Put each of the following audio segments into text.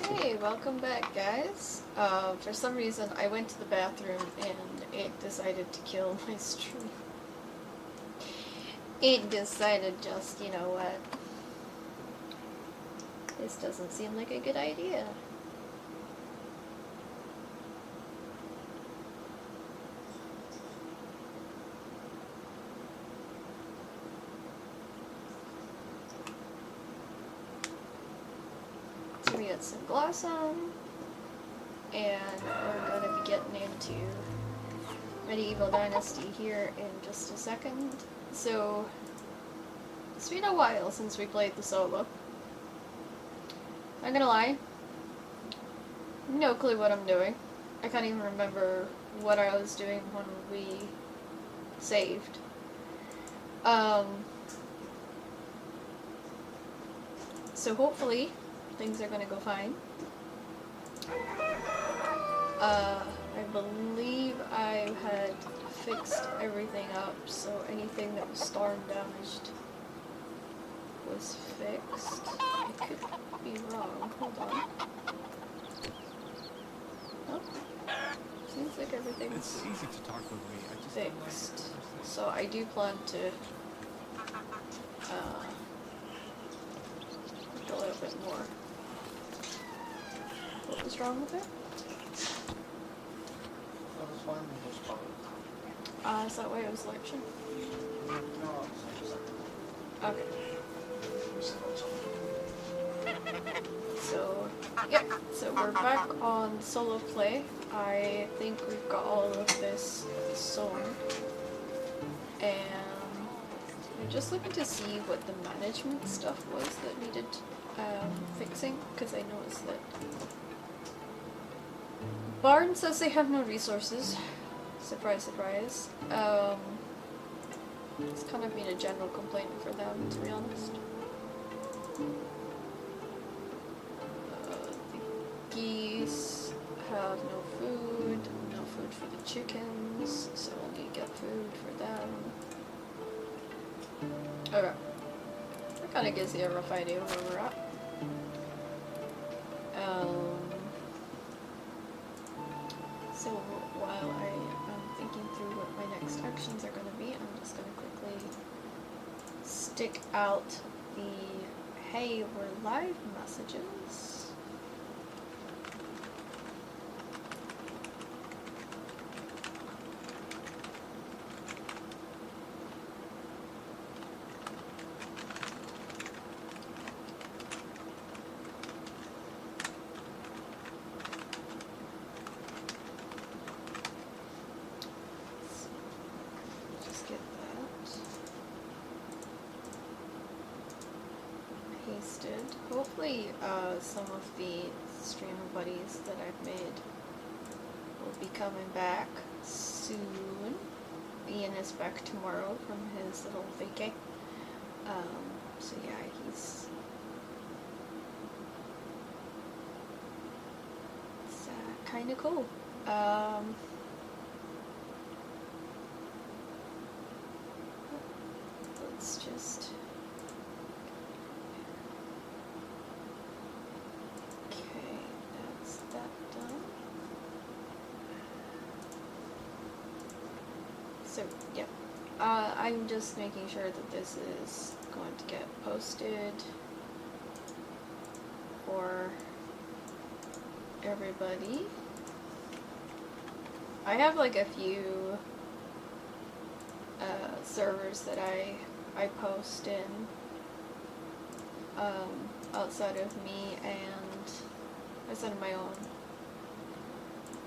Hey, welcome back, guys. For some reason, I went to the bathroom and it decided to kill my stream. It decided just, you know what? This doesn't seem like a good idea. So we got some gloss on, and we're gonna be getting into Medieval Dynasty here in just a second. So, it's been a while since we played the solo. I'm gonna lie, no clue what I'm doing. I can't even remember what I was doing when we saved. So hopefully things are gonna go fine. I believe I had fixed everything up, so anything that was storm damaged was fixed. I could be wrong. Hold on. Oh, seems like everything's It's easy to talk with me. I just fixed. So I do plan to a little bit more. What was wrong with it? I was fine with those colors. Is that why it was election? No, Okay. So, yeah, so we're back on solo play. I think we've got all of this sewn. And I'm just looking to see what the management stuff was that needed fixing, because I noticed that Barn says they have no resources. Surprise, surprise. It's kind of been a general complaint for them, to be honest. The geese have no food for the chickens, so we'll need to get food for them. Okay. That kind of gives you a rough idea of where we're at. So while I am thinking through what my next actions are going to be, I'm just going to quickly stick out the "Hey, we're live" messages. Just get that pasted. Hopefully, some of the streamer buddies that I've made will be coming back soon. Ian is back tomorrow from his little vacay. So yeah, he's it's kind of cool. Let's just okay. That's that done. So yeah, I'm just making sure that this is going to get posted for everybody. I have like a few servers that I post in outside of me, and outside of my own.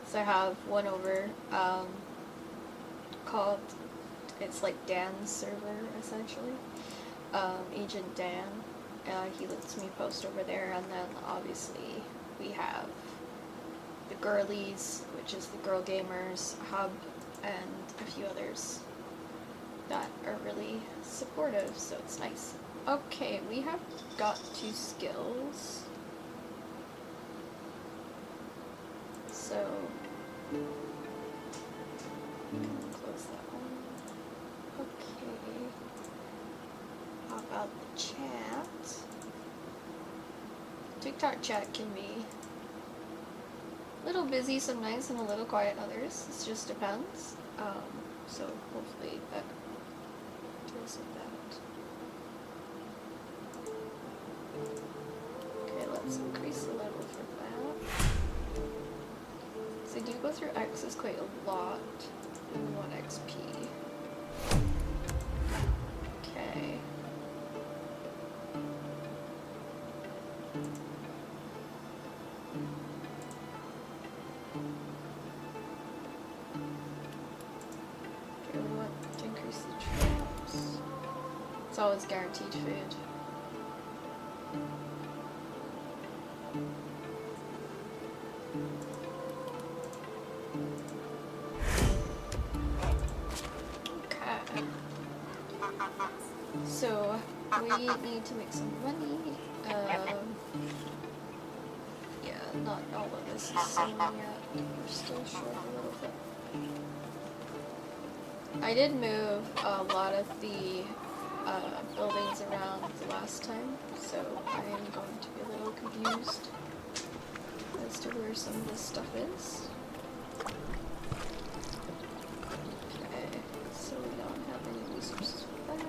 So I have one over called, it's like Dan's server essentially. Agent Dan. He lets me post over there, and then obviously we have the Girlies, which is the Girl Gamers Hub, and a few others that are really supportive, so it's nice. Okay, we have got 2 skills. So, close that one. Okay. Pop out the chat. Took TikTok chat can be a little busy sometimes and a little quiet others. It just depends. So hopefully that deals with that. Okay, let's increase the level for that. So do go through X's quite a lot. We want XP. Okay. Okay, we want to increase the traps. It's always guaranteed food. So, we need to make some money. Yeah, not all of this is selling yet. We're still short a little bit. I did move a lot of the buildings around the last time, so I am going to be a little confused as to where some of this stuff is. Okay, so we don't have any resources for that.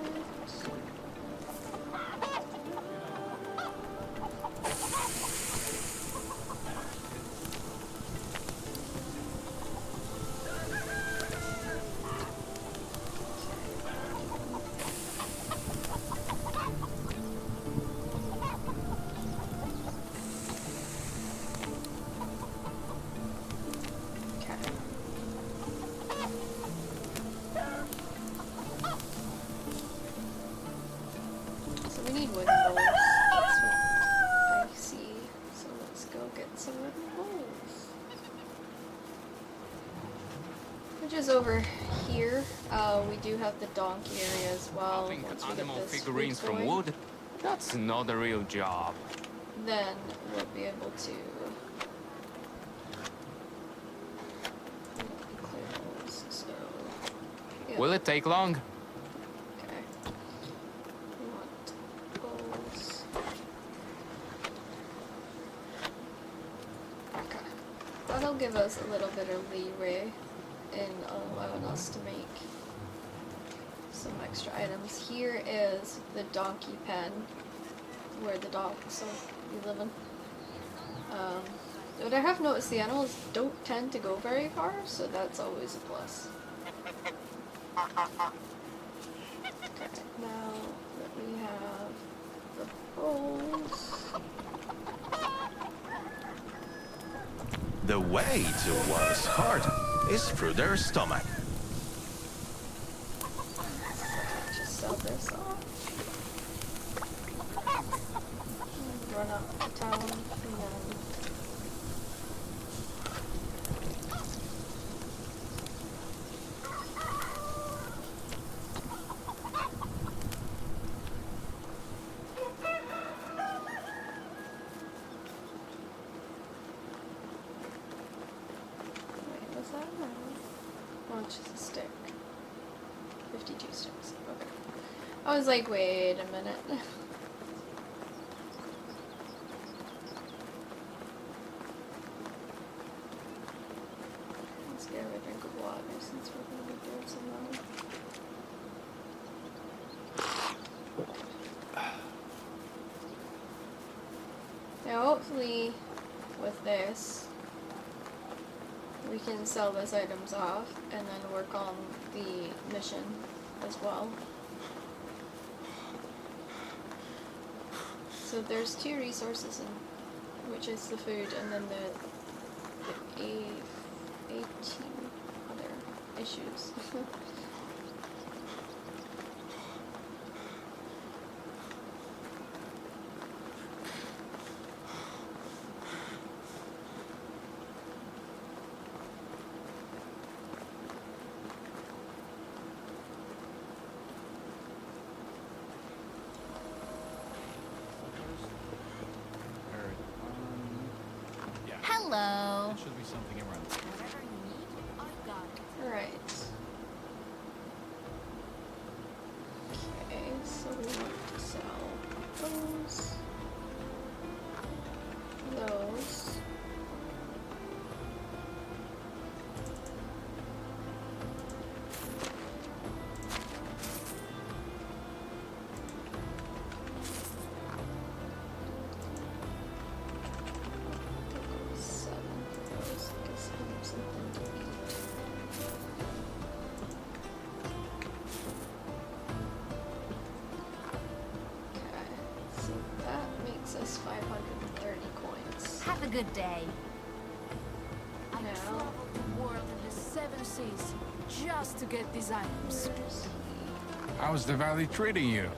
Over here, we do have the donkey area as well. Having Once we animal get this figurines from going, wood? That's not a real job. then we'll be able to clear those. So, yeah. Will it take long? Okay. We want those. Okay. That'll give us a little bit of leeway in allowing us to make some extra items. Here is the donkey pen where the dogs will be living. But I have noticed the animals don't tend to go very far, so that's always a plus. Okay, now that we have the bowls. The way to one's heart is through their stomach. Just sell this off. Run up to town and then just a stick. 52 sticks. Okay. I was like, wait a minute. Let's get a drink of water since we're going to be doing some running. Now hopefully with this we can sell those items off and then work on the mission as well. So there's 2 resources in, which is the food and then the 18 other issues. Hello. There should be something around. Whatever you need, I've got it. Alright. Okay, so we want to sell those. access 530 coins. Have a good day. I No. traveled the world in the 7 seas just to get these items. How's the valley treating you?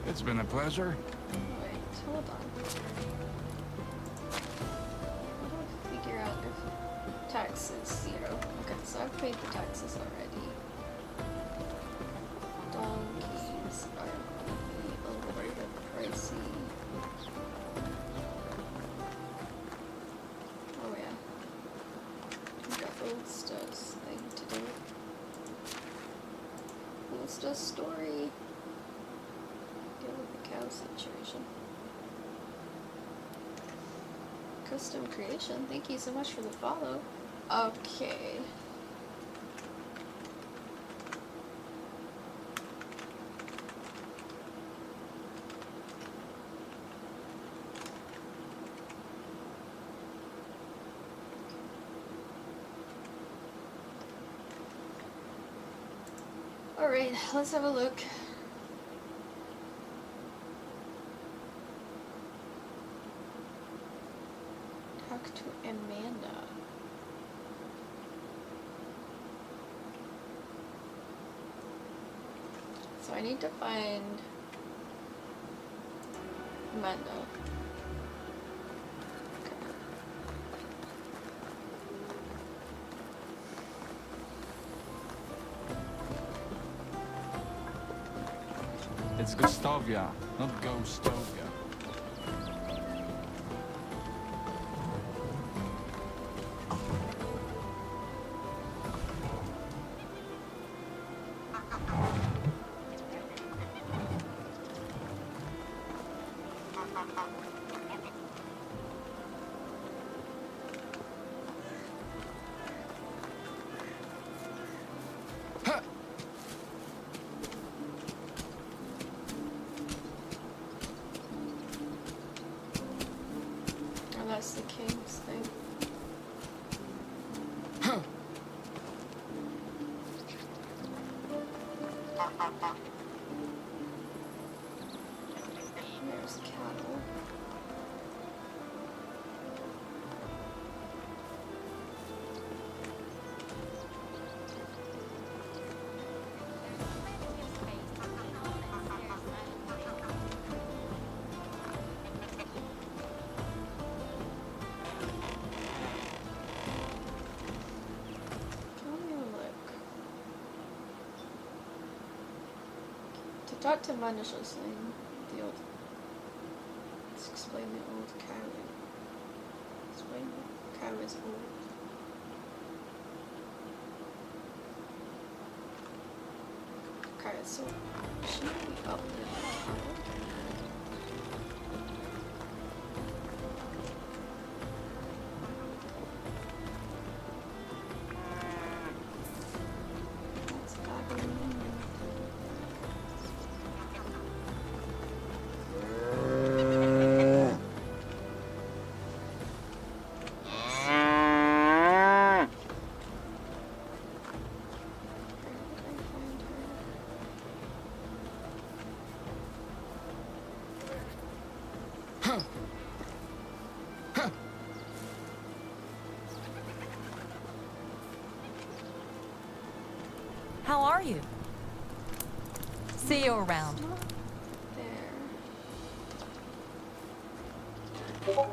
It's been a pleasure. Wait, hold on. How do I figure out if tax is 0? Okay, so I've paid the taxes already. Donkeys are a little bit pricey. Oh yeah. We've got Ulsta's thing to do. Ulsta's story. Deal with the cow situation. Custom creation. Thank you so much for the follow. Okay. Alright, let's have a look. Talk to Amanda. So I need to find Amanda. It's Gostovia, not Ghostovia. Oh, that's the king's thing. There's cattle. Let me look. To talk to Manish's name, the old. Let's explain the old cow. Explain the cow is old. Okay, so should we up the cow? That's Babylon. Where did I find her? How are you? See you around. It's not there. Oh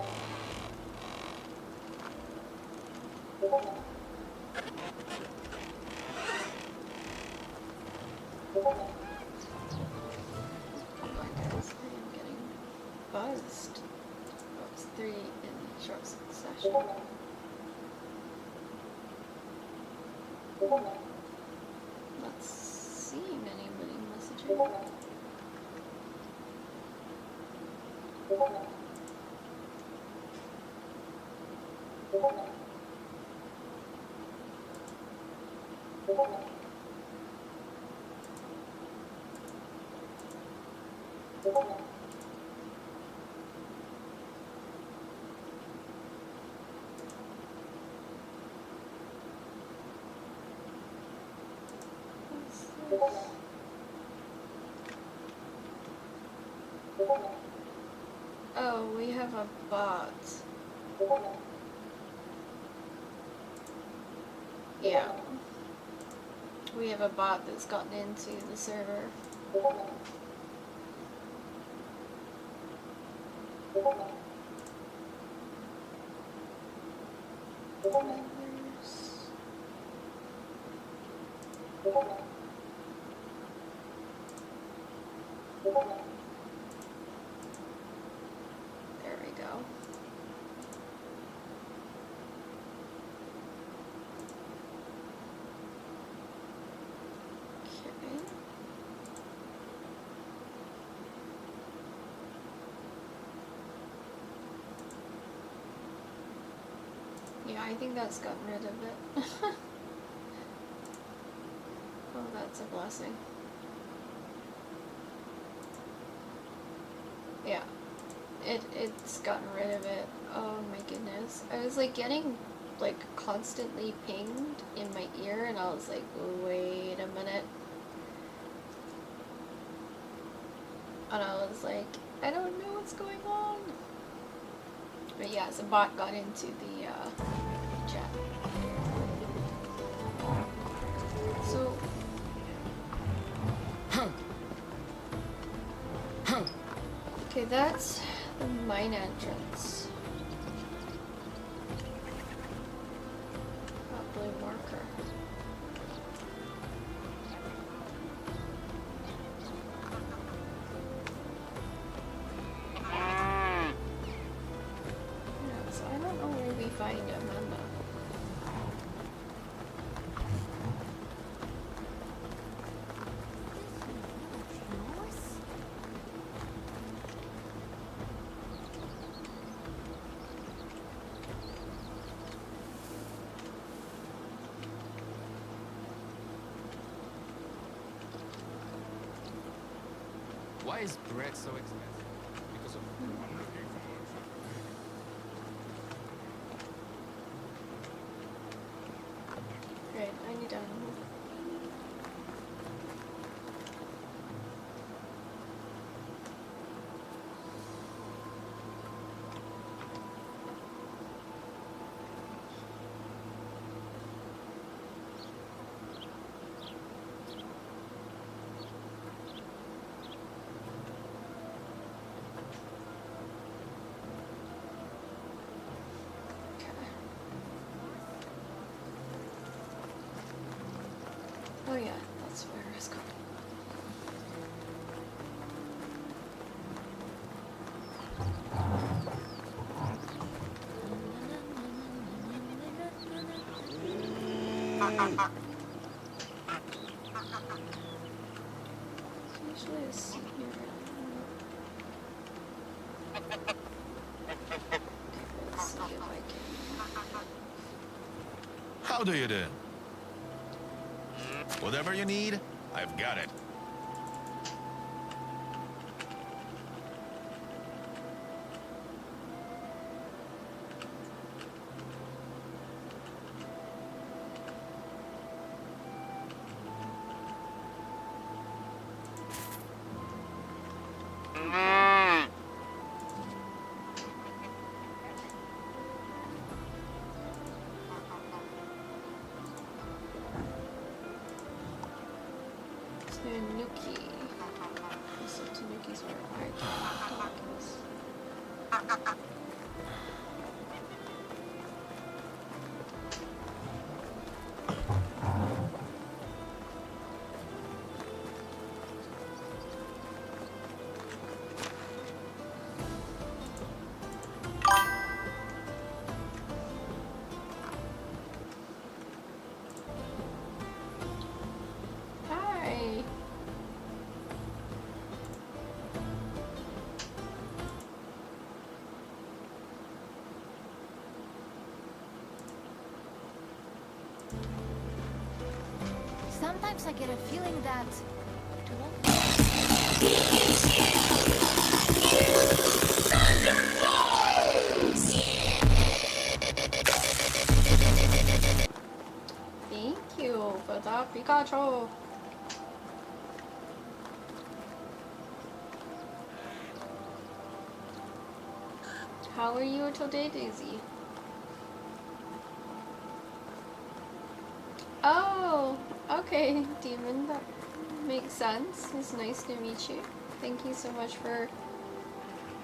my goodness, I am getting buzzed. Oh, it's 3 in short succession. Not seeing anybody messaging. What's this? Oh, we have a bot. Yeah. We have a bot that's gotten into the server. There we go. Okay. Yeah, I think that's gotten rid of it. Oh, that's a blessing. Yeah. It's gotten rid of it. Oh my goodness. I was like getting like constantly pinged in my ear and I was like, wait a minute. And I was like, I don't know what's going on. But yeah, the bot got into the chat. So okay, that's the mine entrance. Blue marker. Yeah, so I don't know where we find Amanda. Why is bread so expensive? Because of Right, I need animal. Oh yeah, that's where it's going. There's usually a seat here. Okay, let's see if I can. How do you do? Whatever you need, I've got it. Tanuki. So Tanuki's where I can talk is. Hi. Sometimes I get a feeling that... Thank you for the Pikachu. How are you today, Daisy? Oh, okay, Demon. That makes sense. It's nice to meet you. Thank you so much for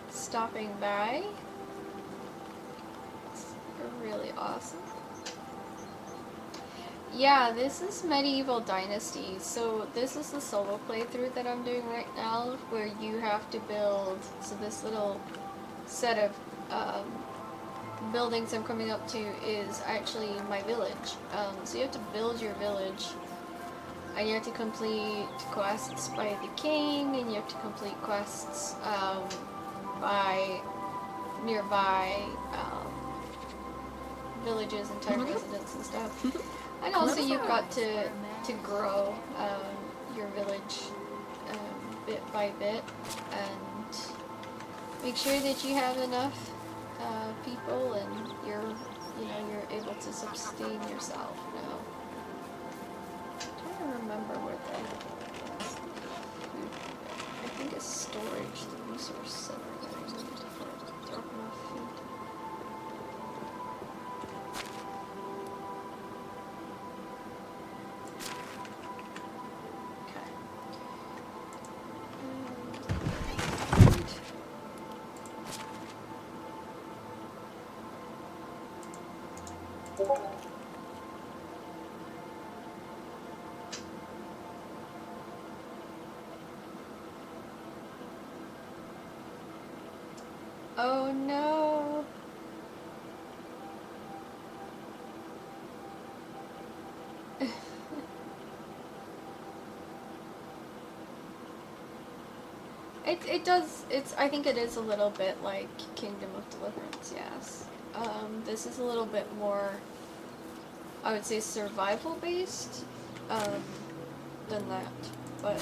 stopping by. It's really awesome. Yeah, this is Medieval Dynasty. So this is the solo playthrough that I'm doing right now, where you have to build. So this little set of buildings I'm coming up to is actually my village. So you have to build your village, and you have to complete quests by the king, and you have to complete quests by nearby villages and town residents and stuff. And also you've got to grow your village bit by bit, and make sure that you have enough people and you're able to sustain yourself now. I'm trying to remember where the I think it's storage, the resource center that I need for dropping off food. Oh no! I think it is a little bit like Kingdom of Deliverance, yes. This is a little bit more, I would say, survival based than that, but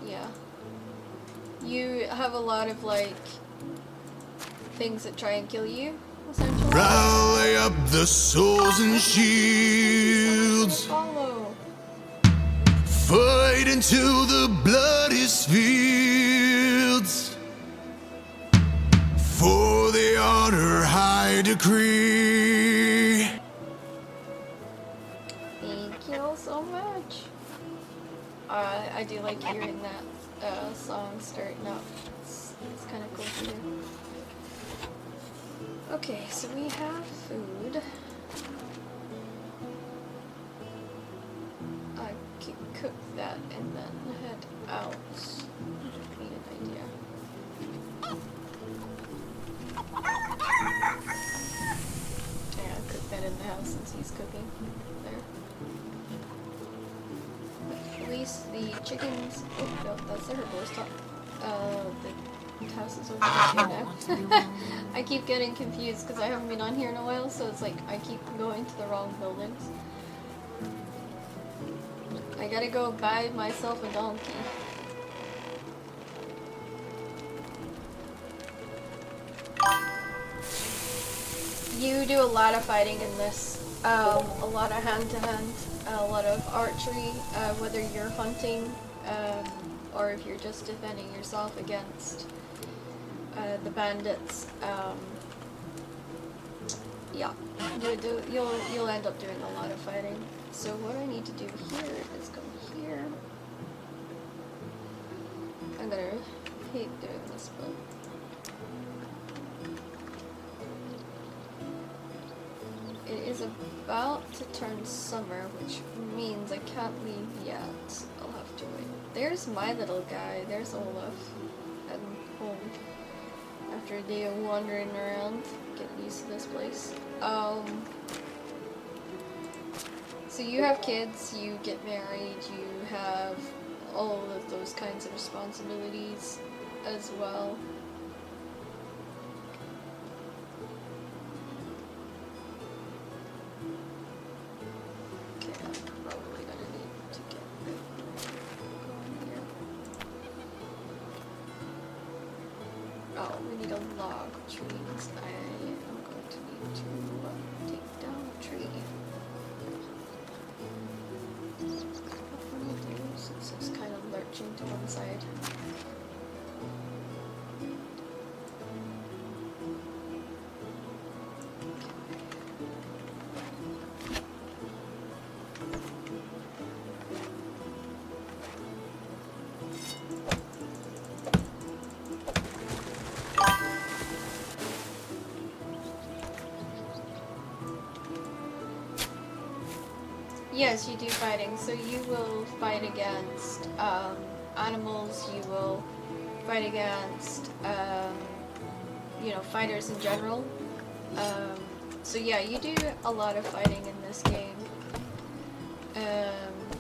yeah. You have a lot of like things that try and kill you, essentially. Rally up the swords and shields. Follow. Fight into the bloodiest fields. For the honor I decree. Thank you all so much. I do like hearing that song starting up. It's kind of cool to hear. Okay, so we have food. I can cook that and then head out. Need an idea. Yeah, I'll cook that in the house since he's cooking. There. At least the chickens. Oh no, that's the herbalist top. The house is over here now. I keep getting confused because I haven't been on here in a while, so it's like I keep going to the wrong buildings. I gotta go buy myself a donkey. You do a lot of fighting in this. A lot of hand-to-hand, a lot of archery, whether you're hunting or if you're just defending yourself against the bandits. Yeah, you'll end up doing a lot of fighting. So what I need to do here is come here. I'm gonna hate doing this, but it is about to turn summer, which means I can't leave yet. I'll have to wait. There's my little guy. There's Olaf at home after a day of wandering around, getting used to this place. So you have kids, you get married, you have all of those kinds of responsibilities as well. Okay, I'm probably gonna need to get going here. Oh, we need a log, which means I am going to need to take down a tree. Since it's kind of lurching to one side. Yes, you do fighting. So you will fight against animals. You will fight against fighters in general. So yeah, you do a lot of fighting in this game.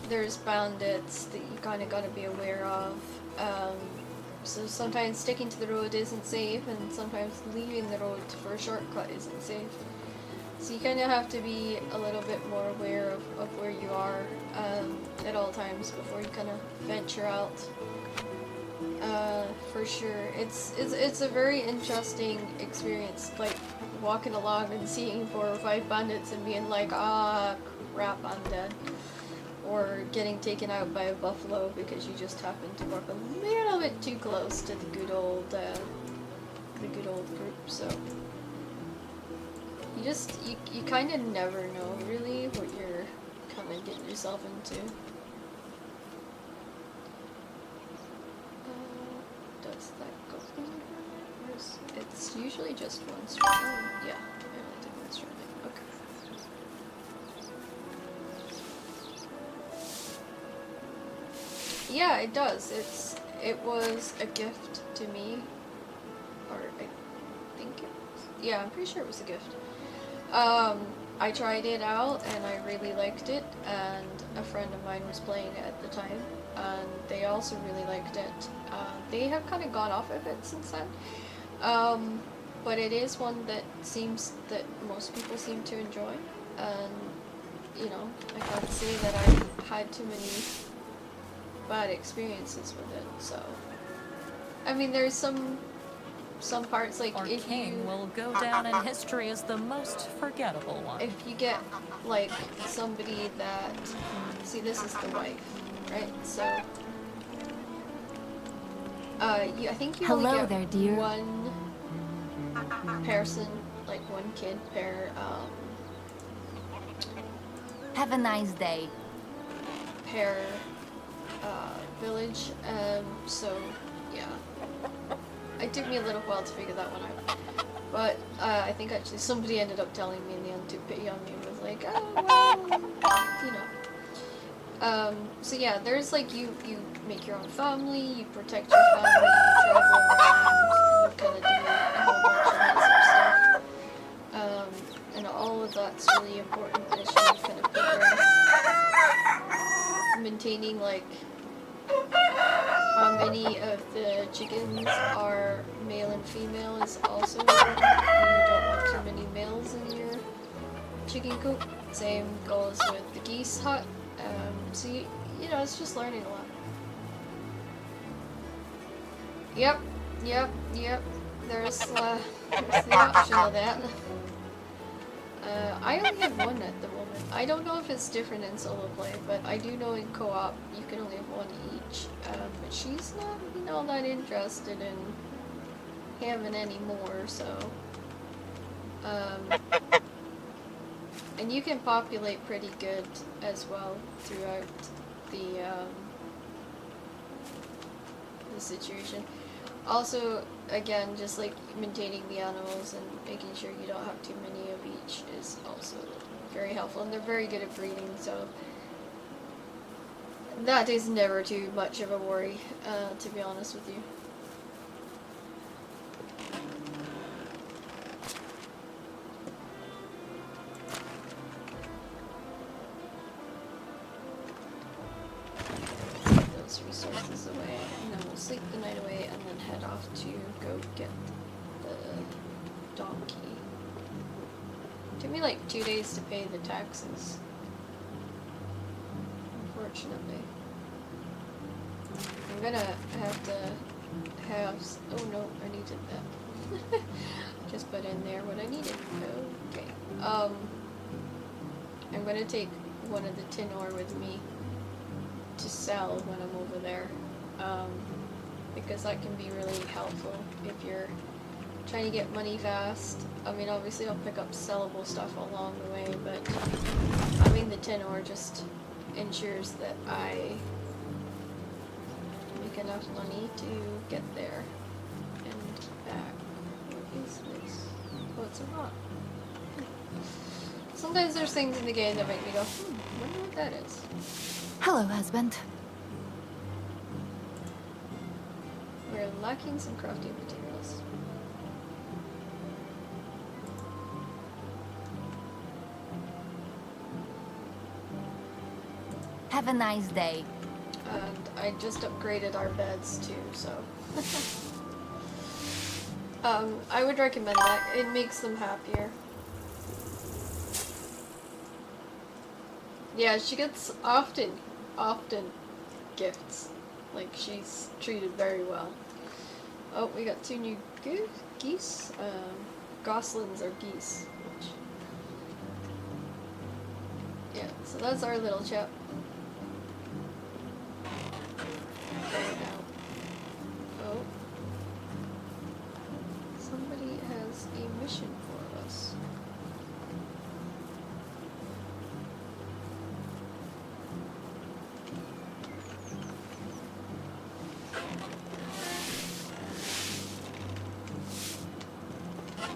There's bandits that you kind of got to be aware of. So sometimes sticking to the road isn't safe, and sometimes leaving the road for a shortcut isn't safe. So you kind of have to be a little bit more aware of where you are at all times before you kind of venture out. For sure, it's a very interesting experience, like walking along and seeing 4 or 5 bandits and being like, ah, crap, I'm dead. Or getting taken out by a buffalo because you just happened to walk a little bit too close to the good old group. So you kind of never know really what you're kind of getting yourself into. Does that go through? It's usually just one straight. Oh, yeah, I only did one straight. Okay. Yeah, it does. It was a gift to me, or I think it was. Yeah, I'm pretty sure it was a gift. I tried it out and I really liked it, and a friend of mine was playing it at the time, and they also really liked it. They have kind of gone off of it since then, but it is one that seems that most people seem to enjoy, and I can't say that I've had too many bad experiences with it. So I mean, there's some parts like Our if king you will go down in history as the most forgettable one. if you get like somebody that see, this is the wife, right? So I think you only Hello get there, dear. one person, like one kid per Have a nice day. per village. So yeah, it took me a little while to figure that one out, but I think actually somebody ended up telling me in the end, took pity on me and was like, oh well, so yeah, there's like you make your own family, you protect your family, you travel around, you kind of do a whole bunch of that sort of stuff, and all of that's really important as you kind of progress. Maintaining like how many of the chickens are male and female is also important. You don't want too many males in your chicken coop. Same goes with the geese hut. So it's just learning a lot. Yep. There's the option of that. I only have one at the moment. I don't know if it's different in solo play, but I do know in co-op you can only have one each. But she's not, that interested in having any more, so. And you can populate pretty good as well throughout the situation. Also, again, just like maintaining the animals and making sure you don't have too many of each is also very helpful, and they're very good at breeding, so that is never too much of a worry, to be honest with you. Those resources away, and then we'll sleep the night away, and then head off to go get the donkey. It took me like 2 days to pay the taxes, unfortunately. I'm gonna have to have, oh no, I needed that. Just put in there what I needed. Okay. I'm gonna take one of the tin ore with me to sell when I'm over there, because that can be really helpful if you're trying to get money fast. I mean, obviously I'll pick up sellable stuff along the way, but having the tin ore just ensures that I make enough money to get there and back. What is this? Oh, it's a rock. Sometimes there's things in the game that make me go, wonder what that is. Hello, husband. We're lacking some crafting materials. Have a nice day. And I just upgraded our beds too, so. I would recommend that. It makes them happier. Yeah, she gets often gifts. Like, she's treated very well. Oh, we got 2 new geese. Goslings are geese. Which... Yeah, so that's our little chap. Okay, now. Oh. Somebody has a mission for us.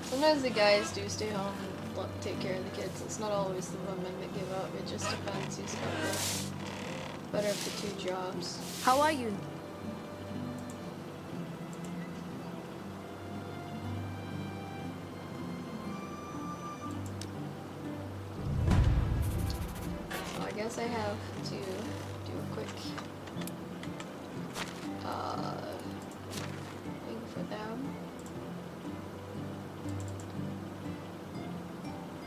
Sometimes the guys do stay home and take care of the kids. It's not always the women that give up. It just depends who's got the better of the 2 jobs. How are you? So I guess I have to do a quick thing for them.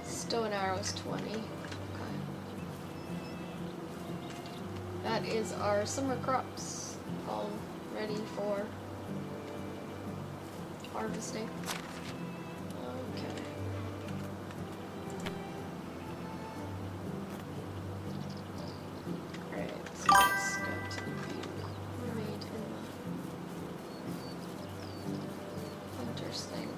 Stone arrows 20. Okay. That is our summer crops, all ready for harvesting. Okay. Alright, so that's got to be made in the hunter's thing.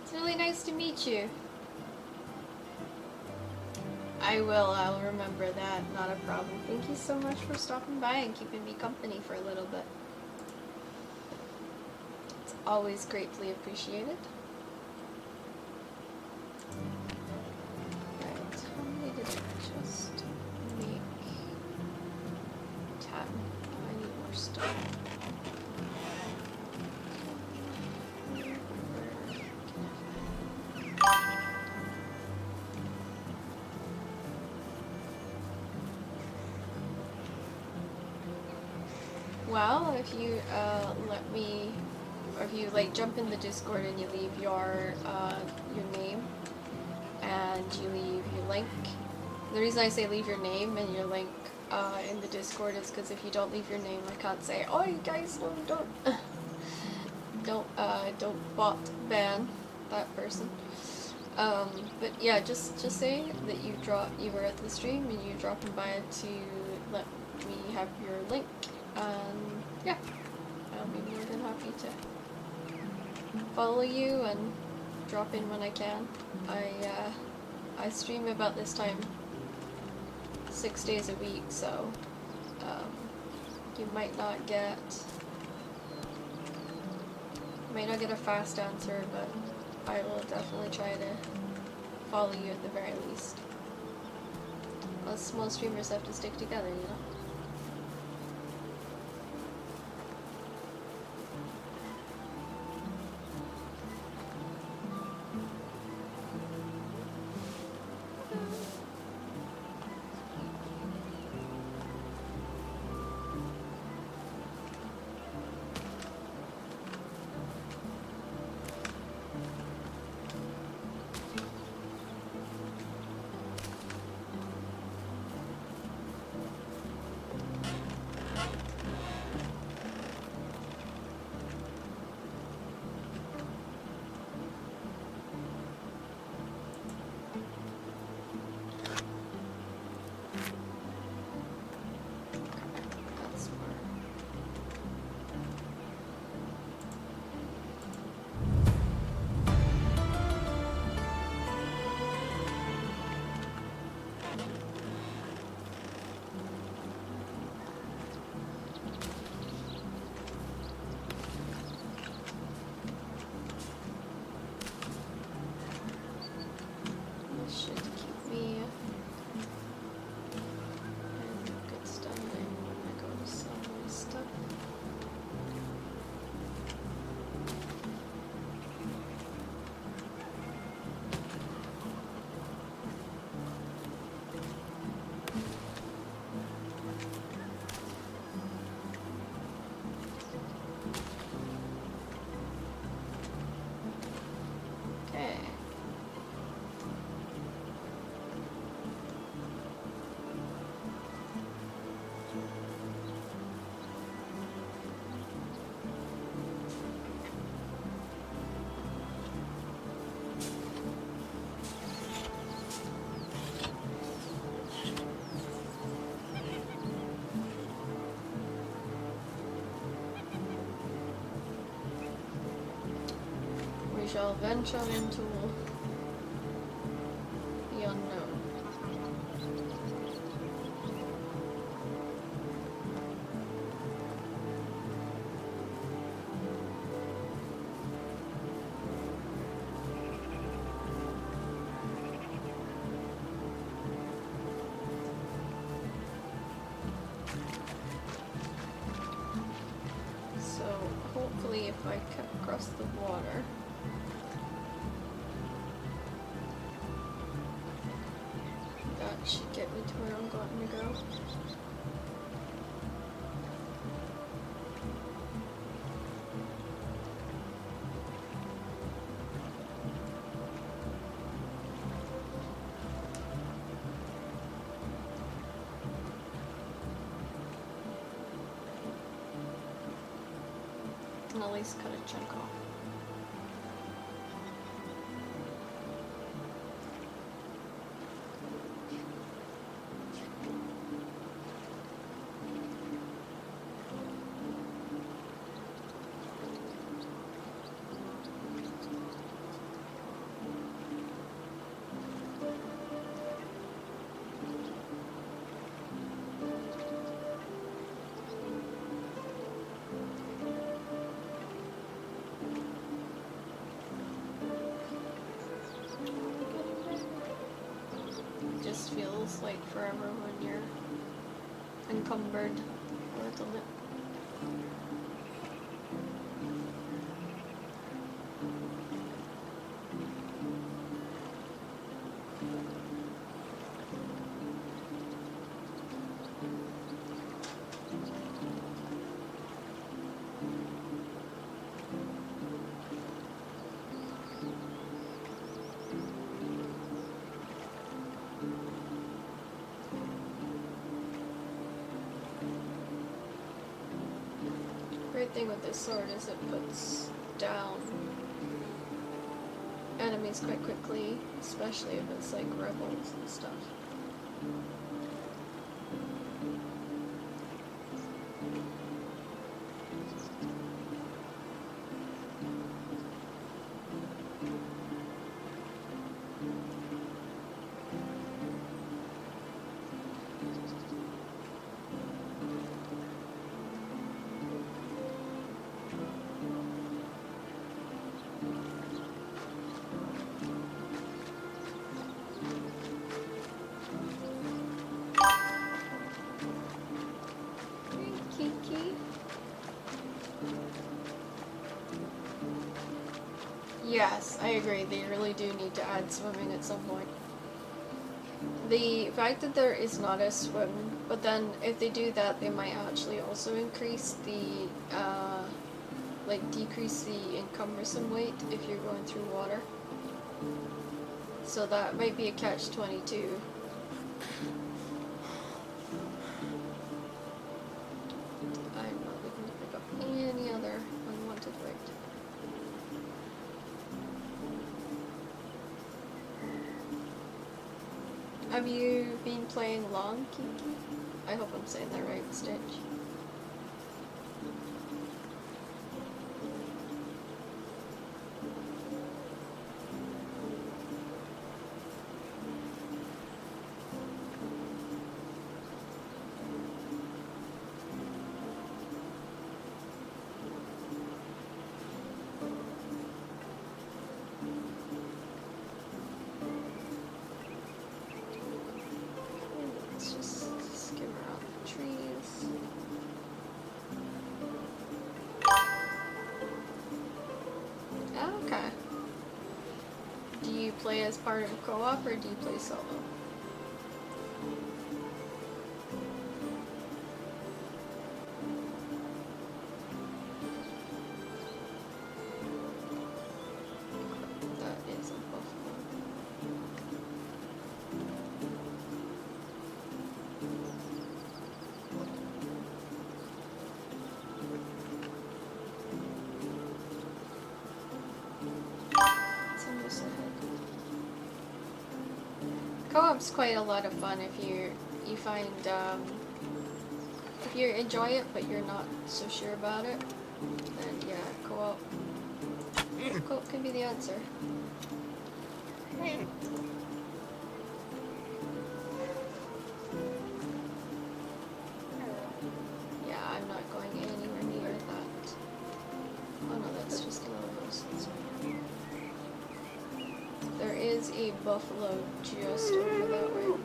It's really nice to meet you. I will, I'll remember that, not a problem. Thank you so much for stopping by and keeping me company for a little bit. It's always greatly appreciated. Right, how many did I just make? 10. I need more stuff. Well, if you let me, or if you like jump in the Discord and you leave your name and you leave your link. The reason I say leave your name and your link in the Discord is because if you don't leave your name, I can't say, oh, you guys, no, don't bot ban that person. But yeah, just say that you were at the stream and you dropping by to let me have your link. Yeah, I'll be more than happy to follow you and drop in when I can. I stream about this time 6 days a week, so you might not get a fast answer, but I will definitely try to follow you at the very least. Us small streamers have to stick together, you know? shall venture into the unknown. So hopefully if I cut across the water, that should get me to where I'm going to go. And at least cut a chunk off. Just feels like forever when you're encumbered or the lip. Great thing with this sword is it puts down enemies quite quickly, especially if it's like rebels and stuff. Kiki. Yes, I agree. They really do need to add swimming at some point. The fact that there is not a swim, but then if they do that, they might actually also increase the, decrease the encumbersome weight if you're going through water. So that might be a catch-22. I'm not looking to pick up any other unwanted weight. Have you been playing long, Kiki? I hope I'm saying that right, Stitch. Let's just skim around the trees. Okay. Do you play as part of a co-op or do you play solo? That is a buffalo. It's a moose ahead. Co-op's quite a lot of fun if you find if you enjoy it but you're not so sure about it, then yeah, co-op Coke can be the answer. Yeah, I'm not going anywhere near that. Oh no, that's just a little house. That's fine. There is a buffalo just over that way.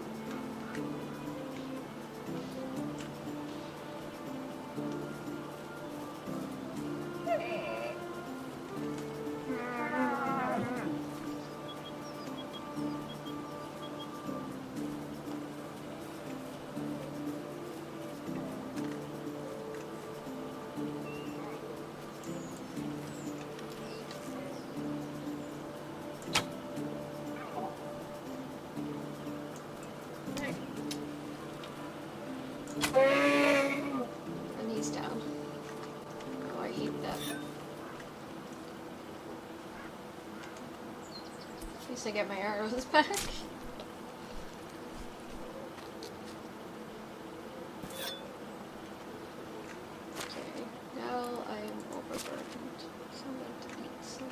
And he's down. Oh, I hate that. At least I get my arrows back. Okay, now I am overburdened. So I'm going to eat some.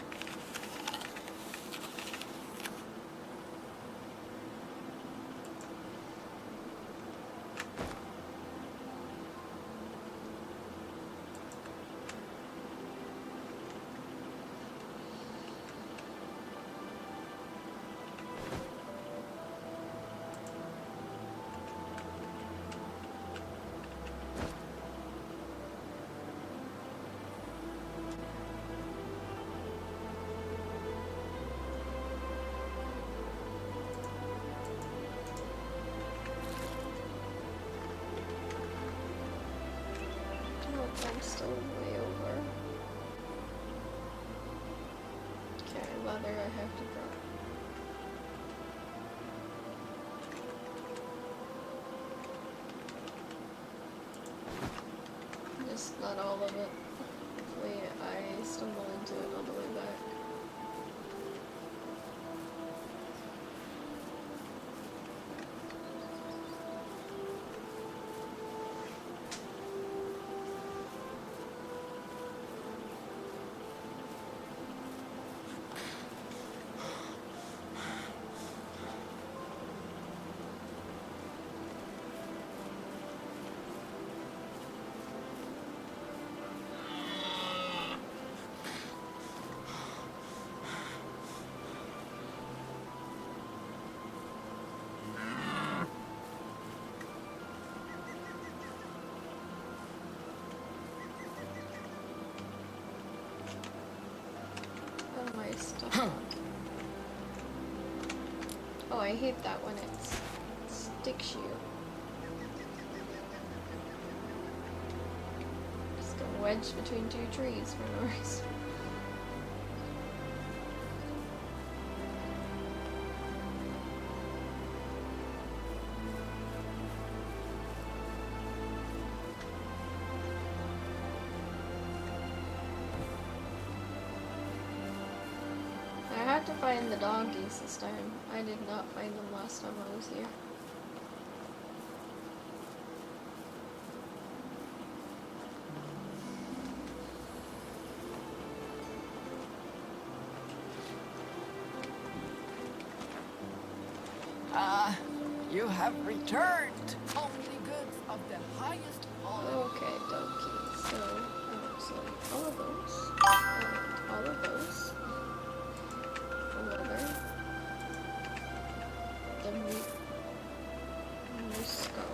I'm still way over. Okay, leather I have to drop. Just not all of it. Hopefully I stumble into it on the way back. My stuff. Oh, I hate that when it sticks you. Just got wedged between two trees for no reason. I had to find the doggies this time. I did not find them last time I was here. You have returned. Only goods of the highest quality. Okay, doggies. So, all of those. And all of those. Leather. The musco.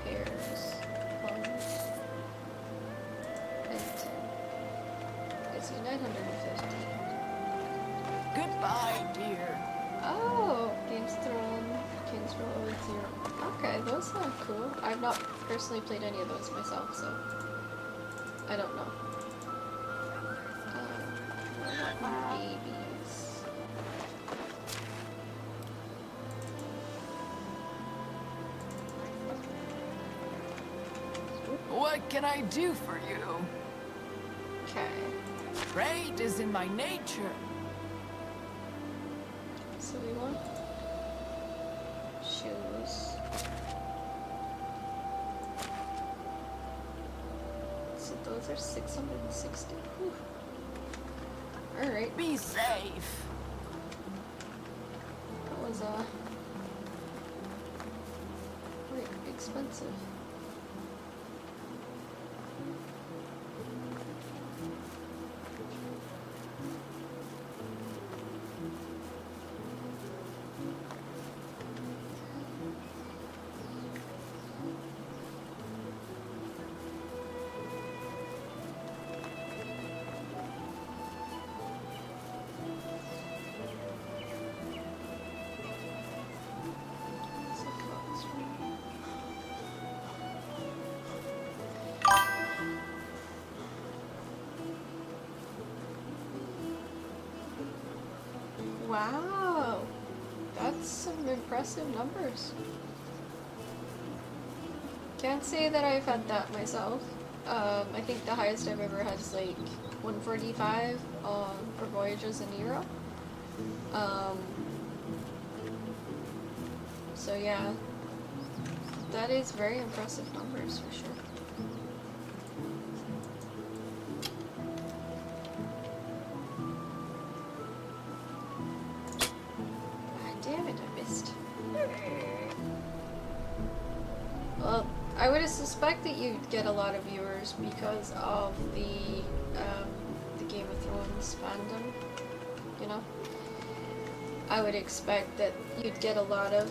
Pears. Plums. And 10. It's 950. Goodbye, dear. Oh, Games Thrown, Kings Row 0. Okay, those sound cool. I've not personally played any of those myself, so I don't know. What about babies? What can I do for you? Okay. Trade is in my nature. So we want shoes. So those are 660. Whew. Alright. Be safe. That was quite expensive. Wow, that's some impressive numbers. Can't say that I've had that myself. I think the highest I've ever had is like 145 for Voyages in Europe. So yeah, that is very impressive numbers for sure. Damn it, I missed. Well, I would suspect that you'd get a lot of viewers because of the Game of Thrones fandom, you know? I would expect that you'd get a lot of,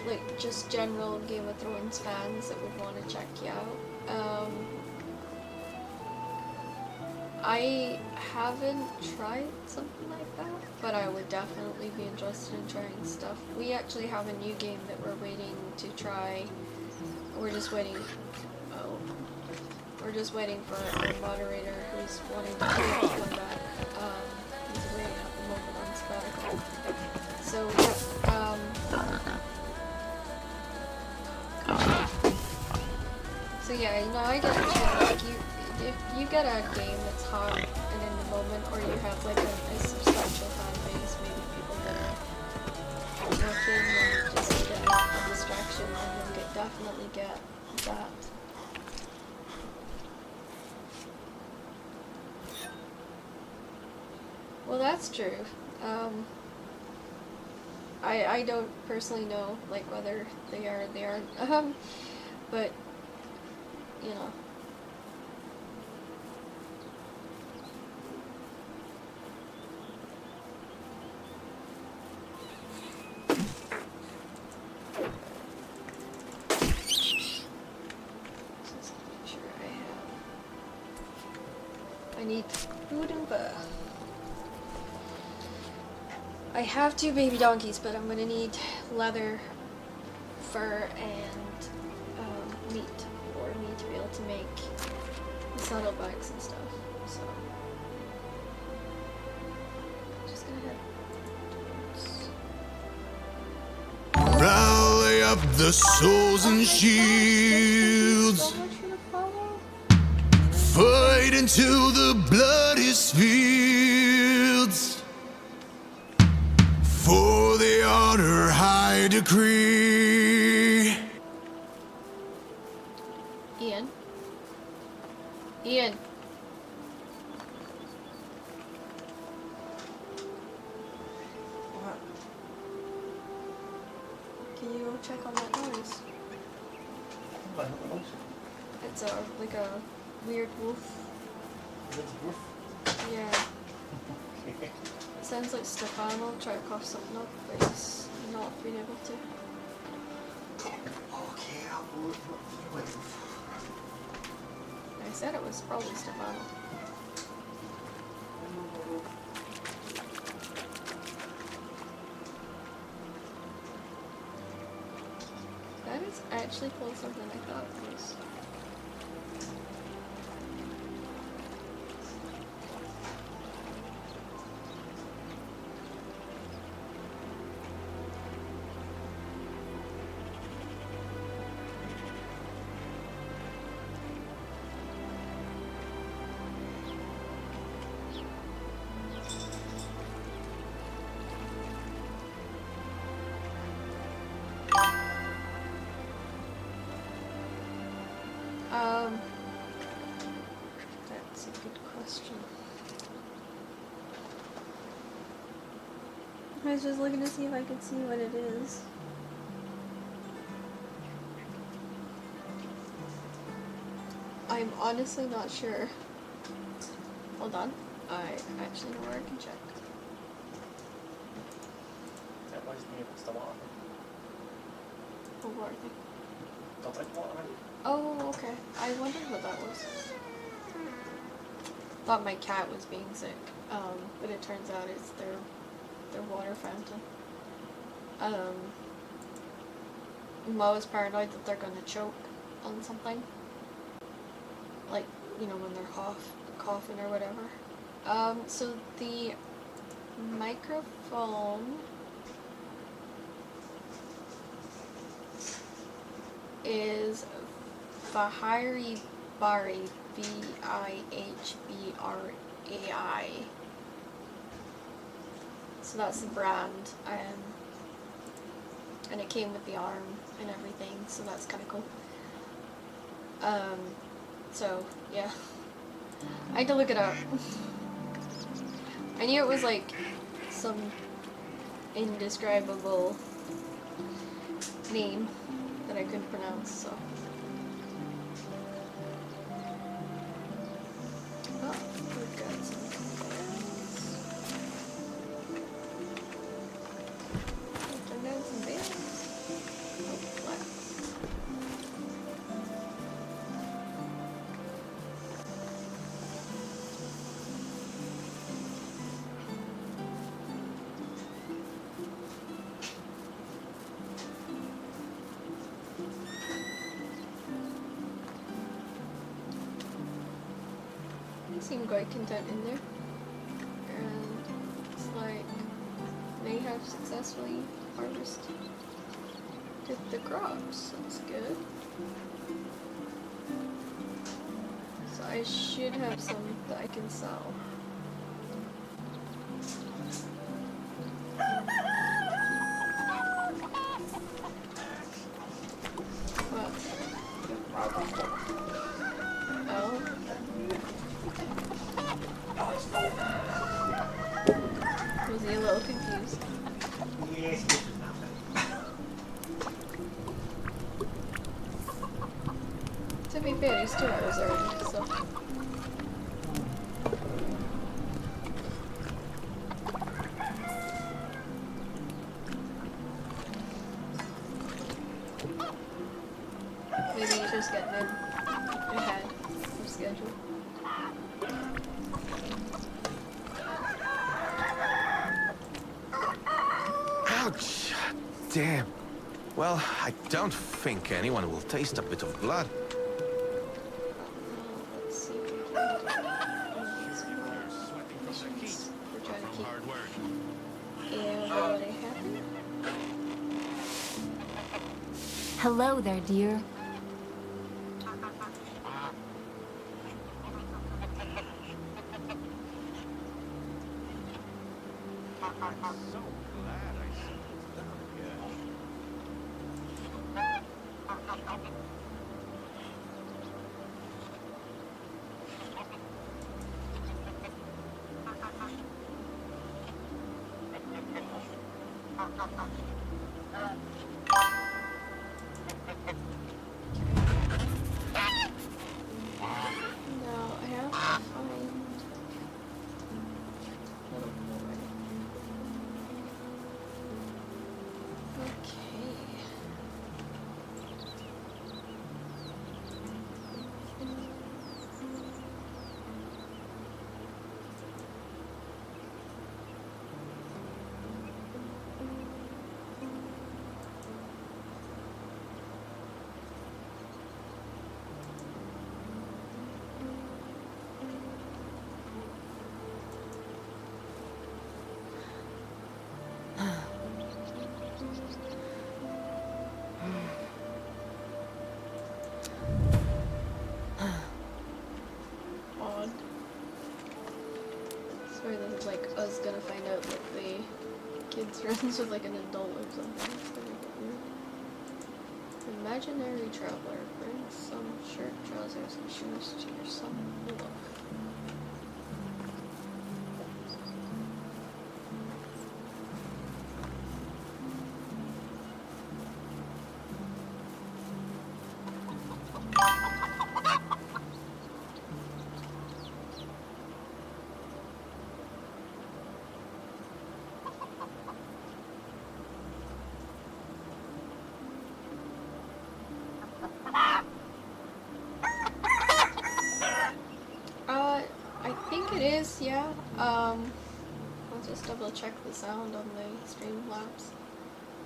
like, just general Game of Thrones fans that would want to check you out. I haven't tried something like that, but I would definitely be interested in trying stuff. We actually have a new game that we're waiting to try. We're just waiting. Oh, we're just waiting for our moderator who's wanting to come back. He's away at the moment on sabbatical. So yeah, you know, I get a chance. Like if you get a game that's hot and in the moment, or you have like a substantial fan base, maybe people that are working and just get a distraction, and then definitely get that. Well, that's true. I don't personally know like whether they are or they aren't. But you know. I need food and bath. I have 2 baby donkeys, but I'm gonna need leather, fur, and meat for me to be able to make the saddlebags and stuff. So, just gonna head. Rally up the swords and shields. So much for the follow. Fight until the blood is fields. For the honor I decree. Ian? Ian? What? Can you go check on that noise? What noise? It's like a weird wolf. Is it the roof? Yeah. It sounds like Stefano tried to cough something up, but he's not being able to. Okay, I'll go wait. I said it was probably Stefano. That is actually closer than I thought it was. That's a good question. I was just looking to see if I could see what it is. I'm honestly not sure. Hold on. I actually know where I can check. That was me if it's still on. Oh, where are they? Don't like water. Oh, okay. I wondered what that was. Thought my cat was being sick, but it turns out it's their water fountain. I'm always paranoid that they're gonna choke on something. Like, you know, when they're coughing or whatever. So the microphone is Vihari Bari, Vihbrai. So that's the brand, and it came with the arm and everything, so that's kind of cool. So yeah, I had to look it up. I knew it was like some indescribable name that I couldn't pronounce, so. Oh, we've got some bales. Turn down some bales. Oh, flat. They seem quite content in there, and it's like they have successfully harvested the crops. That's good. So I should have some that I can sell. What? Oh. Was he a little confused? Yes, this is nothing. To be fair, he's 2 hours early, so. Maybe he's just getting in ahead of schedule. Ouch! Damn. Well, I don't think anyone will taste a bit of blood. Let's see if we can get some more missions. We're trying to keep Hard work. everybody happy. Hello there, dear. I'm so glad I settled down here. Now I have to find little boy. Okay. Odd. I swear this is like us gonna find out that the kid's friends with like an adult or something. It's gonna get weird. Imaginary traveler. Bring some shirt, trousers, and shoes to your son. Look. is, yeah. I'll just double check the sound on the Streamlabs.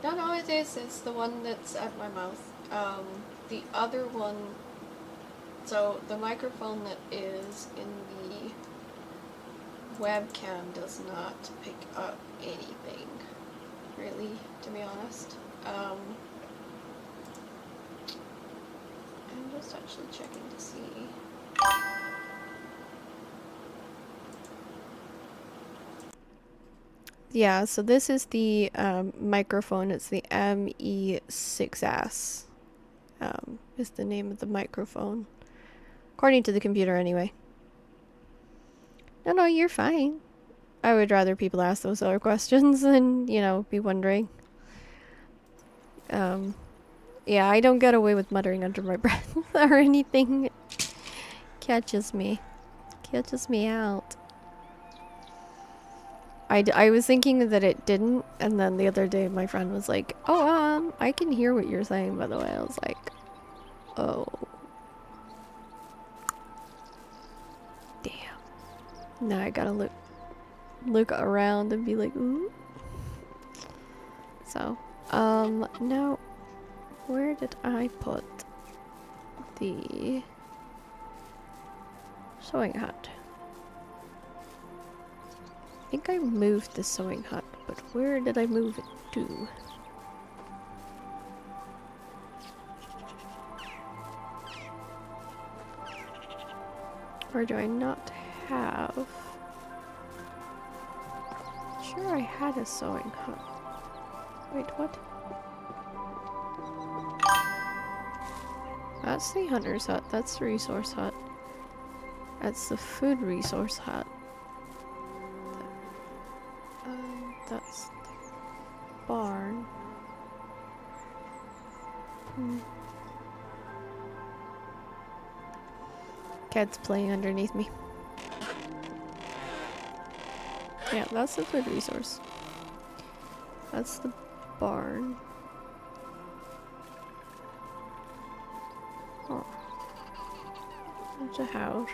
No, it is. It's the one that's at my mouth. The other one, so the microphone that is in the webcam does not pick up anything, really, to be honest. I'm just actually checking to see. Yeah, so this is the microphone. It's the ME6S. Is the name of the microphone. According to the computer, anyway. No, you're fine. I would rather people ask those other questions than, you know, be wondering. Yeah, I don't get away with muttering under my breath or anything. It catches me out. I was thinking that it didn't, and then the other day my friend was like, oh, I can hear what you're saying, by the way. I was like, oh. Damn. Now I gotta look around and be like, ooh. So, now, where did I put the sewing hut? I think I moved the sewing hut, but where did I move it to? Or do I not have? Sure, I had a sewing hut. Wait, what? That's the hunter's hut. That's the resource hut. That's the food resource hut. That's the barn. Cat's playing underneath me. Yeah, that's the food resource. That's the barn. Oh. There's a house.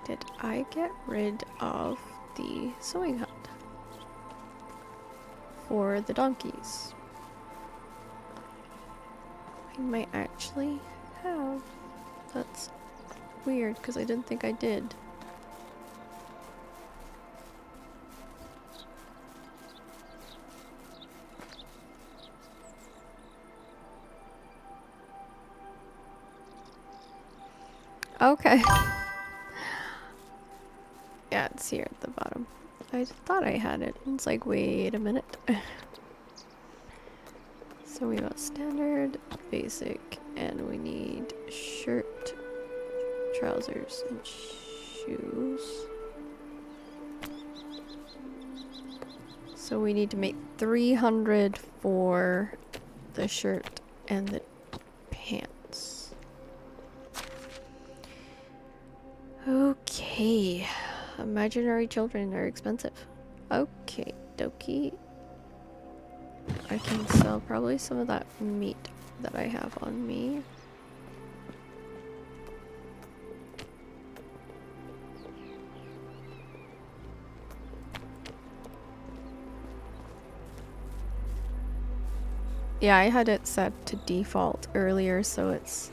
Did I get rid of the sewing hut for the donkeys? I might actually have. That's weird because I didn't think I did. Okay. Yeah, it's here at the bottom. I thought I had it. It's like, wait a minute. So we got standard, basic, and we need shirt, trousers, and shoes. So we need to make 300 for the shirt and the pants. Okay. Imaginary children are expensive. Okay, dokie. I can sell probably some of that meat that I have on me. Yeah, I had it set to default earlier, so it's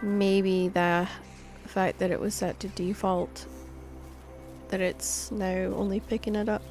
maybe the fact that it was set to default that it's now only picking it up.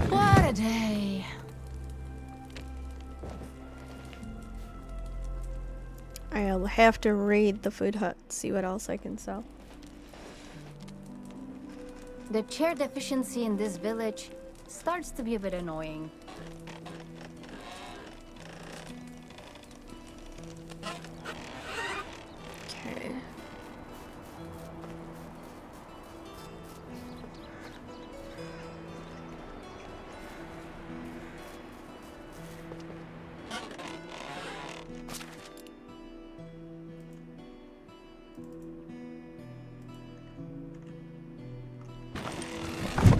What a day. I'll have to raid the food hut, see what else I can sell. The chair deficiency in this village starts to be a bit annoying. Okay.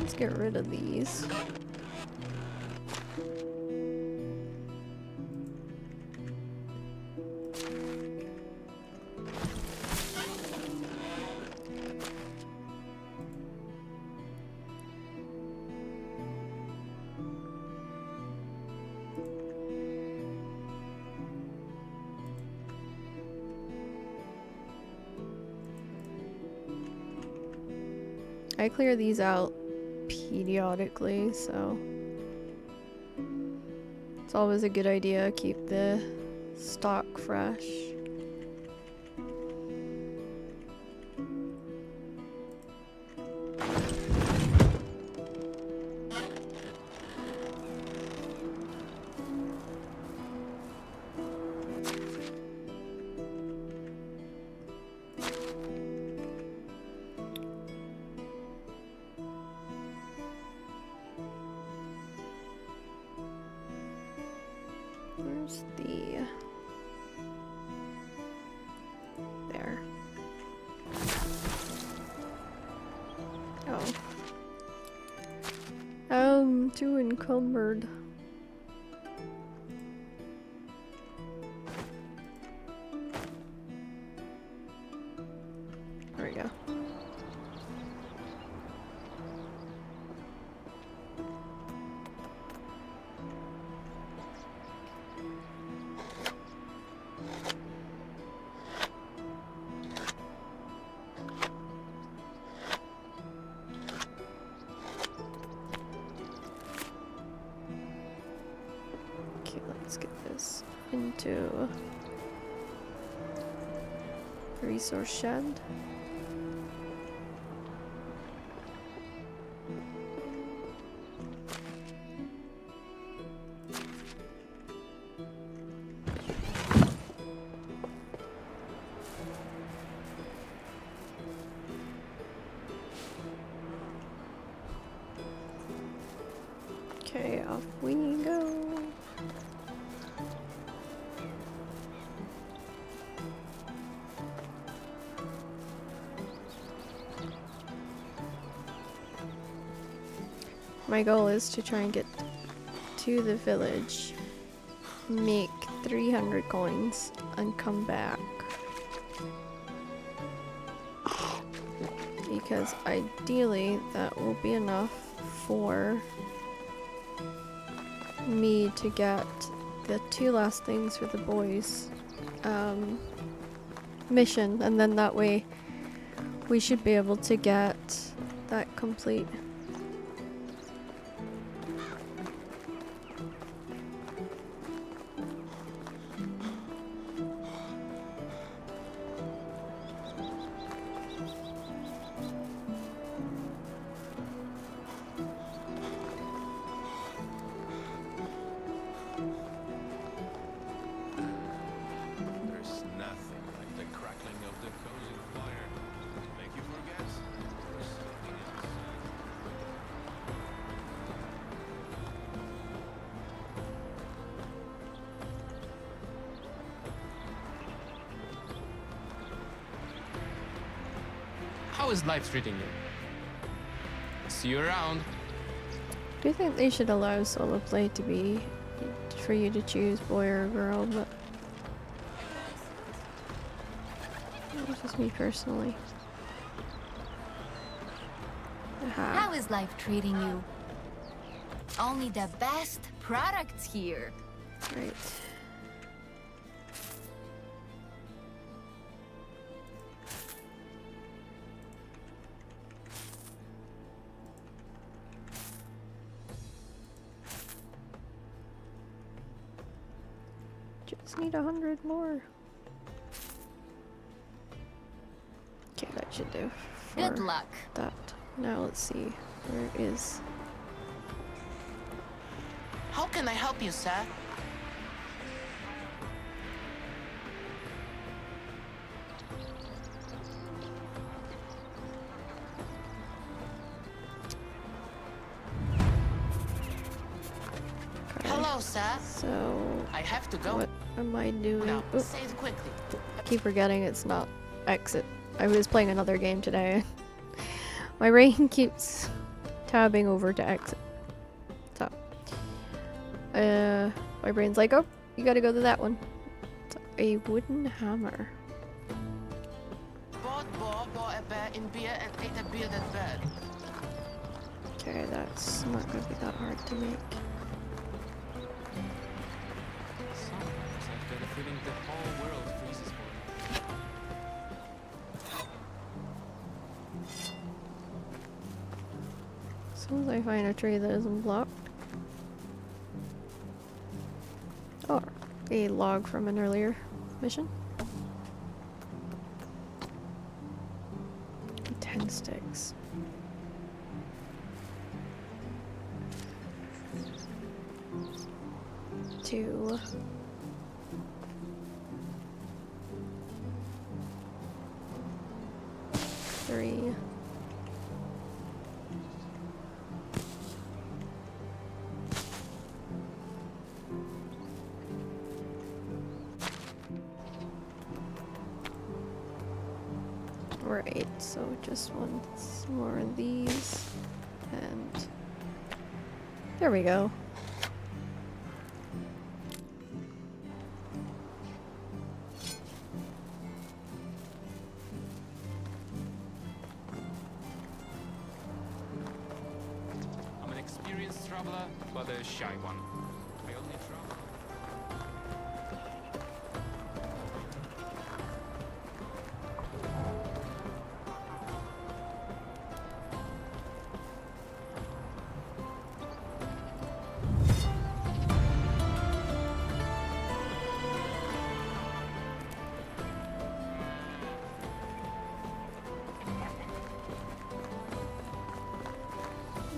Let's get rid of these. I clear these out periodically, so it's always a good idea to keep the stock fresh. Where's the... There. Oh. Too encumbered. There we go. Okay, let's get this into the resource shed. Okay, off we go. My goal is to try and get to the village, make 300 coins, and come back. Because ideally that will be enough for me to get the 2 last things for the boys mission, and then that way we should be able to get that complete. There's nothing like the crackling of the cozy fire to make you forget there's something else. How is life treating you? See you around. Do you think they should allow solo play to be for you to choose boy or girl? But that's just me personally. How is life treating you? Only the best products here. Right. Just need 100 more. Okay, that should do. Good for luck. That. Now let's see. Where is... How can I help you, sir? Hello, sir. So... I have to go. What am I doing? Now, Oop. say it quickly. I keep forgetting it's not exit. I was playing another game today. My brain keeps tabbing over to exit. So, my brain's like, oh, you gotta go to that one. It's a wooden hammer. Bought a bear in beer and ate a bearded bird. Okay, that's not gonna be that hard to make. Sometimes I've got a feeling the whole world freezes for me. As soon as I find a tree that isn't blocked. Or a log from an earlier mission. 10 sticks. Two. Three. Right, so just once more of these, and there we go. I'm an experienced traveler, but a shy one. I only travel.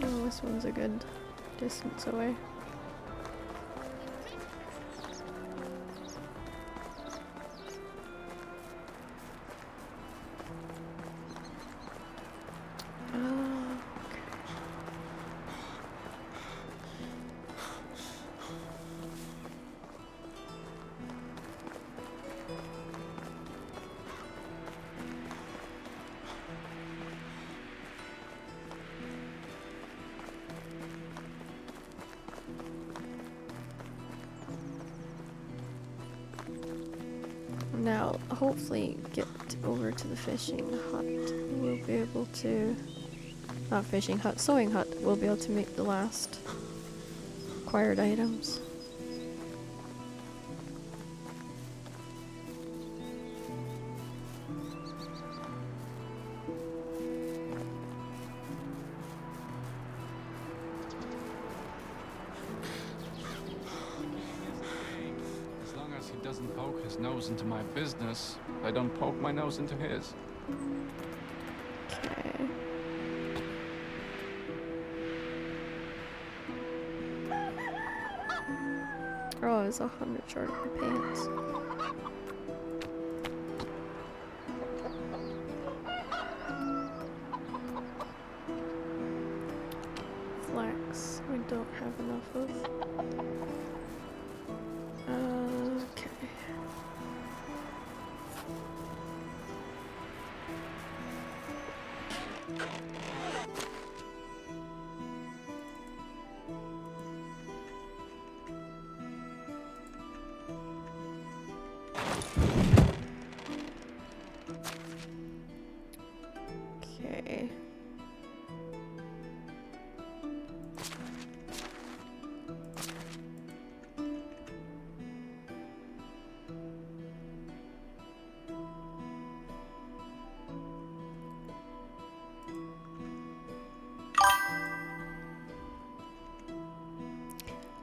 Oh, this one's a good distance away. Now, hopefully get over to the fishing hut. We'll be able to... Not fishing hut, sewing hut. We'll be able to make the last acquired items. As long as he doesn't poke his nose into my business, I don't poke my nose into his. Okay. Oh, it's 100 short of the pants. Flax, we don't have enough of. Okay. Okay.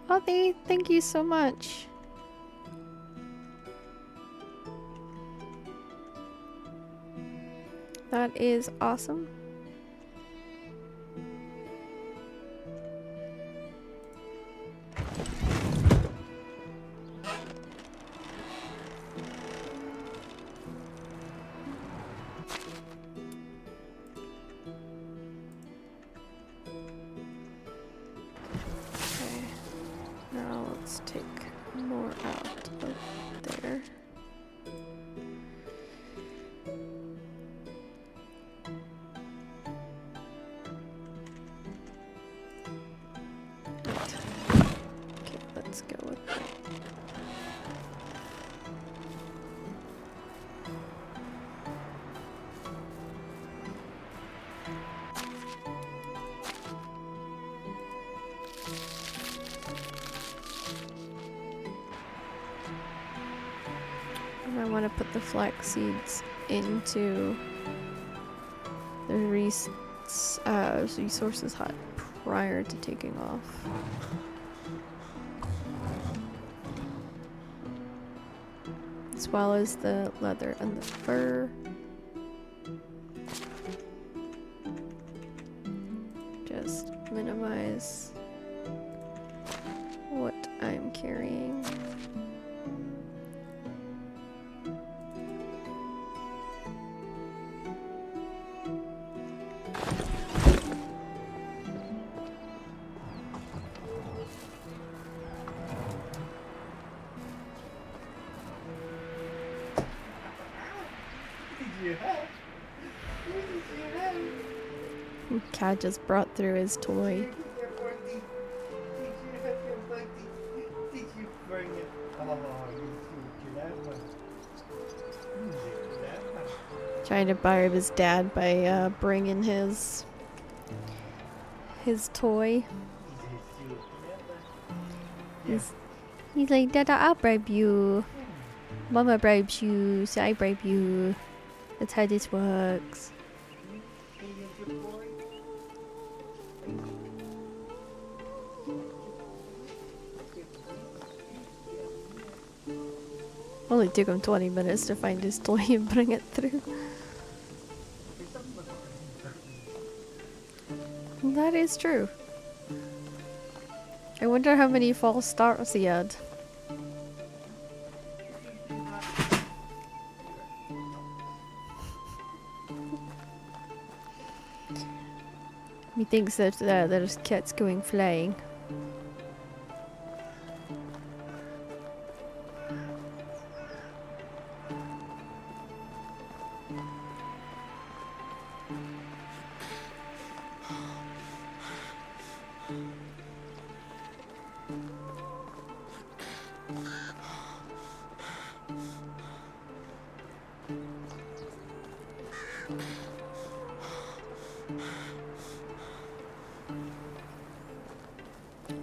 Avi, thank you so much. That is awesome. Okay, now let's take more out of there. And I want to put the flax seeds into the resources hut prior to taking off. As well as the leather and the fur. Just minimize what I'm carrying. Cat just brought through his toy. Trying to bribe his dad by bringing his toy. He's like, Dada, I'll bribe you. Mama bribes you, so I bribe you. That's how this works. Only took him 20 minutes to find his toy and bring it through. That is true. I wonder how many false starts he had. He thinks that there's cats going flying.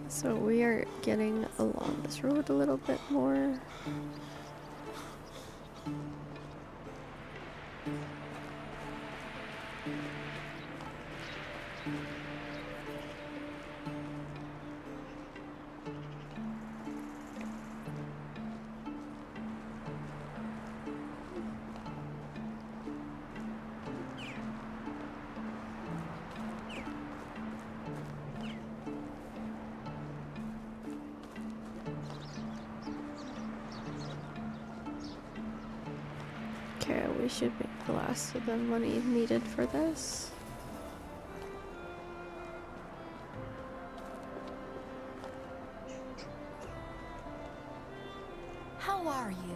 So we are getting along this road a little bit more. Okay, we should make the last of the money needed for this. How are you?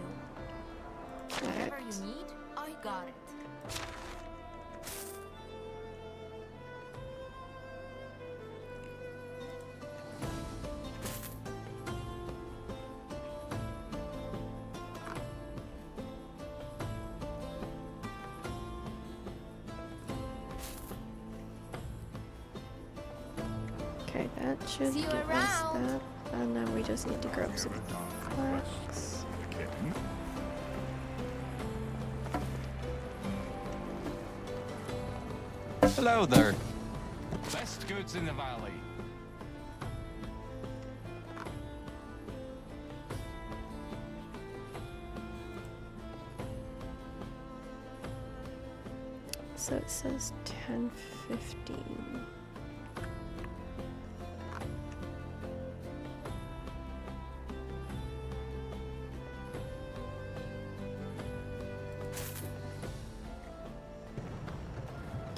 Whatever you need, I got it. Okay, that should See you give us around. that. And then we just need to grab some flax. Hello there. Best goods in the valley. So it says 10:15.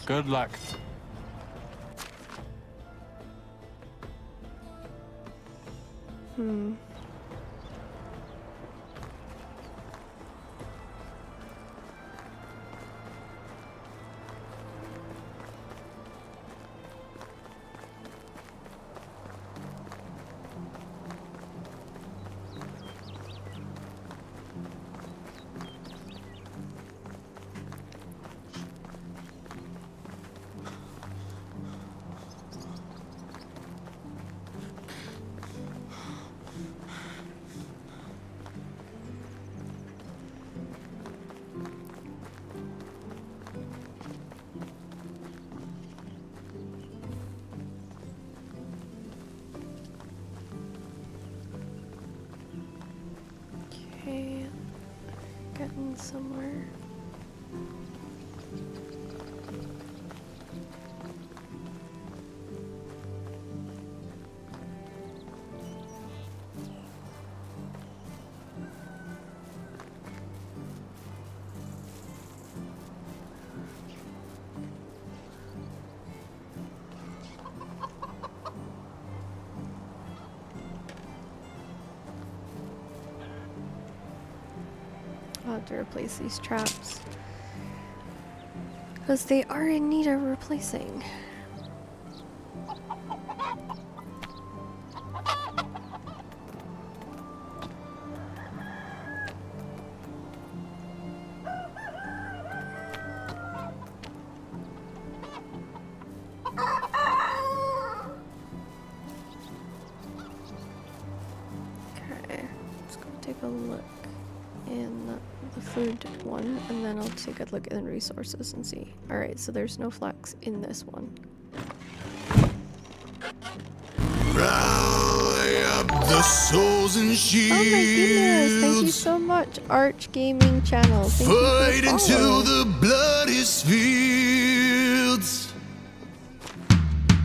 Good luck. Hmm. in somewhere. I'll have to replace these traps because they are in need of replacing. Okay, let's go take a look in the food one, and then I'll take a look in resources and see. Alright, so there's no flax in this one. Rally up the souls and shields. Oh my goodness, thank you so much, Arch Gaming Channel. Thank Fight you for the into follow. the bloodiest fields.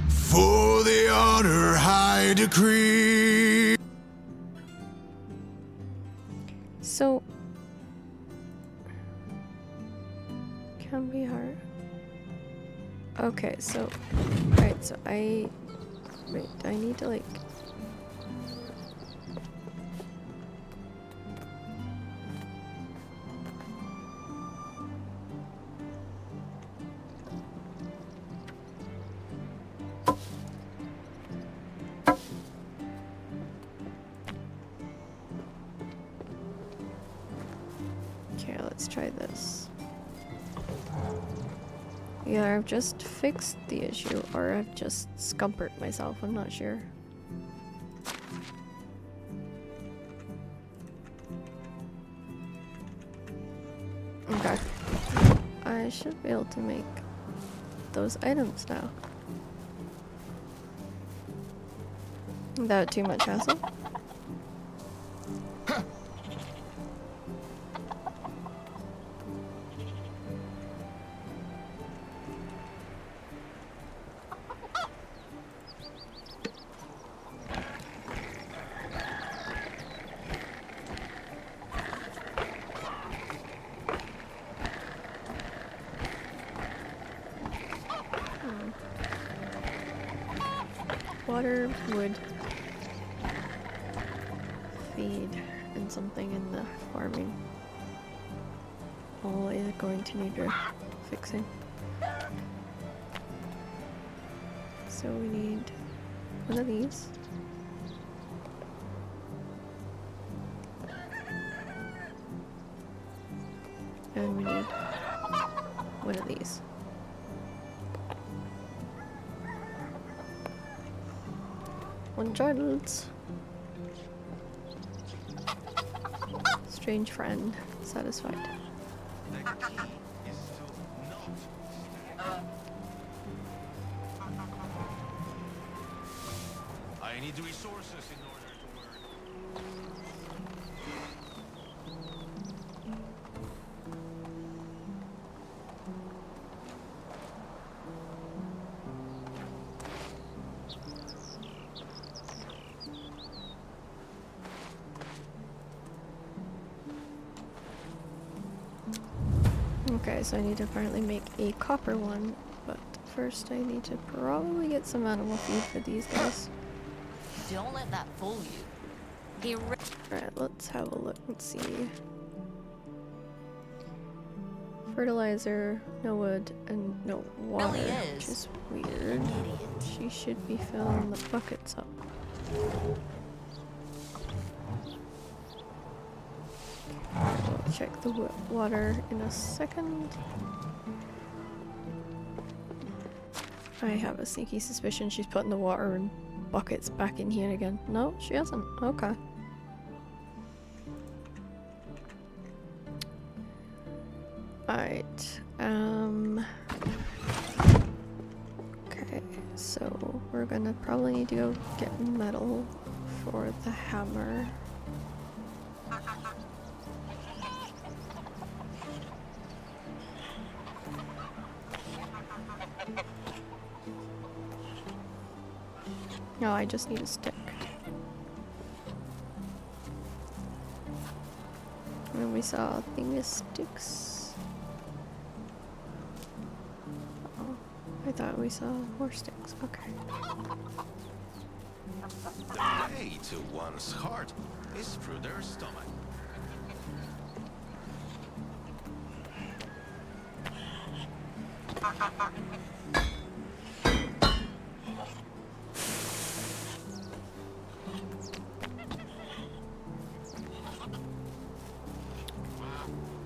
For the honor high decree. So can be hard. Okay, so right, so I need to like okay, let's try this. Either I've just fixed the issue or I've just scumpered myself, I'm not sure. Okay. I should be able to make those items now. Without too much hassle. Water, wood, feed, and something in the farming. All is going to need fixing. So we need one of these. And we need one of these. One Giles. Strange friend. Satisfied. The key is to not. I need resources in order to work. Okay, so I need to apparently make a copper one, but first I need to probably get some animal feed for these guys. Don't let that fool you. Alright, let's have a look and see. Fertilizer, no wood, and no water, Really which is weird. She should be filling the buckets up. We'll check the water in a second. I have a sneaky suspicion she's putting the water and buckets back in here again. No, she hasn't. Okay. Alright. Okay, so we're gonna probably need to go get metal for the hammer. No, I just need a stick. And we saw a thing of sticks. Oh, I thought we saw more sticks. Okay. The way to one's heart is through their stomach.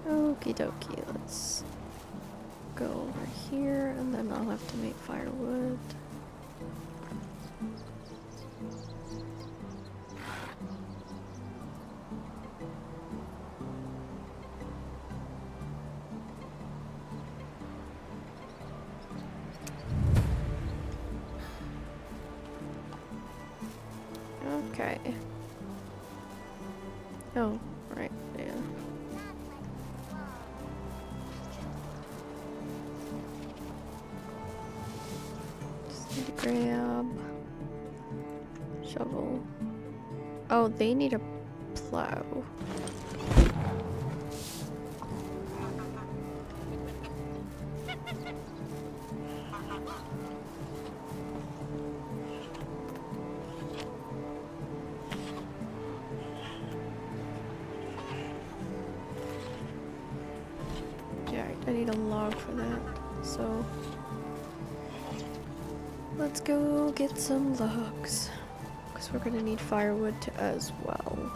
Okie dokie, let's go over here and then I'll have to make firewood. Okay. Oh, right, yeah. Just need to grab shovel. Oh, they need a plow. I need a log for that, so let's go get some logs, because we're gonna need firewood as well.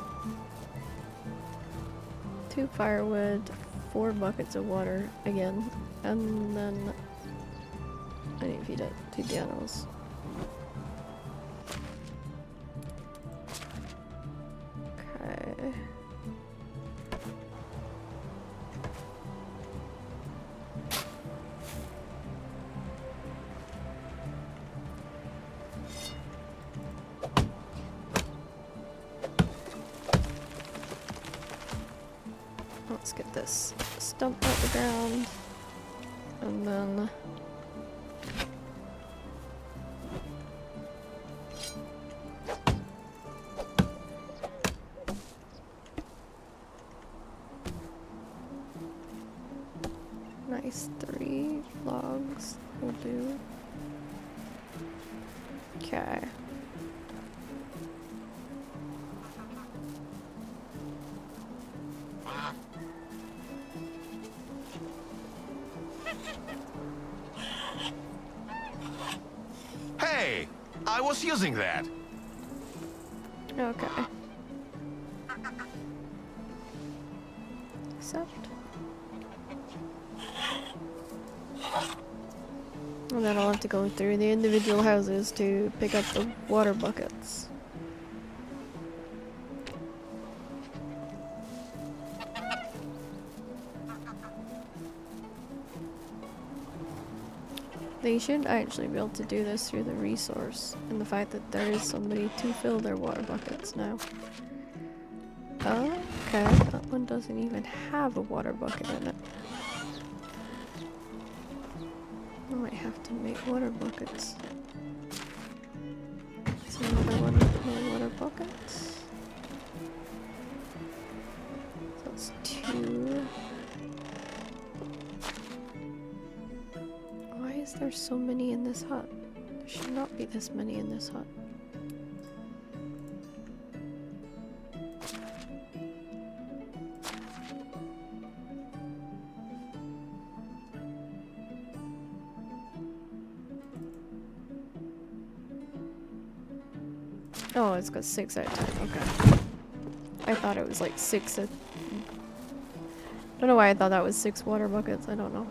2 firewood, 4 buckets of water again, and then I need to feed the animals. Okay. Let's get this stump out the ground, and then nice 3 logs will do. Okay. Hey! I was using that! Okay. Accept. And then I'll have to go through the individual houses to pick up the water buckets. They should actually be able to do this through the resource, and the fact that there is somebody to fill their water buckets now. Oh, okay, that one doesn't even have a water bucket in it. I might have to make water buckets. Is there another one with no water buckets? So that's 2. Why is there so many in this hut? There should not be this many in this hut. Oh, it's got 6 at a time, okay. I thought it was like 6 at... I don't know why I thought that was 6 water buckets, I don't know.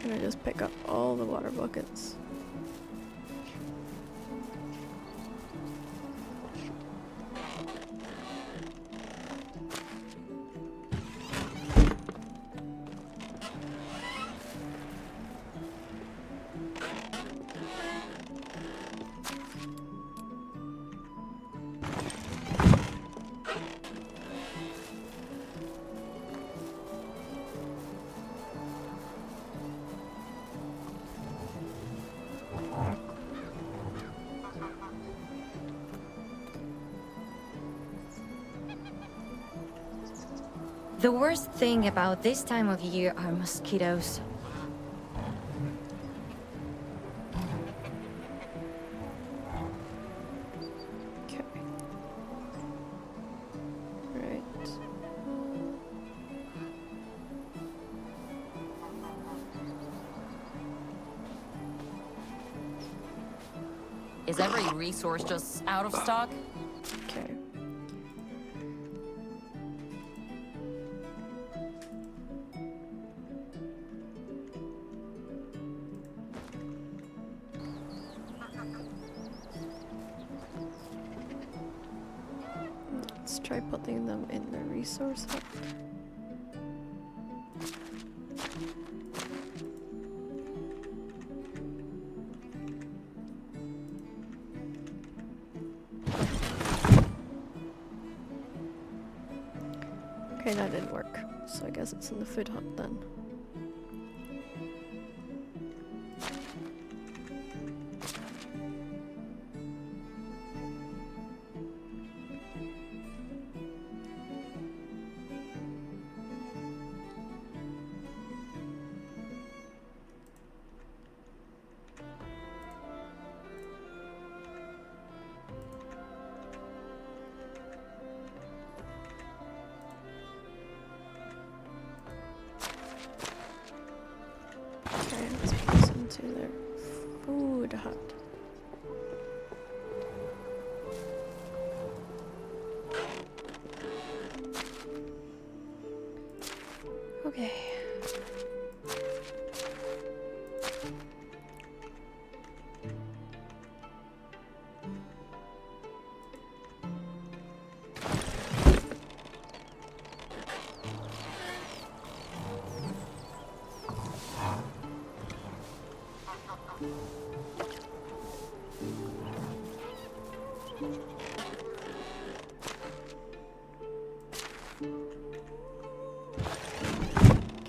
Can I just pick up all the water buckets? The worst thing about this time of year are mosquitoes. Okay. Right. Is every resource just out of stock? Okay. Let's try putting them in the resource hub. Okay, that didn't work. So I guess it's in the food hub then. Okay, let's put this into their food hut. Okay.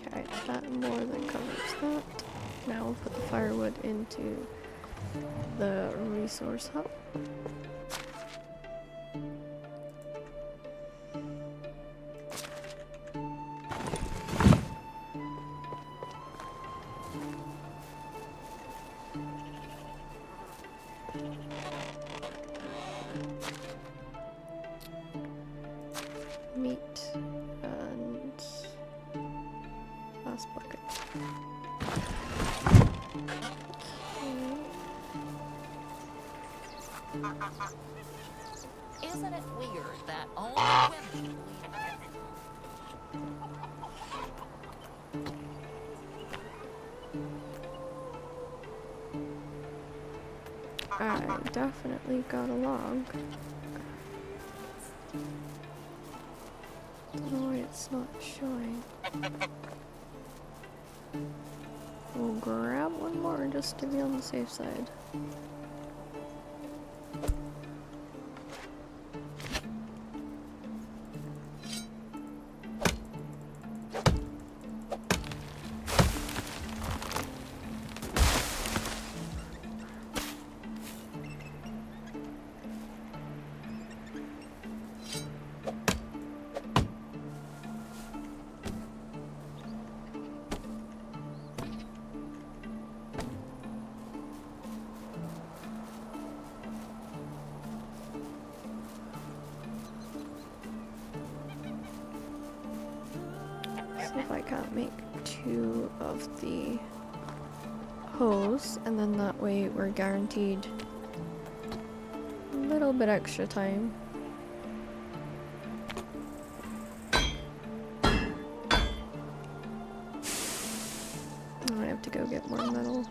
Okay, that more than covers that. Now we'll put the firewood into the resource hub. Meat and last bucket. Isn't it weird that only women I definitely got a log. Don't know why it's not showing. We'll grab one more just to be on the safe side. See if I can't make 2 of the hose, and then that way we're guaranteed a little bit extra time. I have to go get more metal.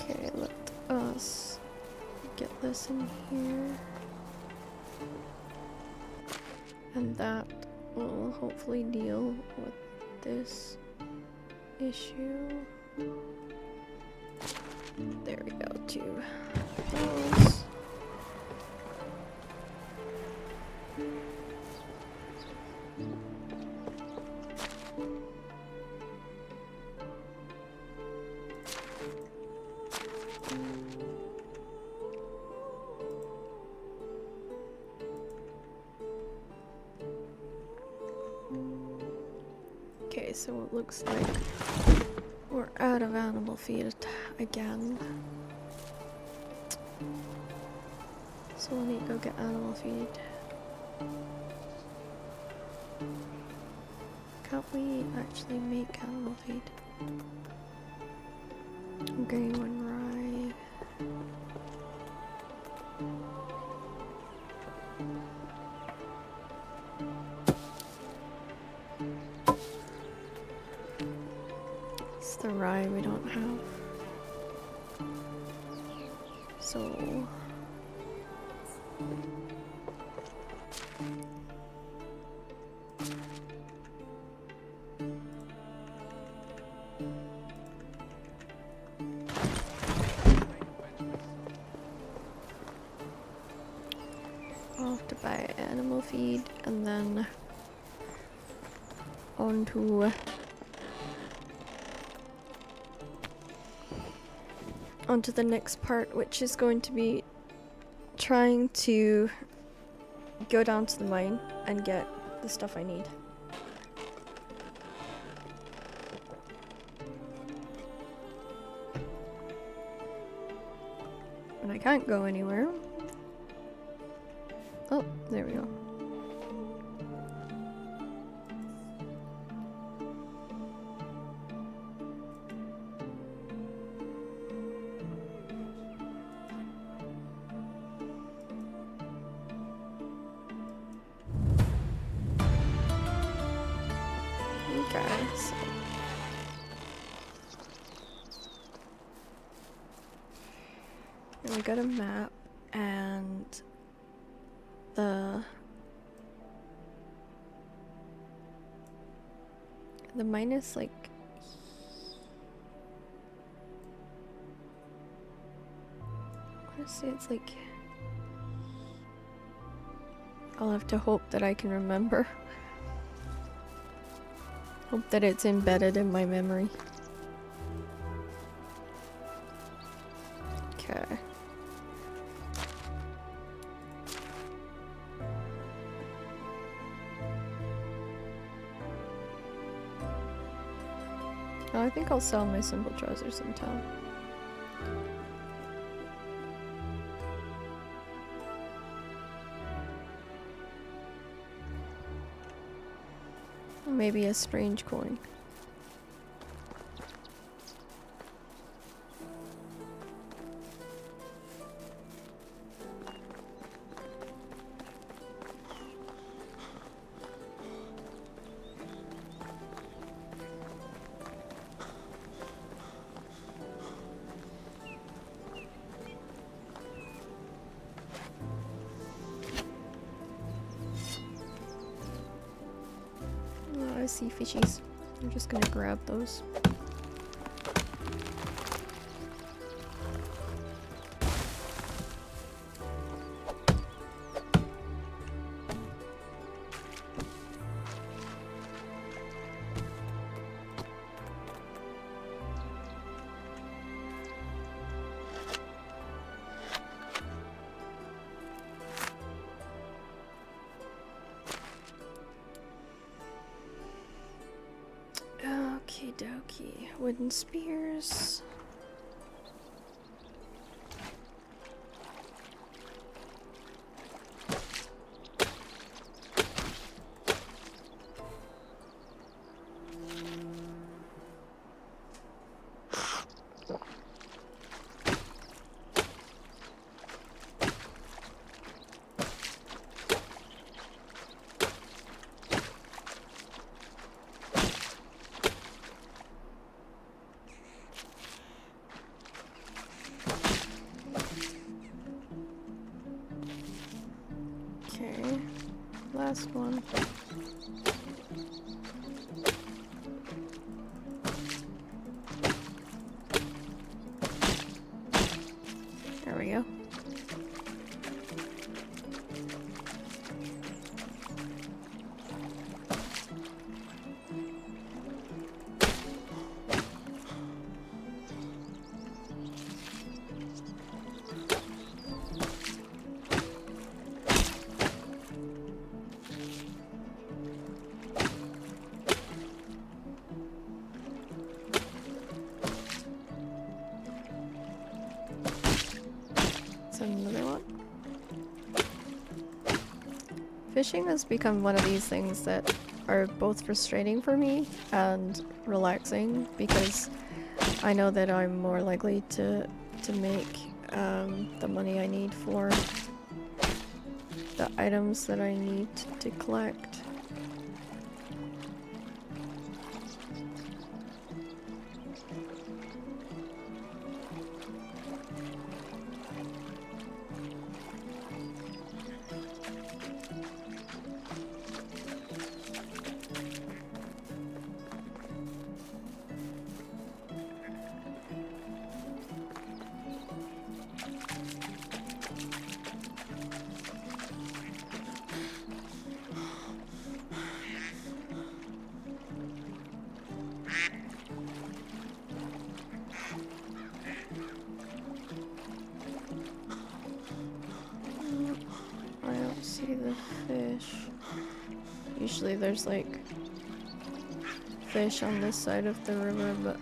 Okay, let us get this in here. And that will hopefully deal with this issue. There we go, 2 those. Okay, so it looks like we're out of animal feed again. So we'll need to go get animal feed. Can't we actually make animal feed? Okay, one rye. It's the rye we don't have. So I'll have to buy animal feed and then onto the next part, which is going to be trying to go down to the mine and get the stuff I need. And I can't go anywhere. Oh, there we go. Okay, so and we got a map and the mine is like honestly it's like I'll have to hope that I can remember. Hope that it's embedded in my memory. Okay. Oh, I think I'll sell my simple trousers in town. Maybe a strange coin. I see fishies. I'm just gonna grab those. Okie dokie. Wooden spears. Okay, last one. There we go. Fishing has become one of these things that are both frustrating for me and relaxing because I know that I'm more likely to make the money I need for the items that I need to collect. I don't see the fish. Usually there's like fish on this side of the river, but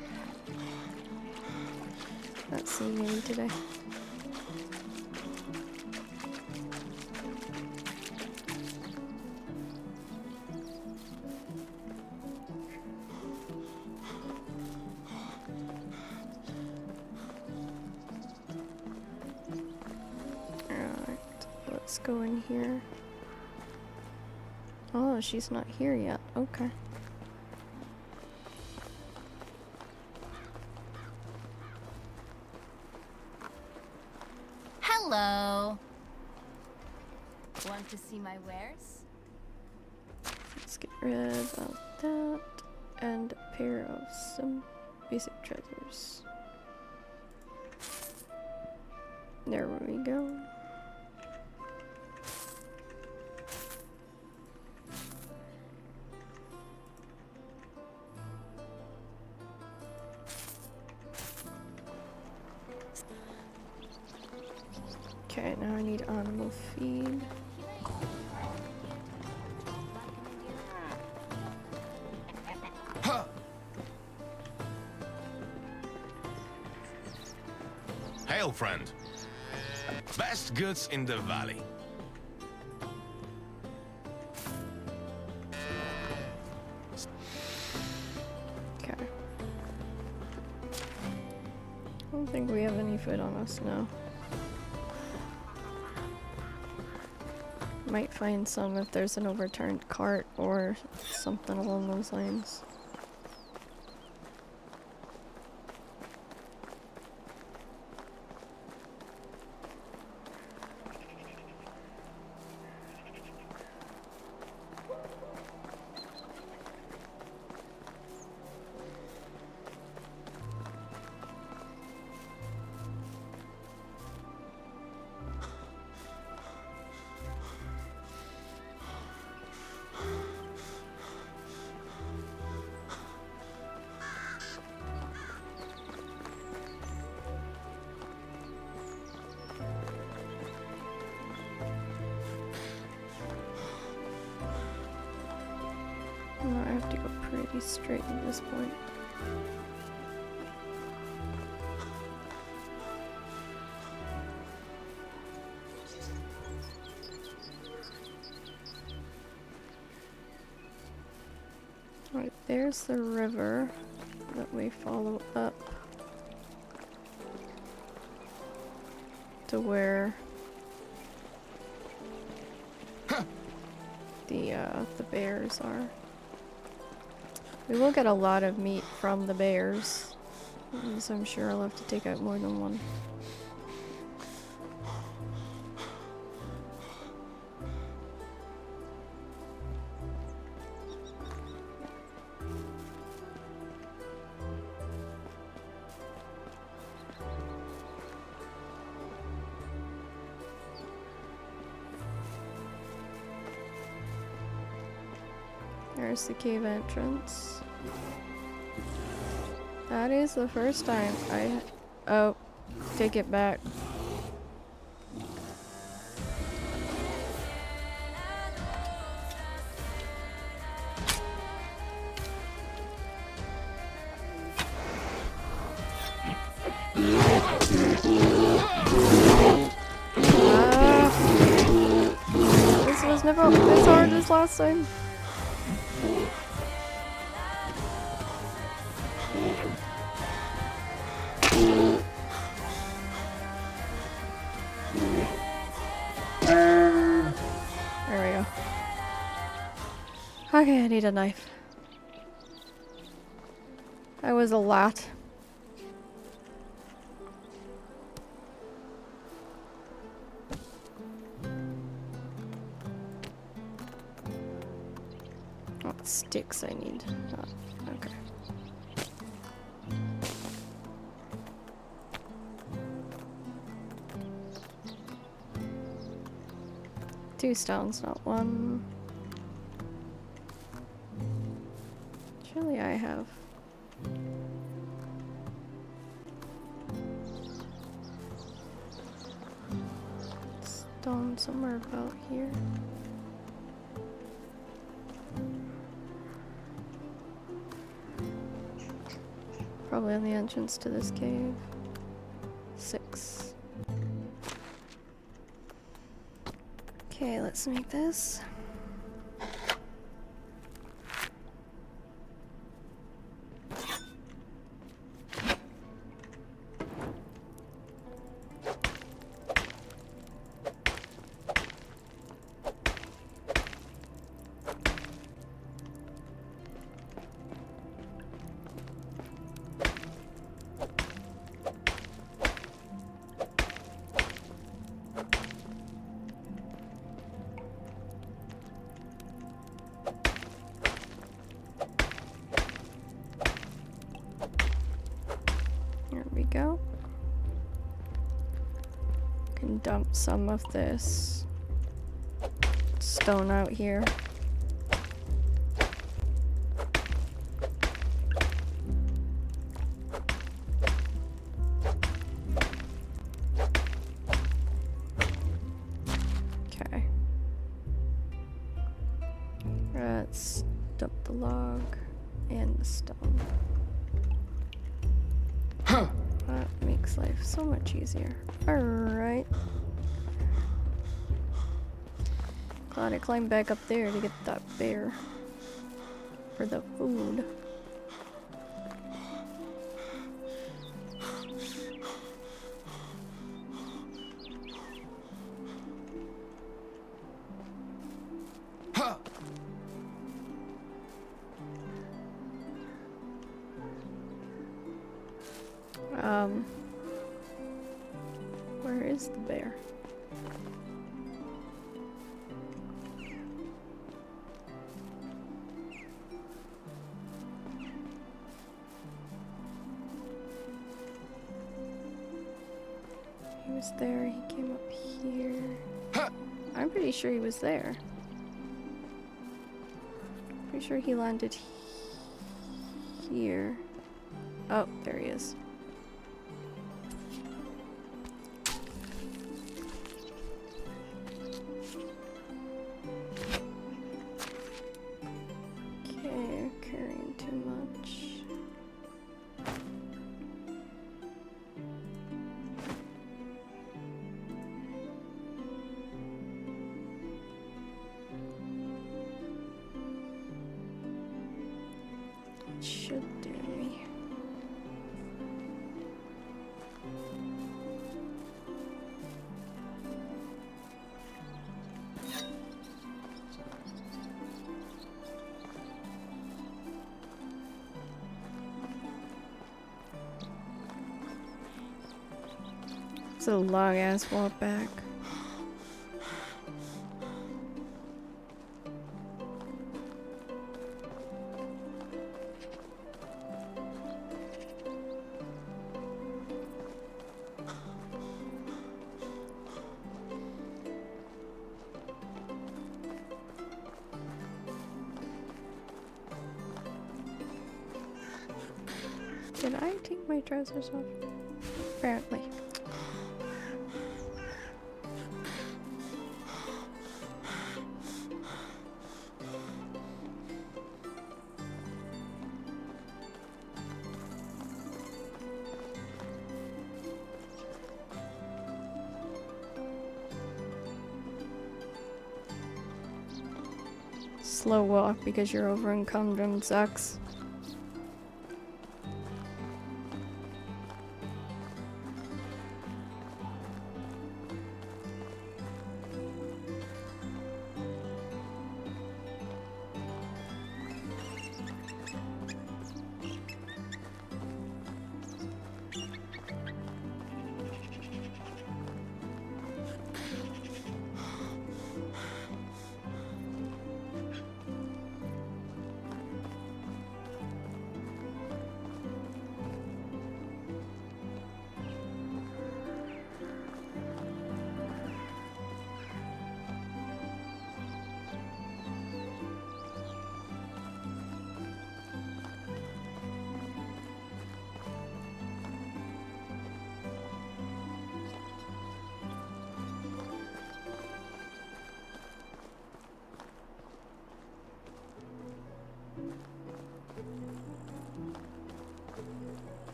not seeing any today. Alright, let's go in here. Oh, she's not here yet. Okay. Hello. Want to see my wares? Let's get rid of that and a pair of some basic treasures. There we go. Okay, now I need animal feed. Hail, friend. Best goods in the valley. Okay. I don't think we have any food on us now. Might find some if there's an overturned cart or something along those lines. I have to go pretty straight at this point. Right, there's the river that we follow up to where the bears are. We will get a lot of meat from the bears, so I'm sure I'll have to take out more than one. There's the cave entrance. That is the first time oh, take it back. This was was never as hard as last time. There we go. Okay, I need a knife. That was a lot. What sticks I need? Oh, okay. Two stones, not one. Surely I have. Stone somewhere about here. Probably on the entrance to this cave. 6. Okay, let's make this. There we go. Can dump some of this stone out here. Okay. Let's dump the log and the stone. That makes life so much easier. Alright. Glad I climbed back up there to get that bear. For the food. Where is the bear? He was there, he came up here. I'm pretty sure he was there. Pretty sure he landed here. Oh, there he is. Okay, carrying too much. It should do me. It's a long ass walk back. Did I take my trousers off? Apparently. slow walk because you're over encumbered sucks.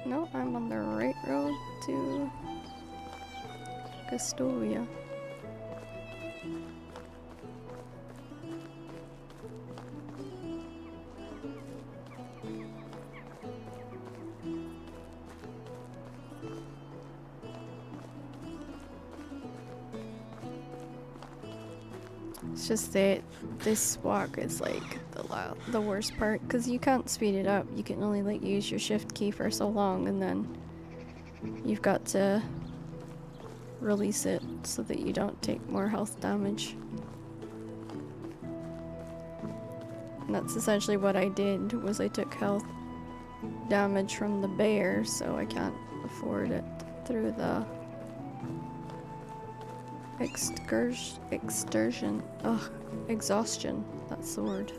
No, I'm on the right road to Castoria. It's just that this walk is like the worst part because you can't speed it up. You can only like use your shift key for so long, and then you've got to release it so that you don't take more health damage. And that's essentially what I did, was I took health damage from the bear, so I can't afford it through the exhaustion, that's the word.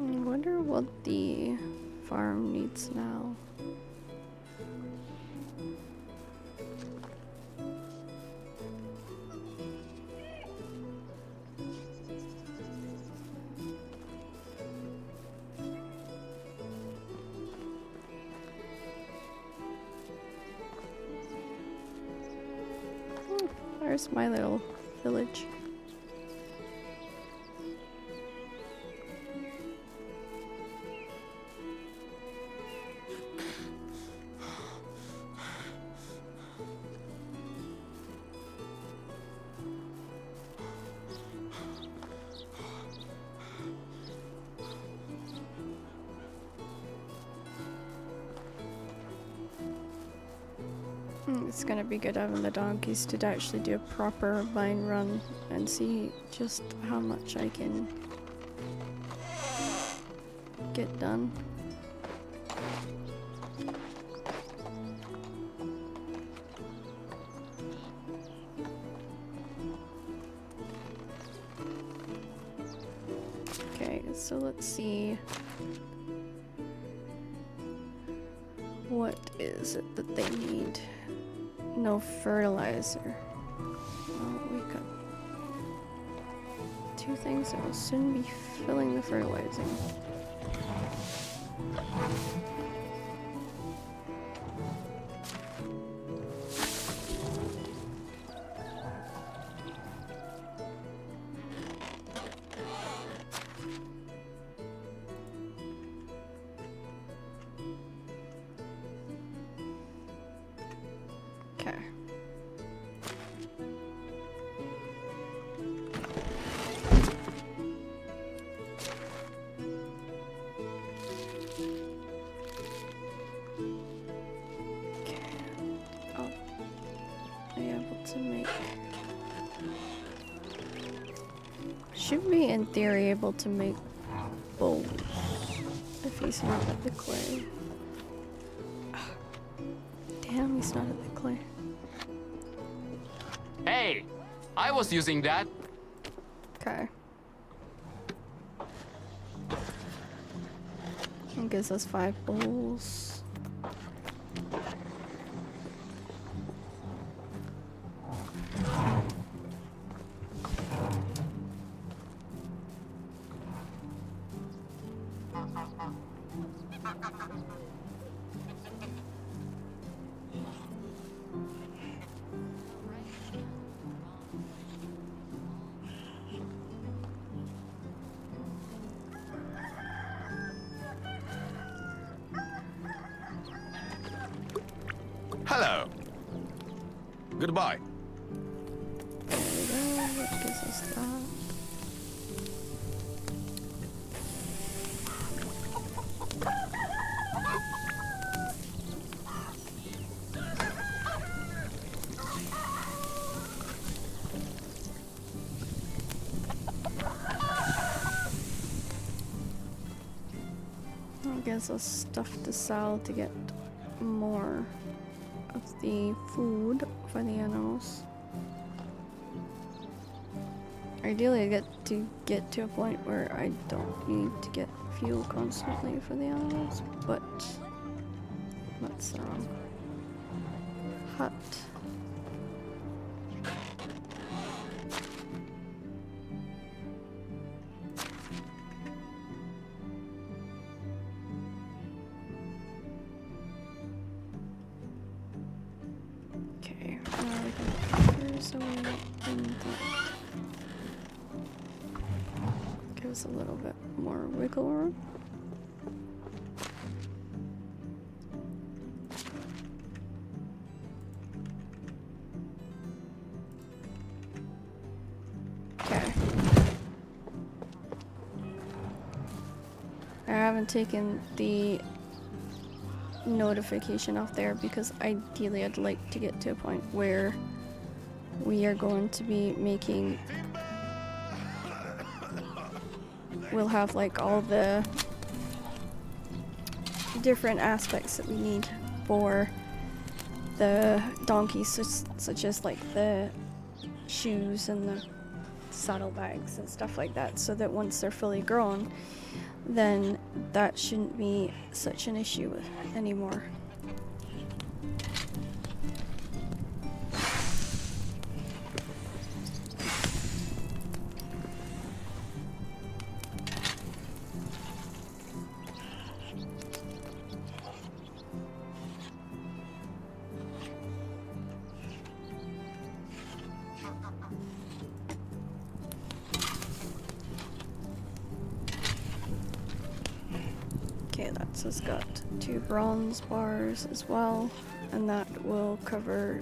I wonder what the farm needs now. There's my little village. It's gonna be good having the donkeys to actually do a proper mine run and see just how much I can get done. Okay, so let's see. What is it that they need? No fertilizer. Oh, we got 2 things that will soon be filling the fertilizing. Okay. I'll be able to make Should be in theory able to make bowls if he's not at the clay. Damn, he's not at the clay. Hey, I was using that. Okay. It gives us 5 bowls. Hello. Goodbye. There we go. What gives us that? It gives us stuff to sell to get more of the food for the animals. Ideally, I get to a point where I don't need to get fuel constantly for the animals, but that's hut. Okay, now we can there's a way in that gives a little bit more wiggle room. Okay. I haven't taken the notification off there because ideally I'd like to get to a point where we are going to be making, we'll have like all the different aspects that we need for the donkeys, such as like the shoes and the saddlebags and stuff like that, so that once they're fully grown, then that shouldn't be such an issue anymore. Okay, that's just got 2 bronze bars as well, and that will cover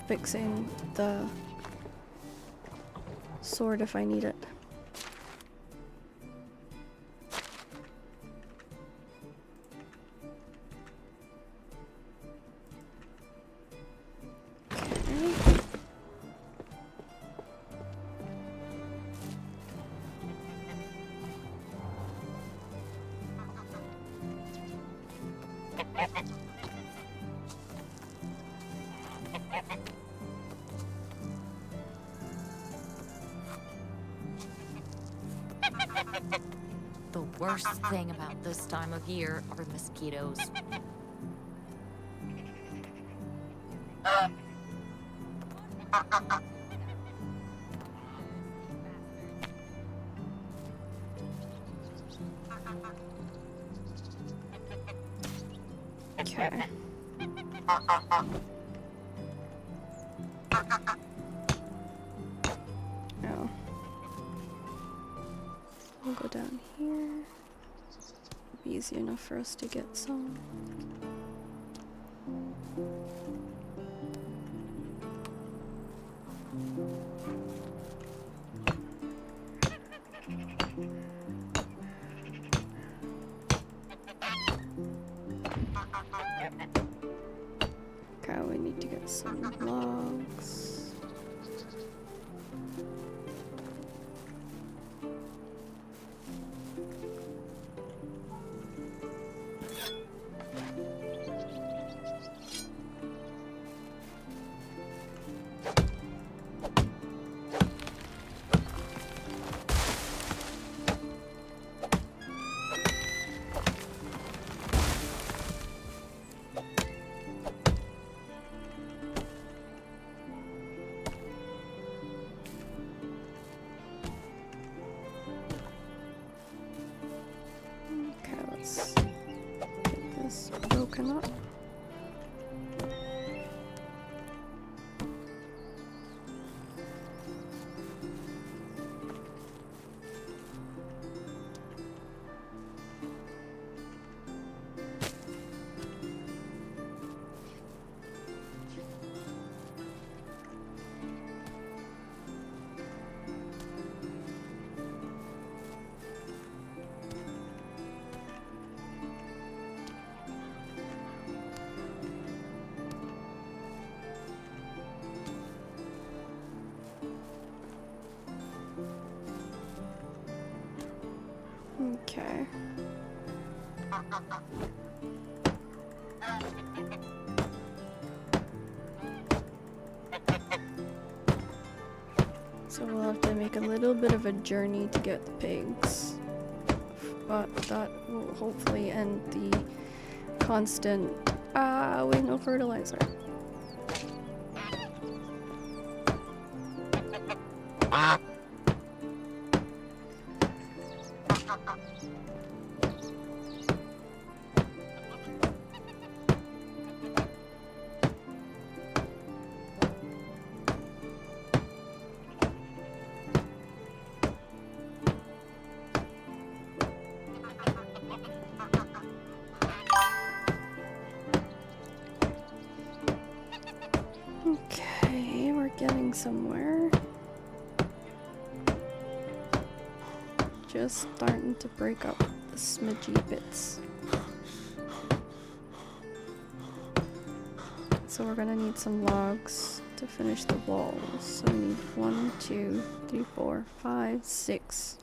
fixing the sword if I need it. The worst thing about this time of year are mosquitoes. Okay. Oh. We'll go down here. It'll be easy enough for us to get some. Okay, we need to get some logs. Okay. So we'll have to make a little bit of a journey to get the pigs. But that will hopefully end the constant, wait, no fertilizer. Okay, we're getting somewhere. Just starting to break up the smidgy bits. So we're gonna need some logs to finish the walls. So we need 1, 2, 3, 4, 5, 6.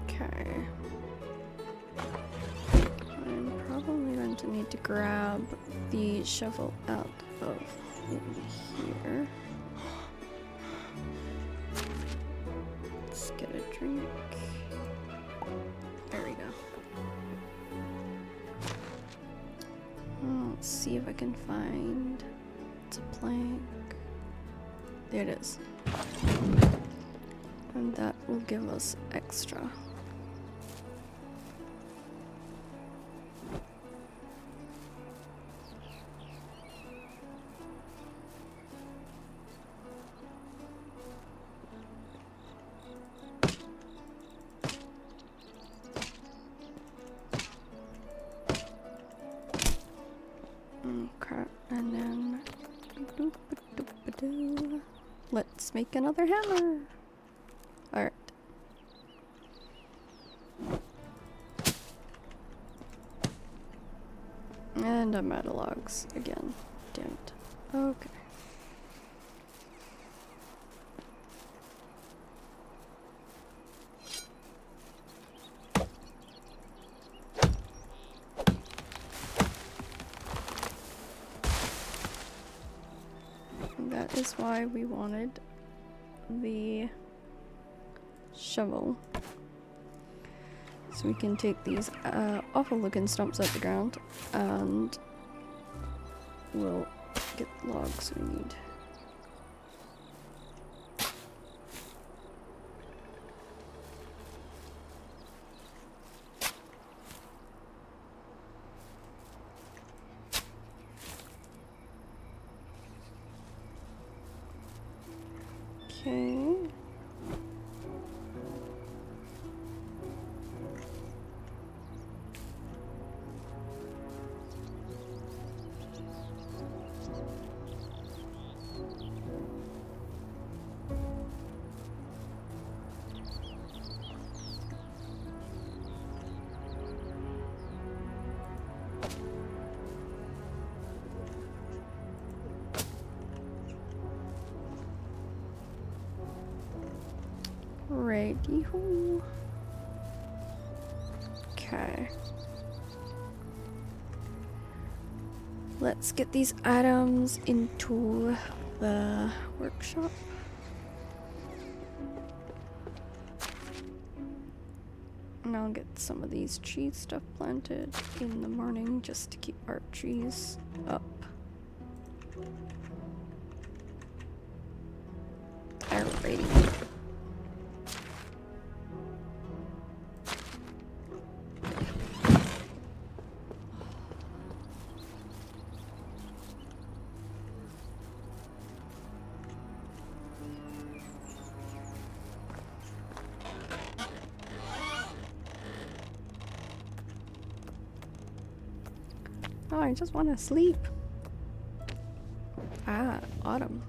Okay. I'm probably going to need to grab the shovel out of in here. Let's get a drink. There we go. Oh, let's see if I can find. It's a plank. There it is. And that will give us extra. Okay, and then let's make another hammer. Alright. And I'm out of logs again. Damn it. Okay. That is why we wanted the shovel. So we can take these awful looking stumps out the ground and we'll get the logs we need. Righty-hoo. Okay. Let's get these items into the workshop. And I'll get some of these cheese stuff planted in the morning just to keep our trees up. Alrighty. Oh, I just want to sleep. Ah, autumn.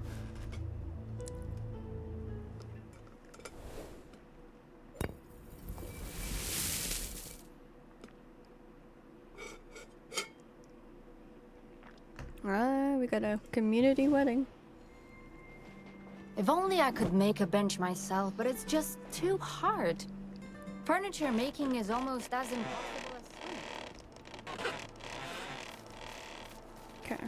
Ah, we got a community wedding. If only I could make a bench myself, but it's just too hard. Furniture making is almost as impossible as swimming. Okay.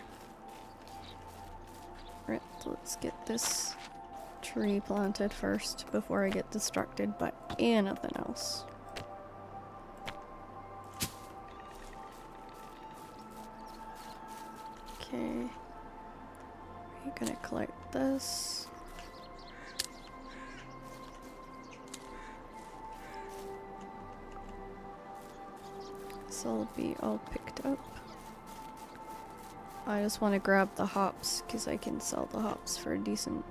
Right, let's get this tree planted first before I get distracted by anything else. Okay. We're gonna collect this. This will be all picked up. I just want to grab the hops because I can sell the hops for a decent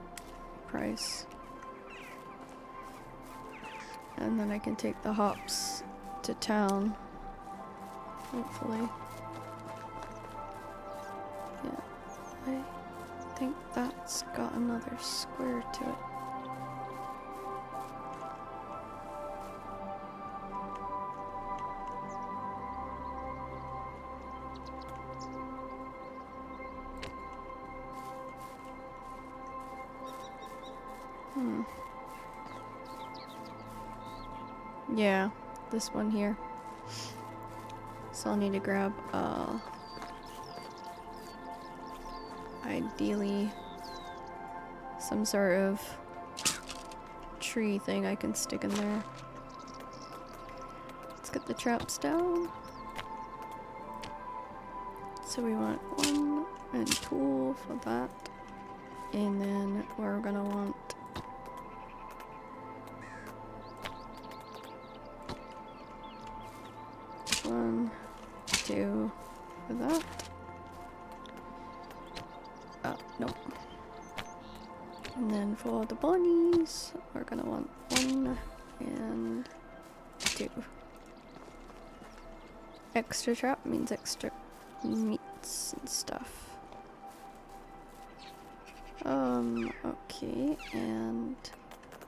price. And then I can take the hops to town. Hopefully. Yeah, I think that's got another square to it. Yeah, this one here. So I'll need to grab, ideally, some sort of tree thing I can stick in there. Let's get the traps down. So we want one and tool for that. And then we're gonna want one, two for that. Nope. And then for the bunnies, we're gonna want one and two. Extra trap means extra meats and stuff. Okay, and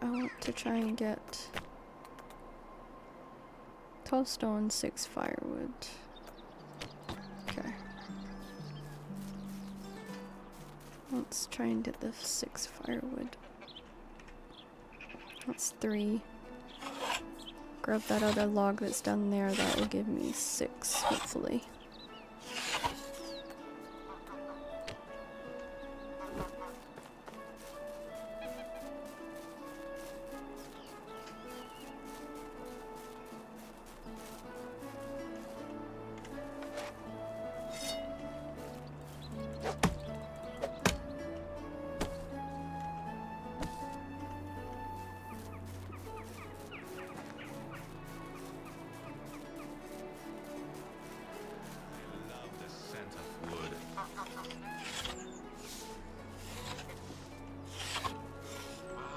I want to try and get 12 stone, 6 firewood. Okay. Let's try and get the 6 firewood. That's 3. Grab that other log that's down there, that will give me 6, hopefully.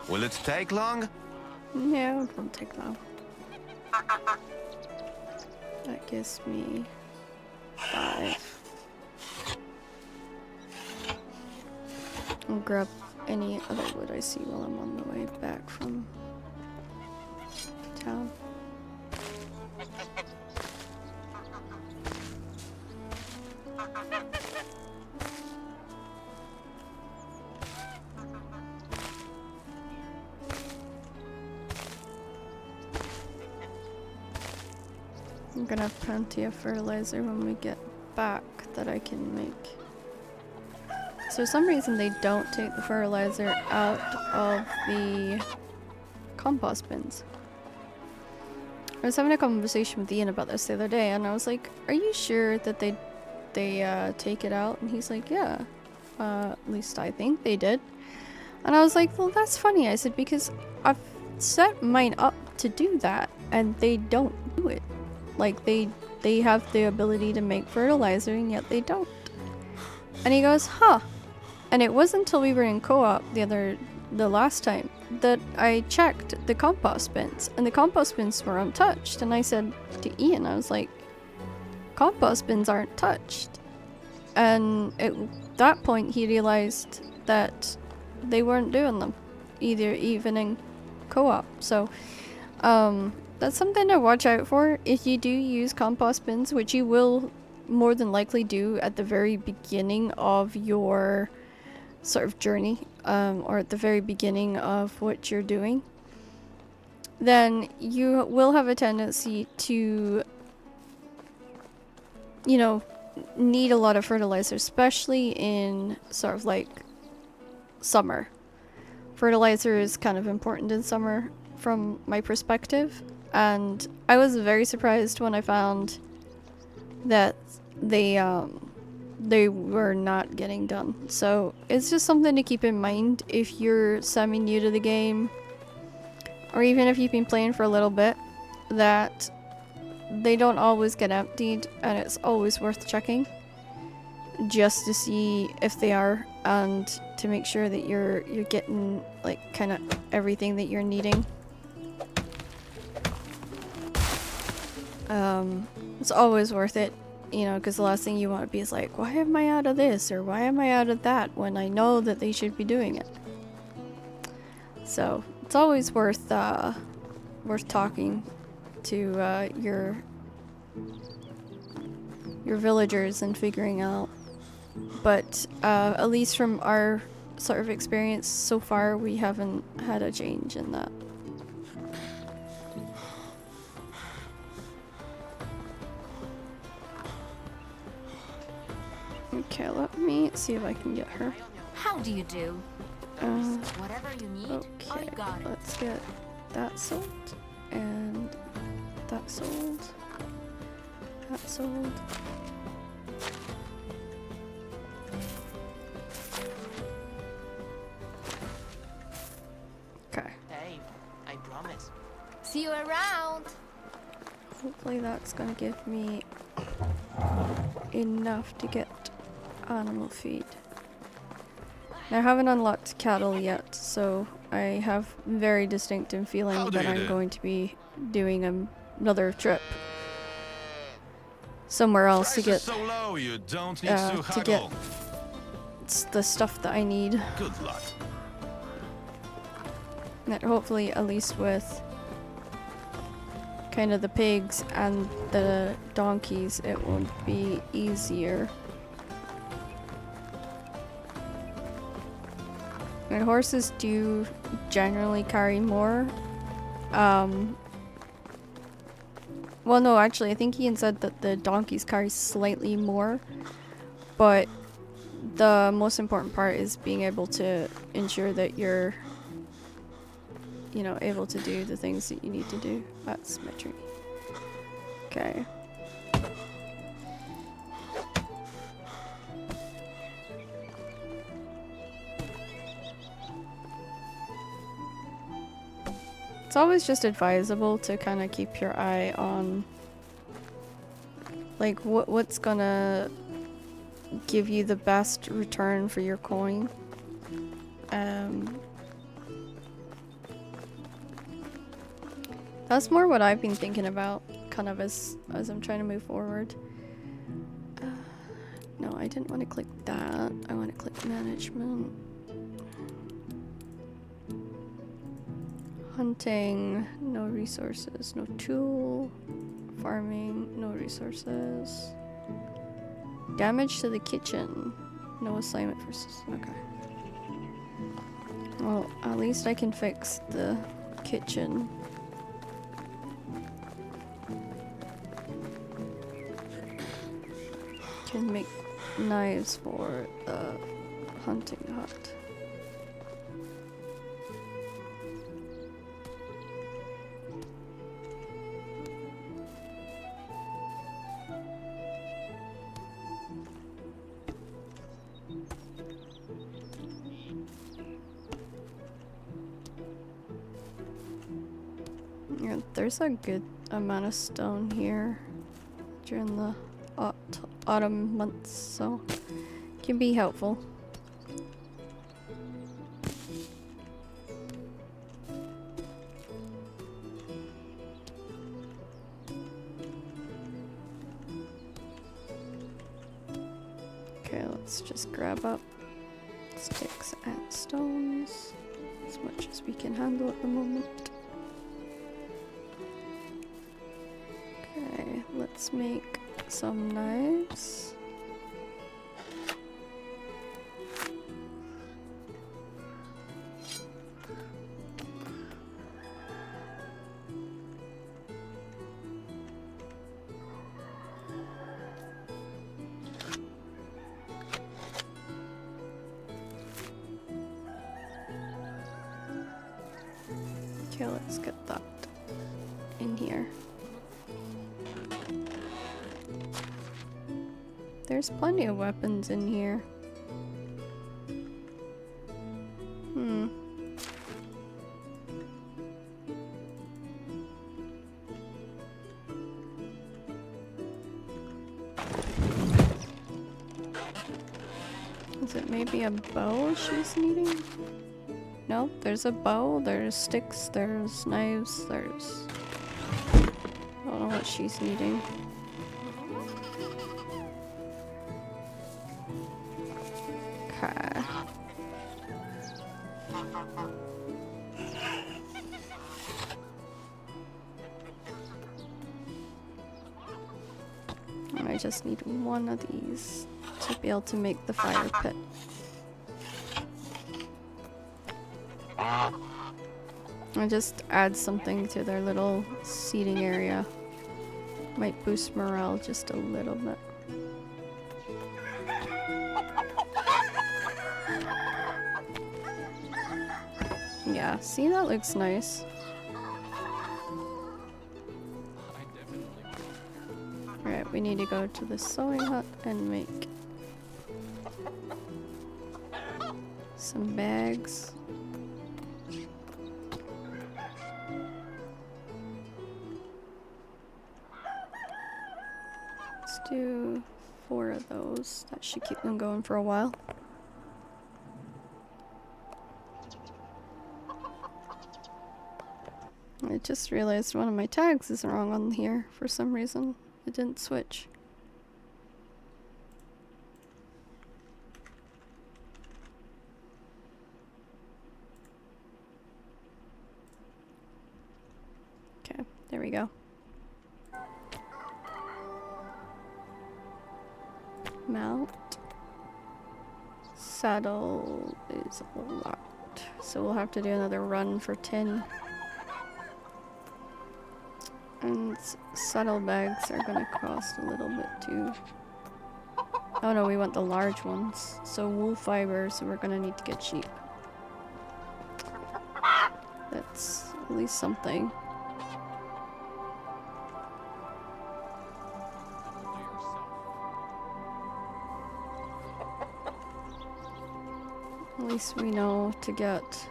Will it take long? No, it won't take long. That gives me 5. I'll grab any other wood I see while I'm on the way back from town. I'm gonna have plenty of fertilizer when we get back that I can make. So for some reason they don't take the fertilizer out of the compost bins. I was having a conversation with Ian about this the other day, and I was like, "Are you sure that they take it out?" And he's like, "Yeah, at least I think they did." And I was like, "Well, that's funny." I said, "Because I've set mine up to do that, and they don't do it. Like they have the ability to make fertilizer, and yet they don't." And he goes, "Huh." And it wasn't until we were in co-op the last time that I checked the compost bins, and the compost bins were untouched. And I said to Ian, I was like, "Compost bins aren't touched." And at that point he realized that they weren't doing them even in co-op. So that's something to watch out for if you do use compost bins, which you will more than likely do at the very beginning of your sort of journey, or at the very beginning of what you're doing. Then you will have a tendency to, you know, need a lot of fertilizer, especially in sort of like summer. Fertilizer is kind of important in summer from my perspective, and I was very surprised when I found that they were not getting done. So it's just something to keep in mind if you're semi new to the game, or even if you've been playing for a little bit, that they don't always get emptied, and it's always worth checking just to see if they are, and to make sure that you're getting like kind of everything that you're needing. It's always worth it, you know, because the last thing you want to be is like, why am I out of this, or why am I out of that, when I know that they should be doing it. So it's always worth talking to your villagers and figuring out. But at least from our sort of experience so far, we haven't had a change in that. Okay, let me see if I can get her. How do you do? Whatever you need, I Okay, got it. let's get that sold, and that sold, that sold. Okay. Hey, I promise. See you around. Hopefully that's gonna give me enough to get animal feed. I haven't unlocked cattle yet, so I have very distinctive feeling that I'm going to be doing another trip somewhere else to get so low, you don't need to get the stuff that I need. Good luck. That hopefully, at least with kind of the pigs and the donkeys, it won't be easier. And horses do generally carry more. Well, no, actually, I think Ian said that the donkeys carry slightly more, but the most important part is being able to ensure that you're, you know, able to do the things that you need to do. That's my tree. Okay. It's always just advisable to kind of keep your eye on like what's gonna give you the best return for your coin. That's more what I've been thinking about, kind of as I'm trying to move forward. No, I didn't want to click that. I want to click management. Hunting, no resources, no tool. Farming, no resources. Damage to the kitchen, no assignment for okay. Well, at least I can fix the kitchen. can make knives for the hunting hut. Yeah, there's a good amount of stone here during the autumn months, so it can be helpful. Okay, let's just grab up sticks and stones as much as we can handle at the moment. Okay, let's make some knives. Okay, let's get that in here. There's plenty of weapons in here. Is it maybe a bow she's needing? Nope, there's a bow, there's sticks, there's knives, there's... I don't know what she's needing. Okay. I just need one of these to be able to make the fire pit. I just add something to their little seating area. Might boost morale just a little bit. Yeah, see, that looks nice. Alright, we need to go to the sewing hut and make some bags. Let's do 4 of those. That should keep them going for a while. I just realized one of my tags is wrong on here for some reason. It didn't switch. Okay, there we go. Mount. Saddle is locked, so we'll have to do another run for tin. And saddlebags are gonna cost a little bit too. Oh no, we want the large ones. So wool fiber, so we're gonna need to get sheep. That's at least something. At least we know to get...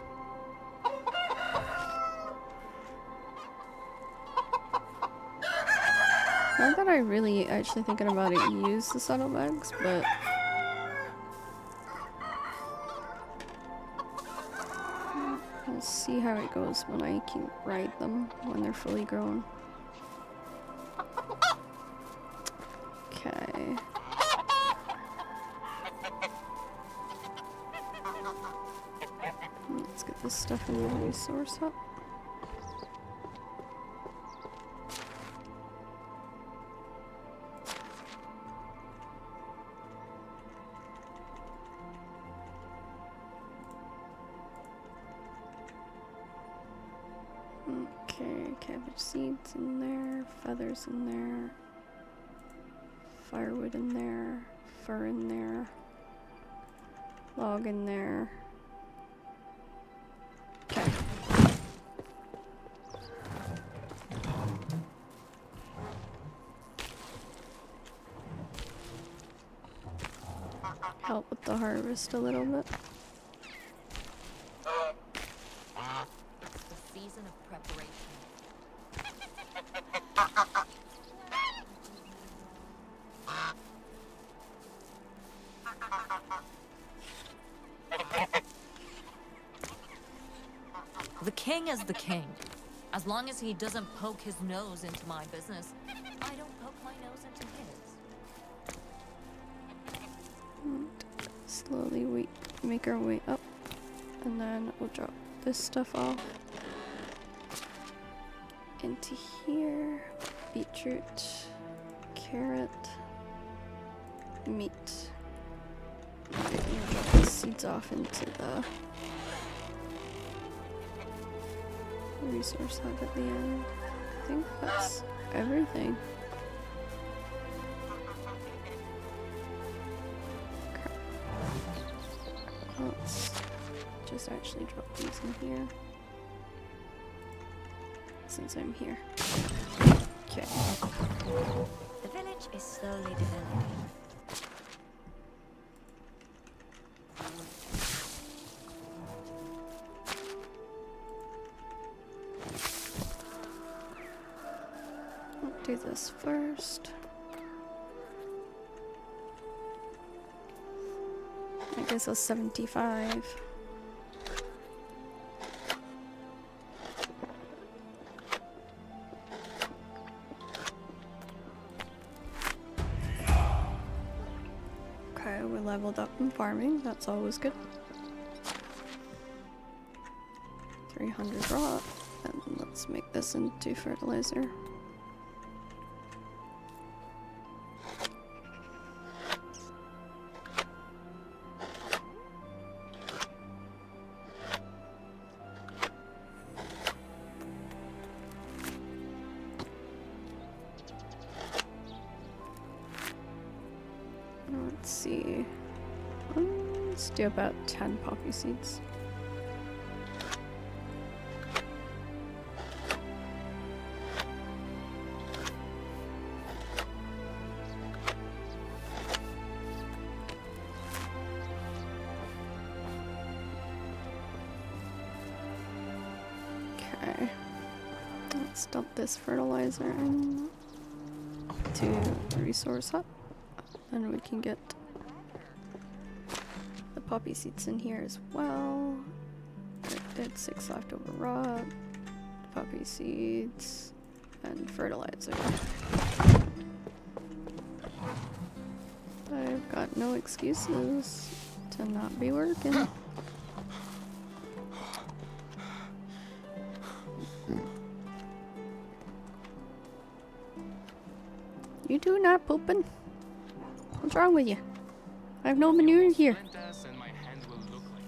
Not that I really actually thinking about it use the saddlebags, but... We'll see how it goes when I can ride them when they're fully grown. Okay. Let's get this stuff in the resource hut. Okay, cabbage seeds in there, feathers in there, firewood in there. fur in there. Log in there. Okay. Help with the harvest a little bit. It's the season of preparation. The king is the king. As long as he doesn't poke his nose into my business, I don't poke my nose into his. And slowly make our way up, and then we'll drop this stuff off into here. Beetroot, carrot, meat. Okay, I'm gonna drop the seeds off into the resource hub at the end. I think that's everything. Let's just actually drop these in here since I'm here. Okay. The village is slowly developing. I'll do this first. I guess that's 75. Okay, we're leveled up in farming. That's always good. 300 rock. And let's make this into fertilizer. Let's see. Let's do about 10 poppy seeds. Okay. Let's dump this fertilizer in to the resource hub. And we can get the poppy seeds in here as well. It's 6 leftover rock, poppy seeds, and fertilizer. I've got no excuses to not be working. You two not pooping? What's wrong with you? I have no manure here. And my hand will look like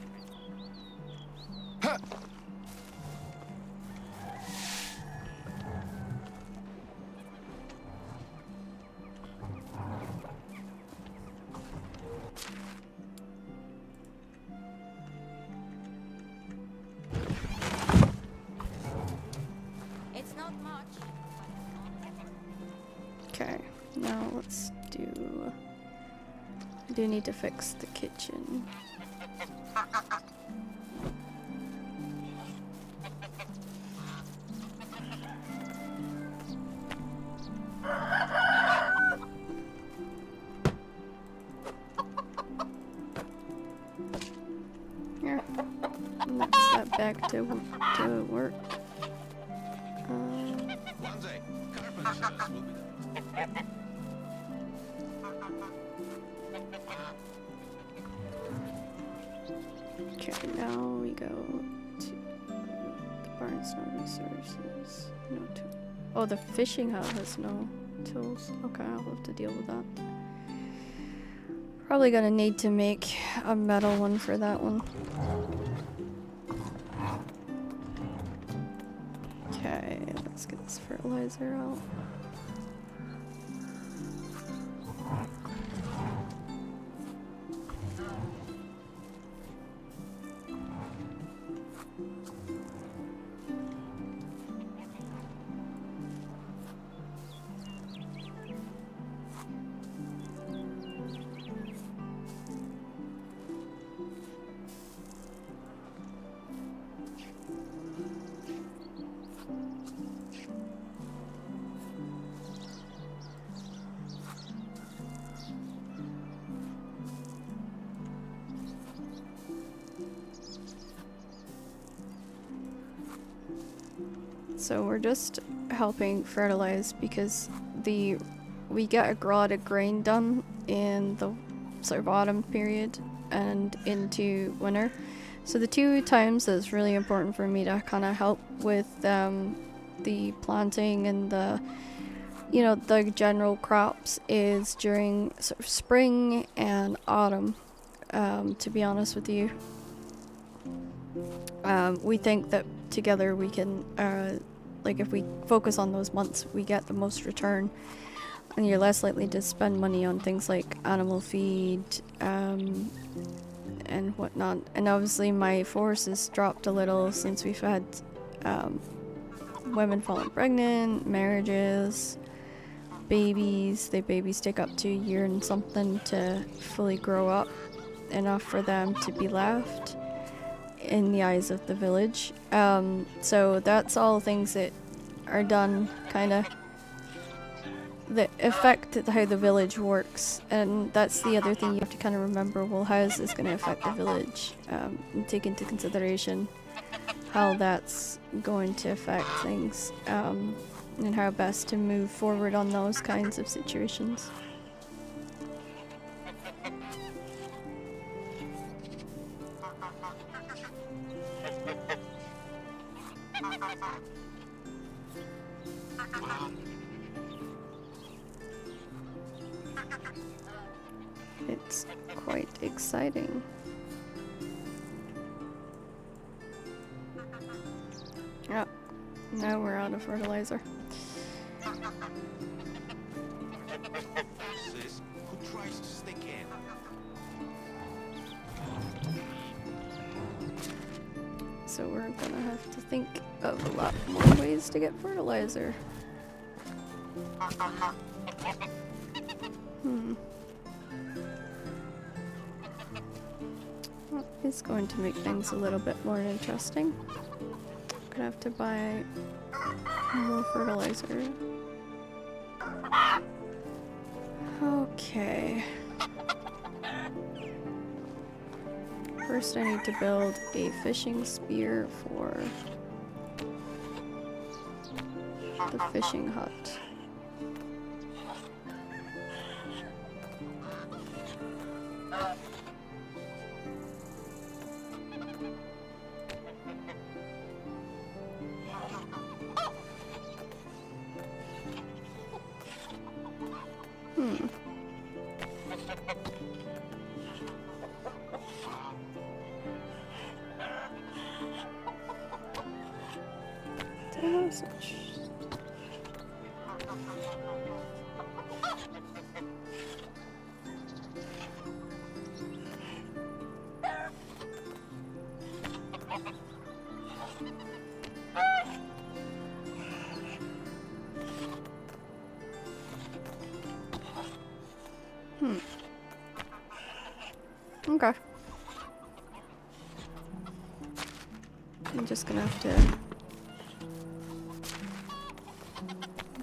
It's not much. Okay, now let's do... I do need to fix the kitchen. Here, next that back to work. One day, carpenters will be done. Okay, now we go to the barn's no resources. No tool. Oh, the fishing hut has no tools. Okay, I'll have to deal with that. Probably gonna need to make a metal one for that one. Okay, let's get this fertilizer out. So we're just helping fertilize because we get a lot of grain done in the sort of autumn period and into winter. So the 2 times that's really important for me to kind of help with the planting and the the general crops is during sort of spring and autumn. To be honest with you, we think that together we can like if we focus on those months we get the most return, and you're less likely to spend money on things like animal feed and whatnot. And obviously my force has dropped a little since we've had women falling pregnant, marriages, babies. The babies take up to a year and something to fully grow up enough for them to be left in the eyes of the village. So that's all things that are done kind of that affect how the village works, and that's the other thing you have to kind of remember. Well, how is this going to affect the village, and take into consideration how that's going to affect things, and how best to move forward on those kinds of situations. It's quite exciting. Oh, now we're out of fertilizer. Sis, who tries to stick in? So we're gonna have to think of a lot more ways to get fertilizer. Well, it's going to make things a little bit more interesting. Gonna have to buy more fertilizer. Okay. First I need to build a fishing spear for the fishing hut. Okay. I'm just gonna have to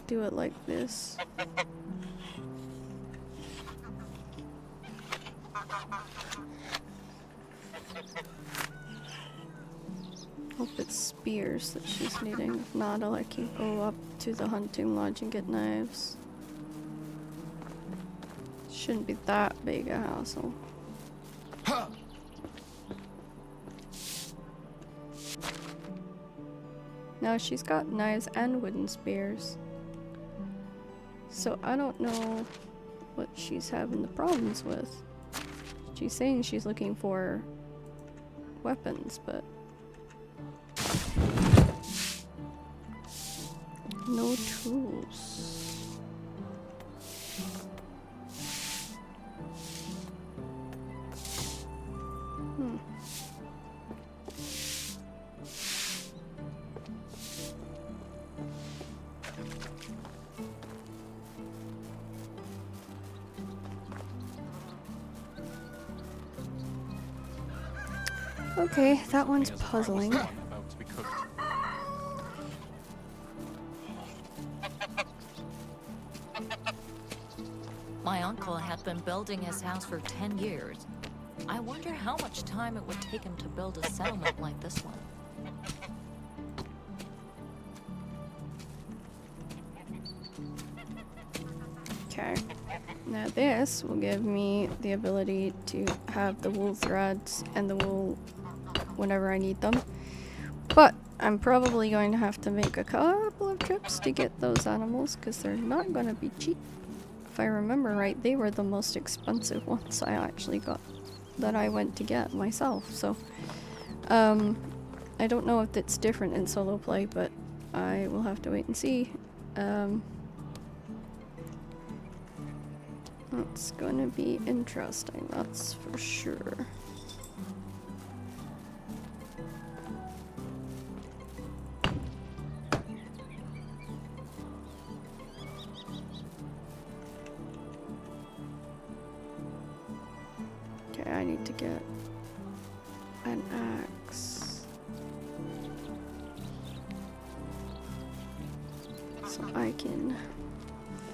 do it like this. Hope it's spears that she's needing. If not, I'll can go up to the hunting lodge and get knives. Shouldn't be that big a hassle. Now she's got knives and wooden spears. So I don't know what she's having the problems with. She's saying she's looking for weapons, but no tools. Okay, that one's puzzling. About to be cooked. My uncle had been building his house for 10 years. I wonder how much time it would take him to build a settlement like this one. Now this will give me the ability to have the wool threads and the wool whenever I need them. But I'm probably going to have to make a couple of trips to get those animals because they're not going to be cheap. If I remember right, they were the most expensive ones I actually got that I went to get myself. So I don't know if it's different in solo play, but I will have to wait and see. It's gonna be interesting, that's for sure. Okay, I need to get an axe so I can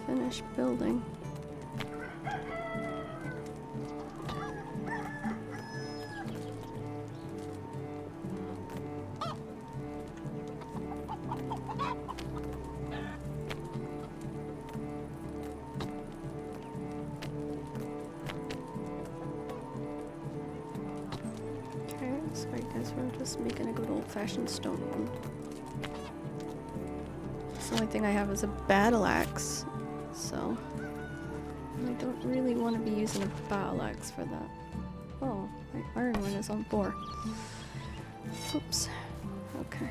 finish building. So I guess we're just making a good old-fashioned stone one. The only thing I have is a battle axe, so I don't really want to be using a battle axe for that. Oh, my iron one is on 4. Oops. Okay.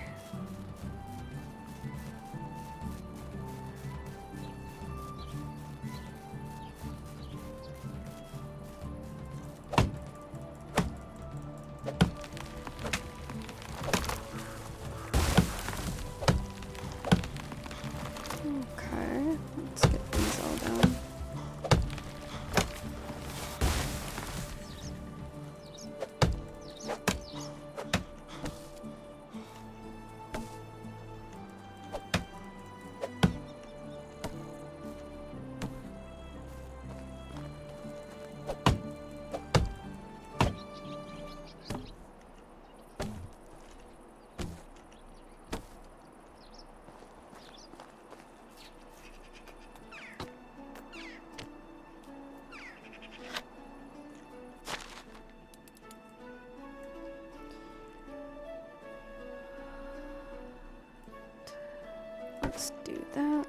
Let's do that,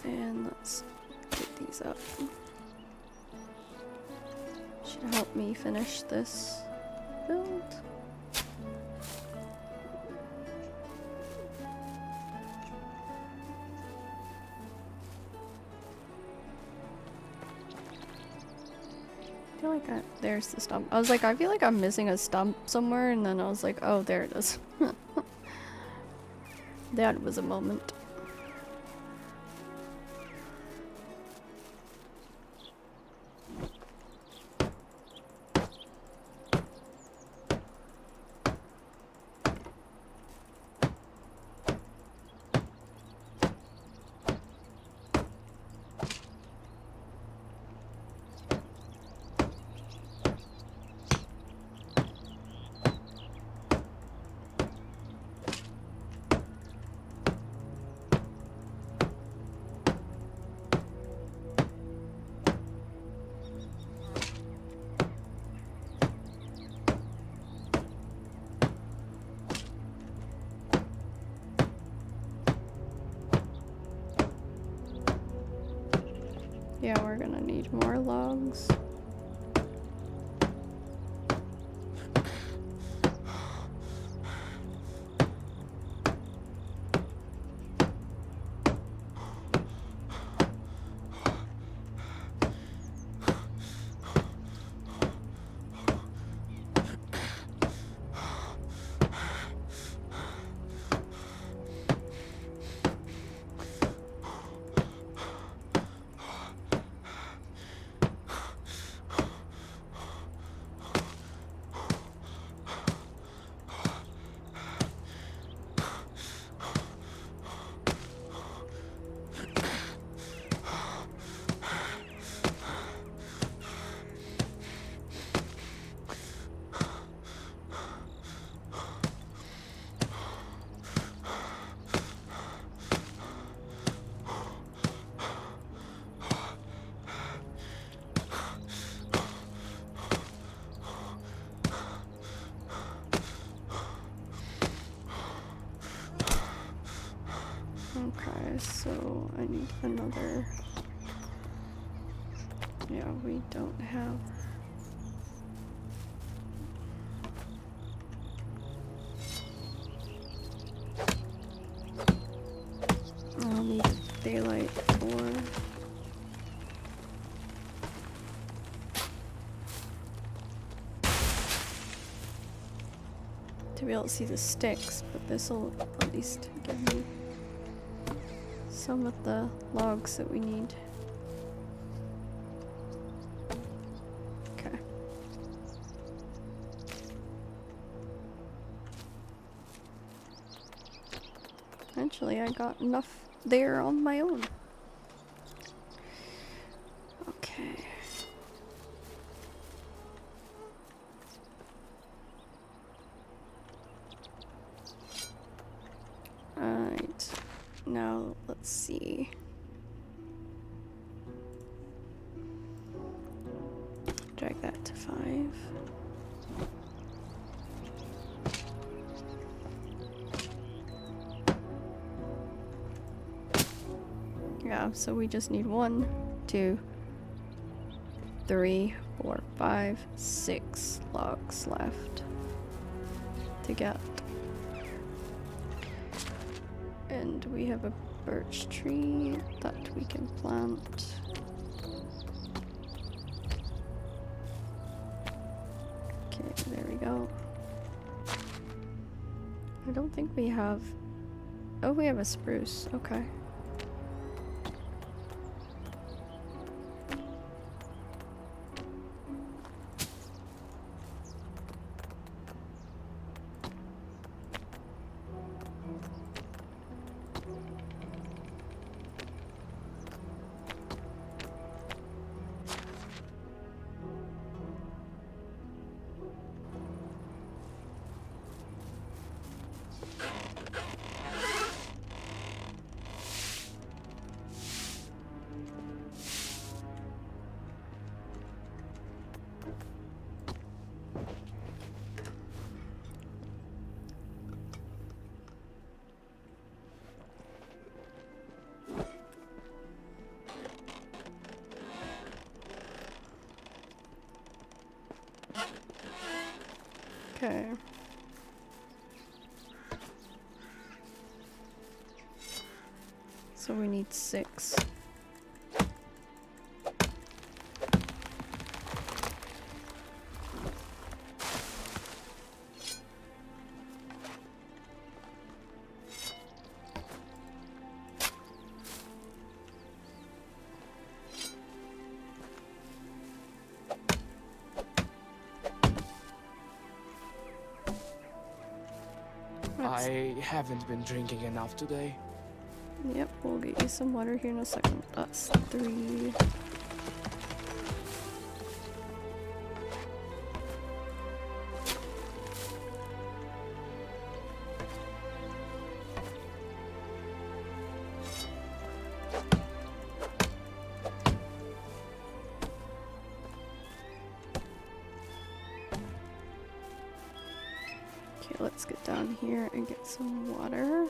and let's get these up. Should help me finish this build. I feel like there's the stump. I was like, I feel like I'm missing a stump somewhere, and then I was like, oh, there it is. That was a moment. Yeah, we're gonna need more logs. so I need another. Yeah, we don't have. I'll need daylight for. To be able to see the sticks, but this will at least give me some of the logs that we need. Okay. Actually, I got enough there on my own. Okay. Alright. Now, let's see. Drag that to 5. Yeah, so we just need 1, 2, 3, 4, 5, 6 logs left to get. And we have a birch tree that we can plant. Okay, there we go. I don't think we have... Oh, we have a spruce. Okay. Okay. So we need 6. I haven't been drinking enough today. Yep, we'll get you some water here in a second. That's 3. Okay, let's get down here and get some water.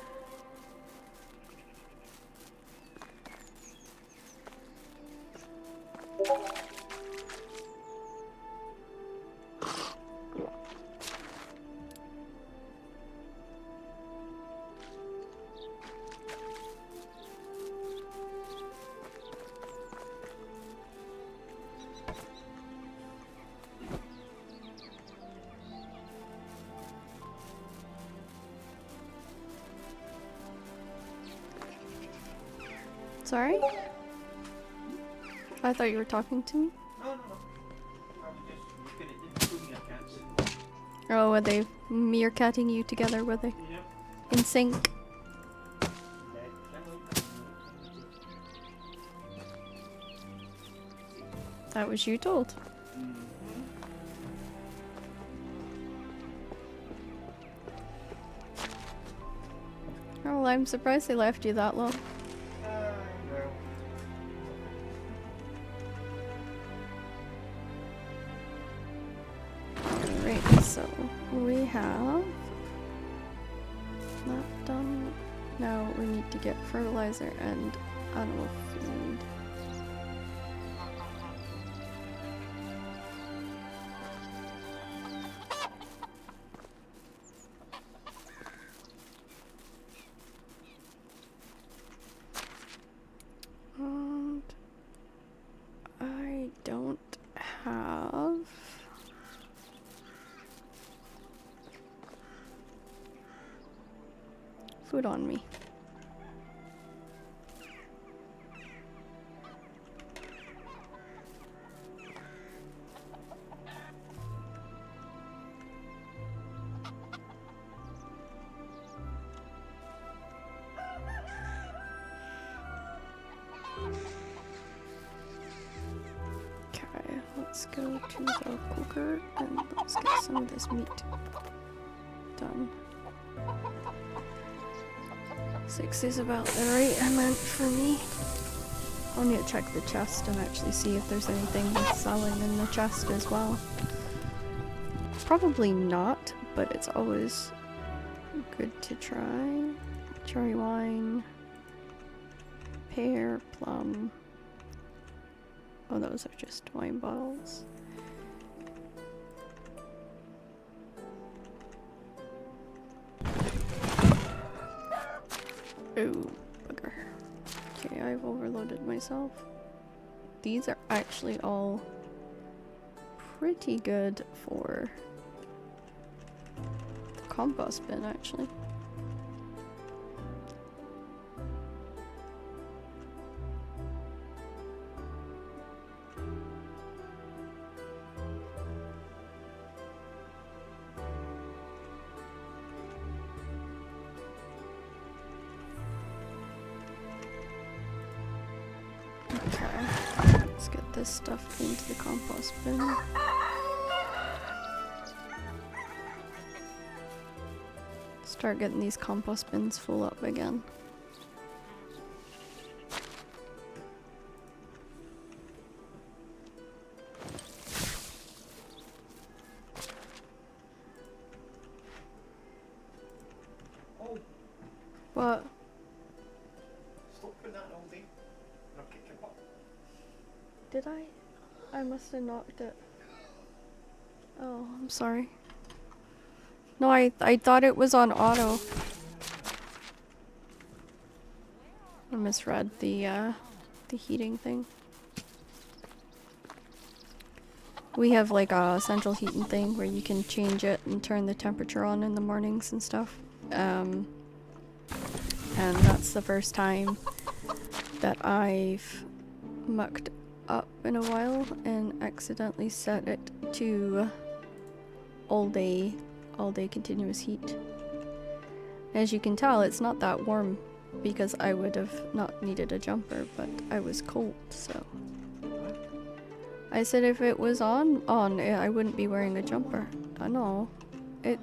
Sorry? I thought you were talking to me. No. Probably just looking at the meerkats. Oh, were they meerkatting you together, were they? Yep. In sync? That was you told. Oh, I'm surprised they left you that long. Alright, so we have that done. Now we need need to get fertilizer and animal feed. And I don't have food on me. Okay, let's go to the cooker and let's get some of this meat done. 6 is about the right amount for me. I'll need to check the chest and actually see if there's anything worth selling in the chest as well. Probably not, but it's always good to try. Cherry wine, pear, plum. Oh, those are just wine bottles. Oh, bugger. Okay, I've overloaded myself. These are actually all pretty good for the compost bin, actually. Let's get this stuff into the compost bin. Start getting these compost bins full up again. Oh, What? stop putting that all day. I'll kick your butt. Did I? I must have knocked it. Oh, I'm sorry. No, I thought it was on auto. I misread the heating thing. We have like a central heating thing where you can change it and turn the temperature on in the mornings and stuff. And that's the first time that I've mucked up in a while and accidentally set it to all day continuous heat. As you can tell, it's not that warm because I would have not needed a jumper, but I was cold, so. I said if it was on, I wouldn't be wearing a jumper. I know. It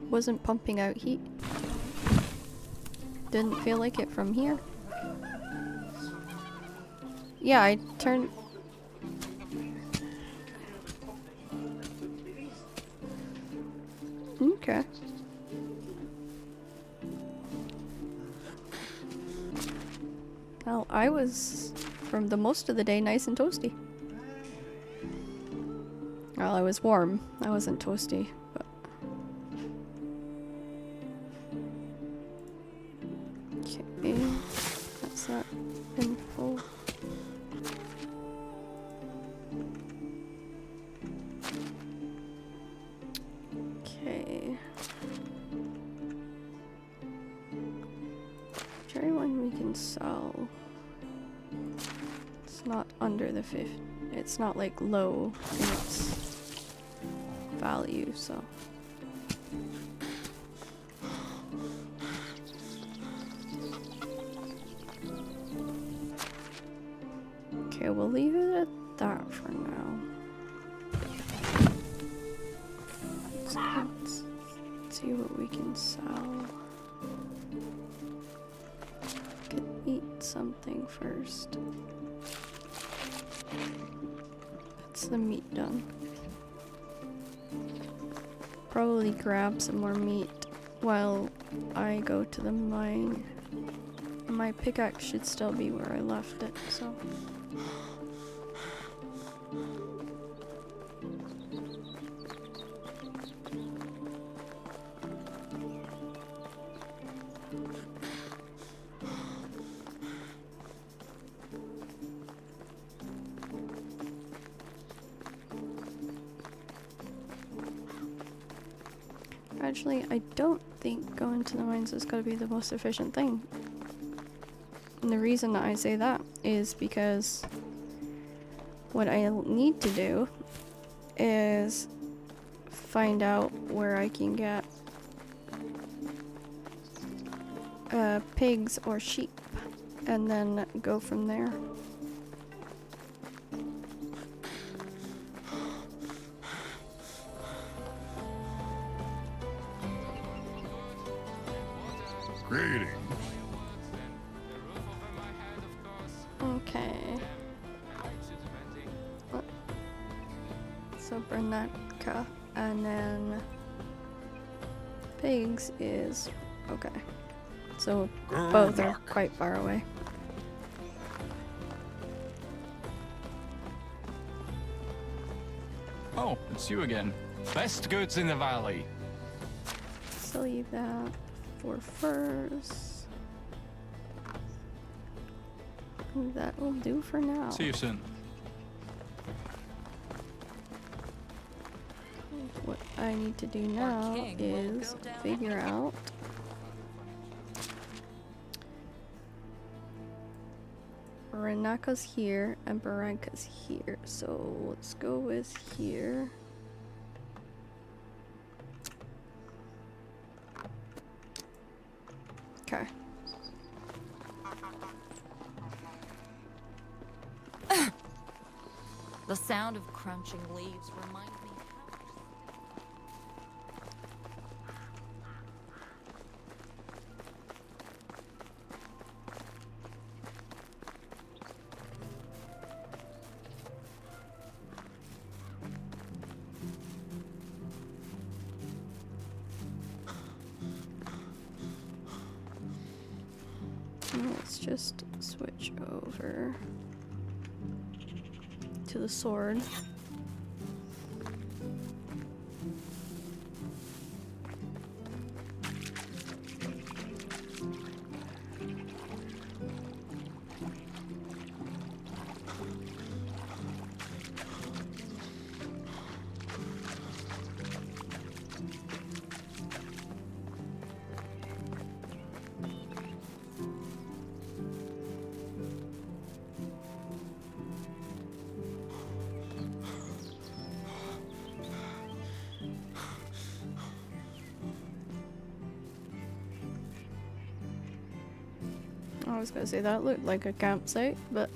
wasn't pumping out heat. Didn't feel like it from here. Yeah, I turned... Okay. Well, I was, from the most of the day, nice and toasty. Well, I was warm. I wasn't toasty, but... Okay. That's that bin full. Okay. Cherry one we can sell. It's not under the 50. It's not like low in its value, so. Okay, we'll leave it at that for now. Let's see what we can sell. Could eat something first. That's the meat done. Probably grab some more meat while I go to the mine. my pickaxe should still be where I left it, so. Actually, I don't think going to the mines is going to be the most efficient thing. And the reason I say that is because what I need to do is find out where I can get pigs or sheep and then go from there. Greetings. Okay. So Bernatka, and then pigs is okay. So both are quite far away. Oh, it's you again. Best goods in the valley. So leave that for furs. That will do for now. See you soon. What I need to do now is figure out Renaka's here and Baranka's here. So let's go with here. Okay. The sound of crunching leaves reminds me Let's just switch over to the sword. I was gonna say that looked like a campsite, but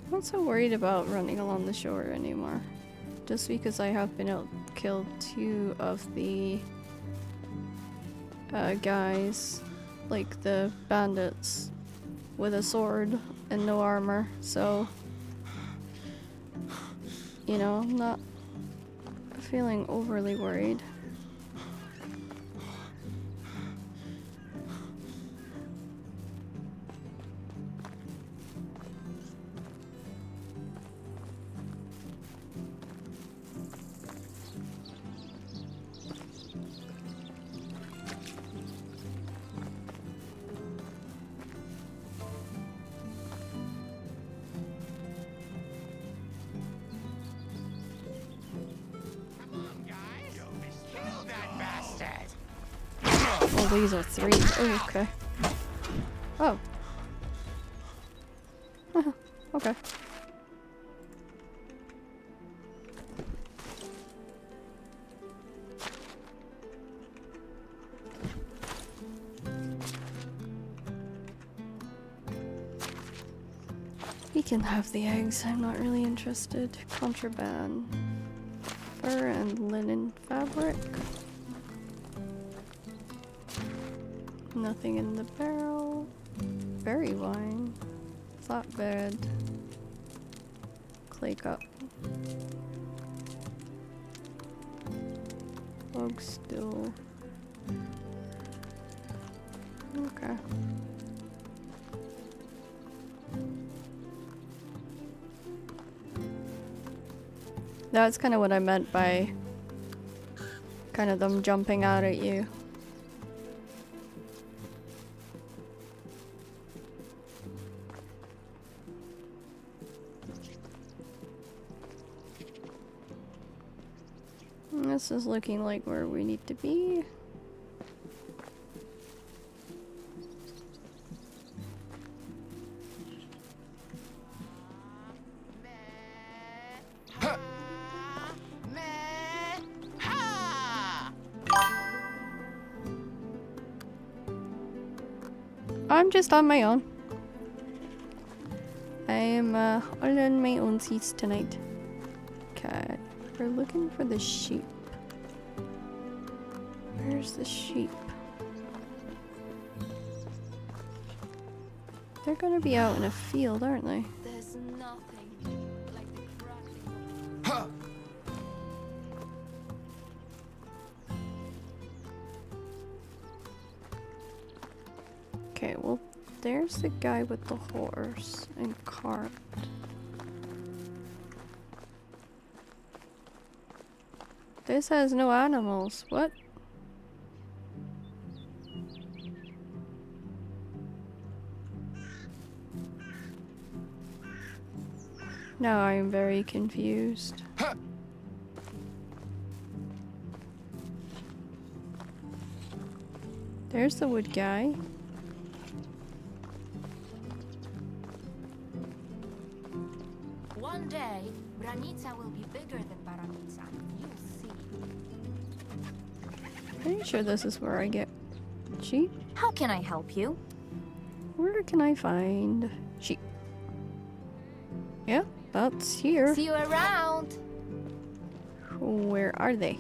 I'm not so worried about running along the shore anymore. Just because I have been able to kill 2 of the guys, like the bandits, with a sword and no armor, so you know, I'm not feeling overly worried. Oh, these are 3. Oh, okay. Oh. Okay. can have the eggs. I'm not really interested. Contraband. Fur and linen fabric. Nothing in the barrel. Berry wine. Flatbed. Clay cup. Log still. Okay. That's kind of what I meant by kind of them jumping out at you. This is looking like where we need to be. I'm just on my own. I am all on my own seats tonight. Okay, we're looking for the sheep. Where's the sheep? They're gonna be out in a field, aren't they? There's nothing like the crackling of Okay, well, there's the guy with the horse and cart. This has no animals. What? Now I am very confused. There's the wood guy. One day, Branica will be bigger than Baranica. You'll see. Pretty sure this is where I get sheep. How can I help you? Where can I find sheep? Yeah, that's here. See you around. Where are they?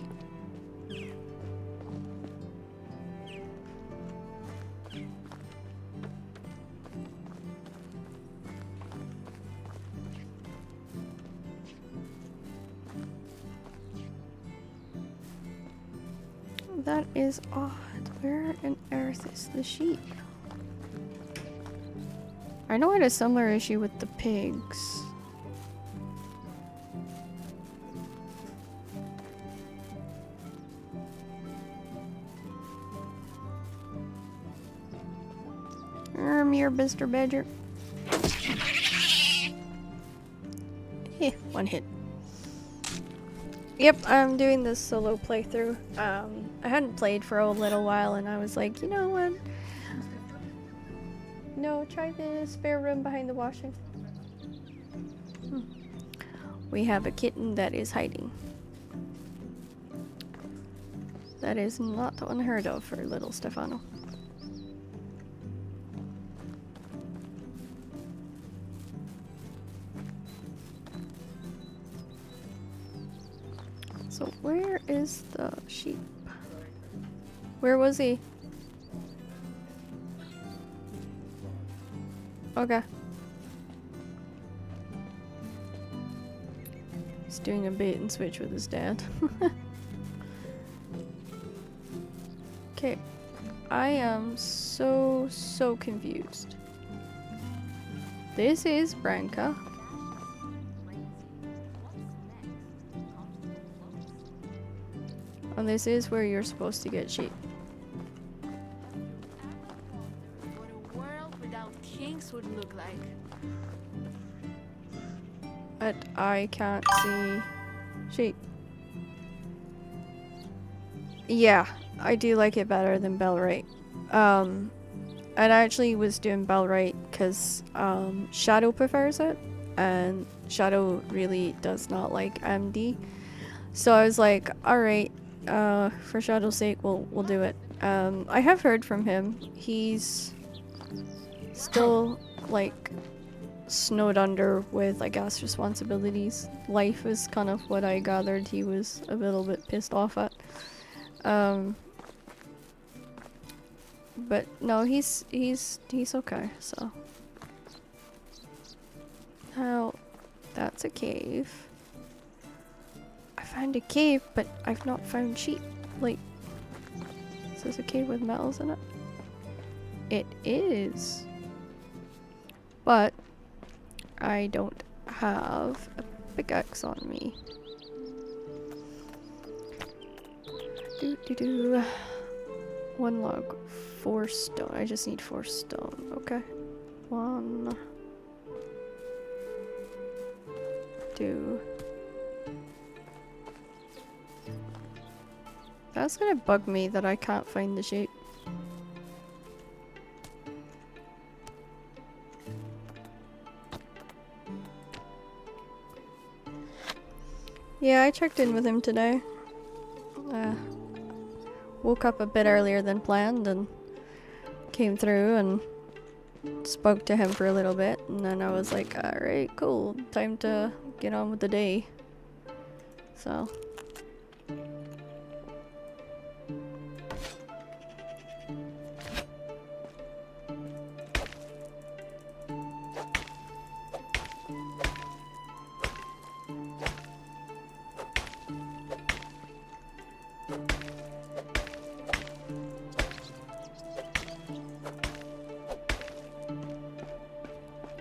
That is odd. Where on earth is the sheep? I know I had a similar issue with the pigs. Here, Mr. Badger. One hit. Yep, I'm doing this solo playthrough. I hadn't played for a little while and I was like, you know what? No, try the spare room behind the washing. We have a kitten that is hiding. That is not unheard of for little Stefano. So where is the sheep? Where was he? Okay. He's doing a bait and switch with his dad. Okay. I am so confused. This is Branka. And this is where you're supposed to get sheep. What a world without kings would look like. But I can't see sheep. Yeah, I do like it better than Bellwright. I actually was doing Bellwright because Shadow prefers it, and Shadow really does not like MD. So I was like, alright, for Shadow's sake, we'll do it. I have heard from him. He's still like snowed under with, I guess, responsibilities. Life is kind of what I gathered he was a little bit pissed off at. But no, he's okay, so. Now, that's a cave. I found a cave, but I've not found sheep. Like, is this a cave with metals in it? It is. But I don't have a pickaxe on me. One log, 4 stone. I just need 4 stone. Okay. 1, 2. That's gonna bug me that I can't find the sheep. Yeah, I checked in with him today. Woke up a bit earlier than planned and came through and spoke to him for a little bit, and then I was like, alright, cool, time to get on with the day. So.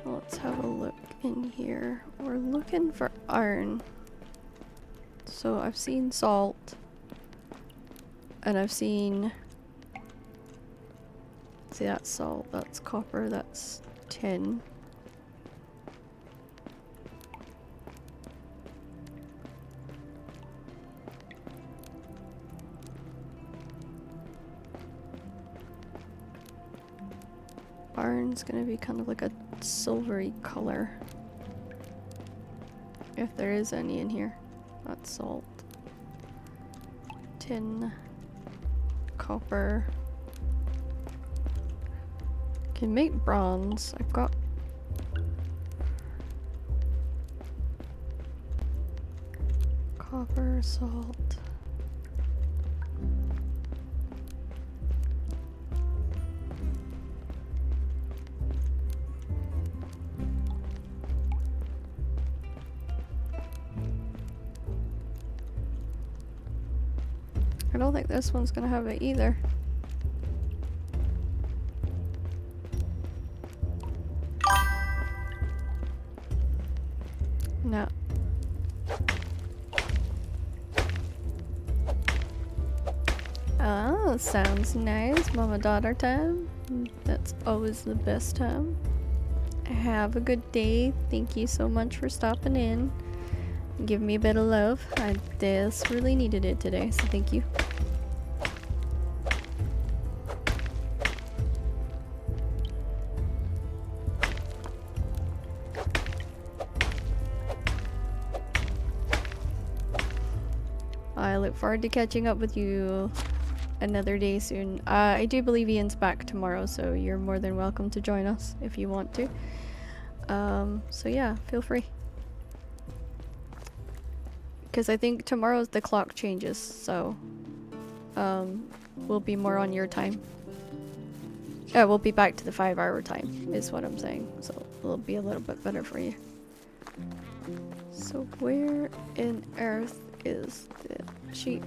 Let's have a look in here. We're looking for iron. So I've seen salt. And I've seen... See, that's salt, that's copper, that's tin. Iron's gonna be kind of like a silvery color. If there is any in here. That's salt. Tin. Copper. Can make bronze. I've got... Copper, salt. I don't think this one's gonna have it either. No. Oh, sounds nice. Mama-daughter time. That's always the best time. Have a good day. Thank you so much for stopping in. Give me a bit of love. I desperately needed it today, so thank you. I look forward to catching up with you another day soon. I do believe Ian's back tomorrow, so you're more than welcome to join us if you want to. So yeah, feel free. Because I think tomorrow's the clock changes, so we'll be more on your time. We'll be back to the 5-hour time, is what I'm saying. So it'll be a little bit better for you. So where in earth is the sheep?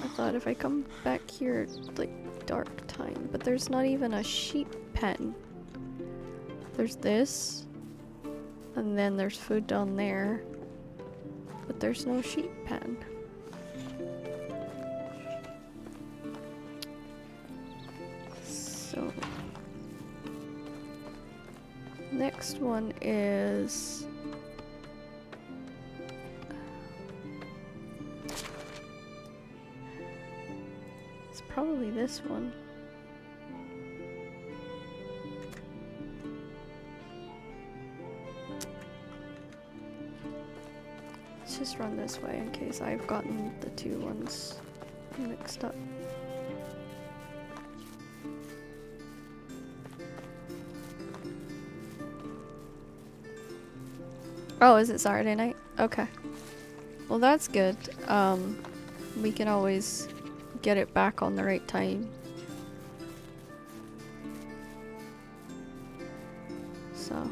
I thought if I come back here, it's like dark time, but there's not even a sheep pen. There's this, and then there's food down there. But there's no sheep pen. So next one is it's probably this one. Let's just run this way in case I've gotten the two ones mixed up. Oh, is it Saturday night? Okay. Well, that's good. We can always get it back on the right time. So.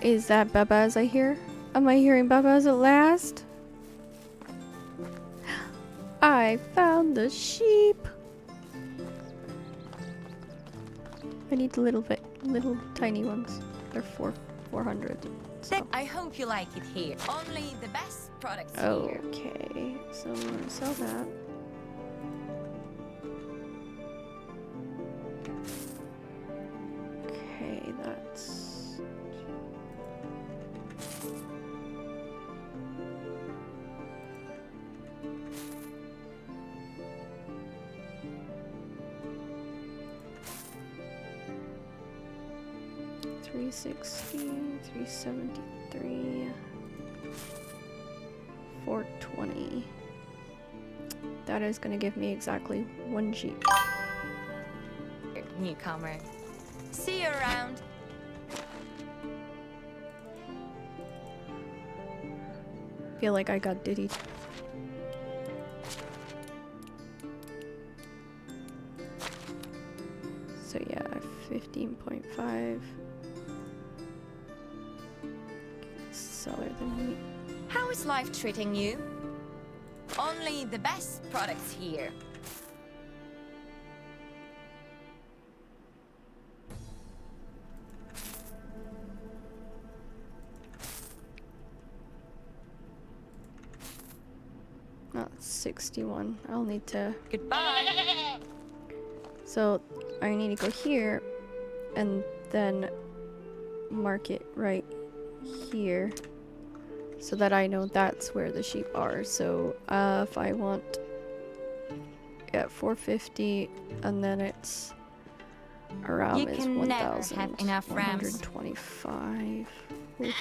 Is that Babaz I hear? Am I hearing Babaz at last? I found the sheep. I need the little tiny ones. They're 400. So. I hope you like it here. Only the best products here. Okay, so I'm gonna sell that. Okay, that's. $373, 420. That is gonna give me exactly 1 sheep. Newcomer. See you around. Feel like I got diddied. So yeah, 15.5. Sell her the meat. How is life treating you? Only the best products here. Not 61. I'll need to. Goodbye. So I need to go here and then mark it right here so that I know that's where the sheep are. So if I want at 450 and then it's around You is can never have enough rams. 125. Oof.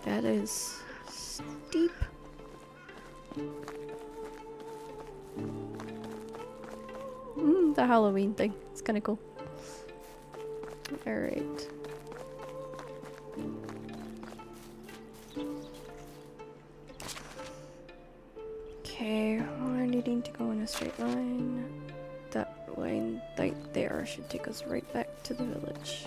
That is steep. The Halloween thing. It's kind of cool. Alright. Okay, we're needing to go in a straight line. That line right there should take us right back to the village.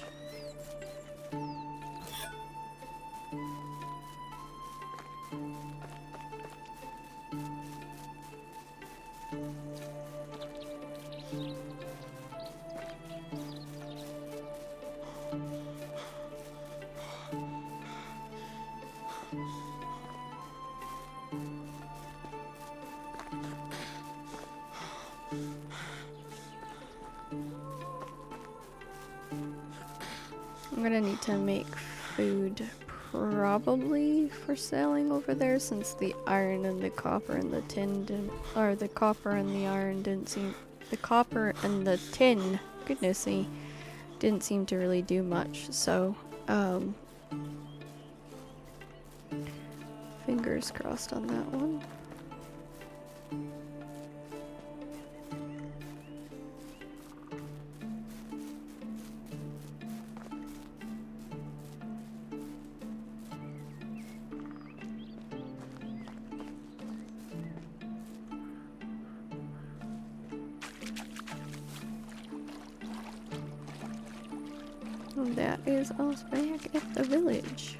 I'm gonna need to make food probably for selling over there since the iron and the copper and the tin didn't, or the copper and the iron didn't seem, the copper and the tin, goodness me, didn't seem to really do much. So, fingers crossed on that one. And that is us back at the village.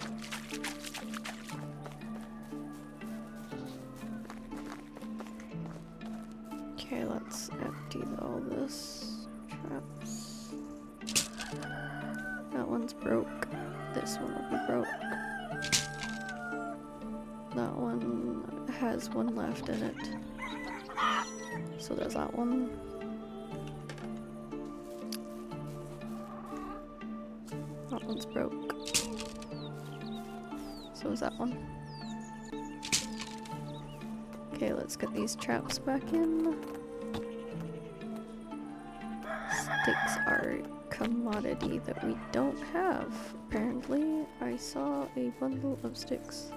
Okay, let's empty all this traps. That one's broke. This one will be broke. That one has one left in it. So there's that one. That one's broke. So is that one. Okay, let's get these traps back in. Sticks are a commodity that we don't have. Apparently, I saw a bundle of sticks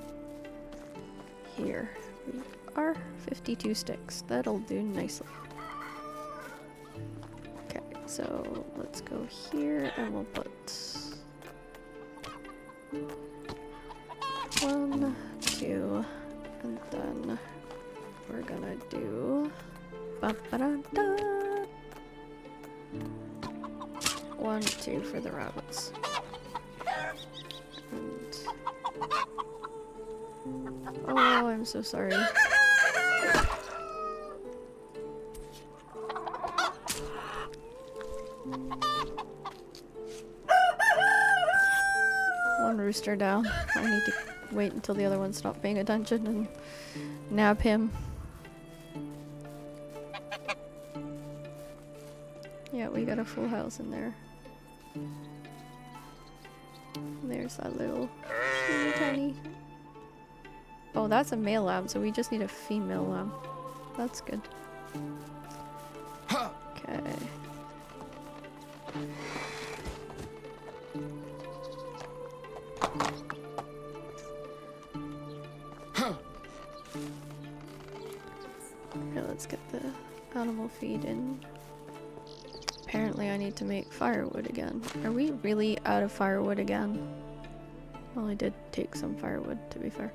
here. we are. 52 sticks. That'll do nicely. Okay, so let's go here and we'll put 1, 2, and then we're gonna do 1, 2 for the rabbits. And oh, I'm so sorry. One rooster down. I need to wait until the other one stops paying attention and nab him. Yeah, we got a full house in there. There's that little teeny tiny. Oh, that's a male lamb, so we just need a female lamb. That's good. Okay. Okay, let's get the animal feed in. Apparently I need to make firewood again. Are we really out of firewood again? Well, I did take some firewood, to be fair.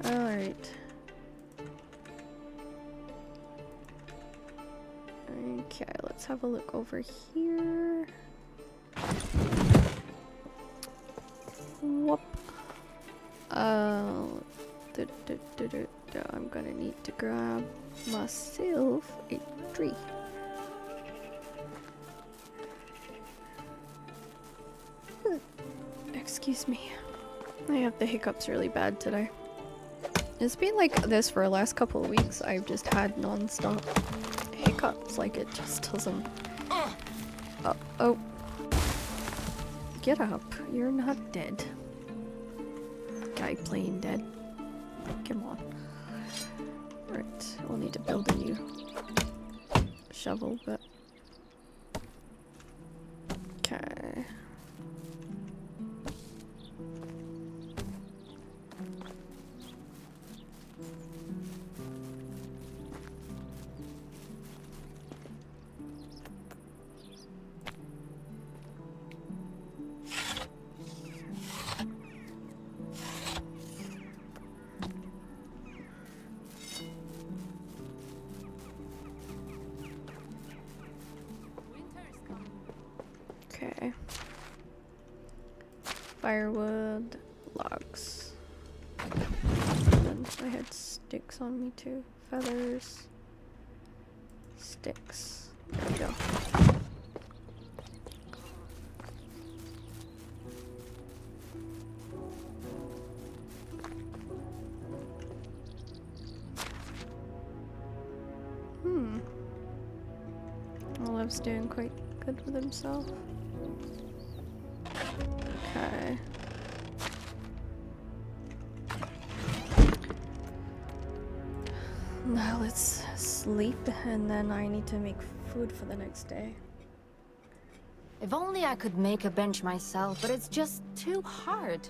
Alright. Okay, let's have a look over here. Whoop. I'm gonna need to grab myself a tree. Excuse me. I have the hiccups really bad today. It's been like this for the last couple of weeks. I've just had non-stop hiccups. Like it just doesn't... Oh. Get up. You're not dead. Guy playing dead. Come on. Right. We'll need to build a new shovel, but... Okay. Okay. Firewood, logs. And I had sticks on me too. Feathers. Sticks. There we go. Olive's doing quite good with himself. Okay. Now let's sleep and then I need to make food for the next day. If only I could make a bench myself, but it's just too hard.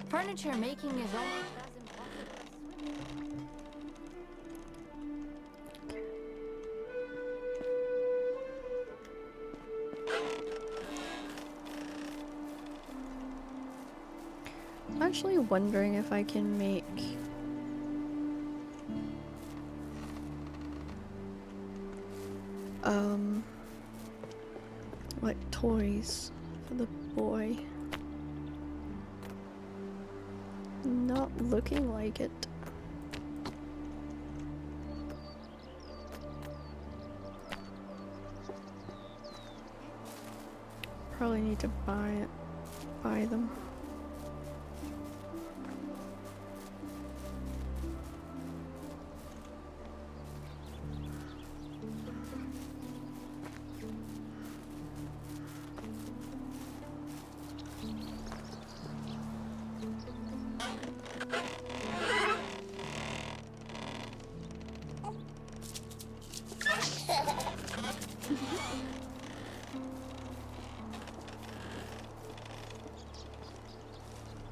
Furniture making is almost as impossible. I'm actually wondering if I can make like toys for the boy. Not looking like it. Probably need to buy them.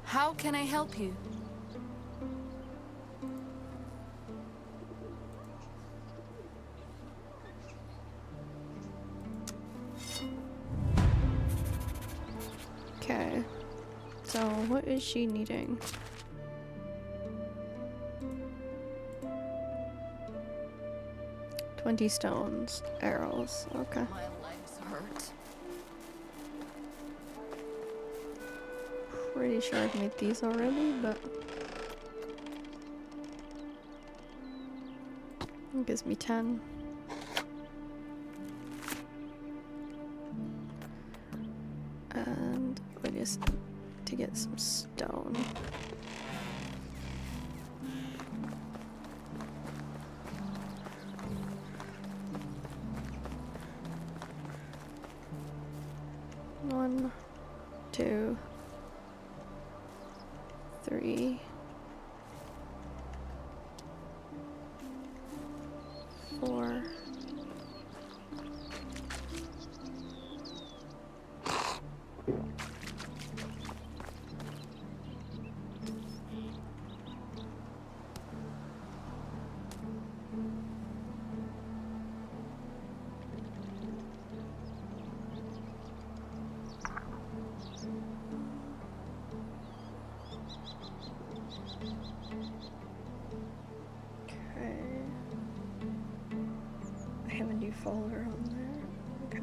How can I help you? So, what is she needing? $20 stones, arrows, okay. My legs hurt. Pretty sure I've made these already, but it gives me 10. And we just need to get some stone. One, 2, 3, 4. Okay. I have a new folder on there. Okay.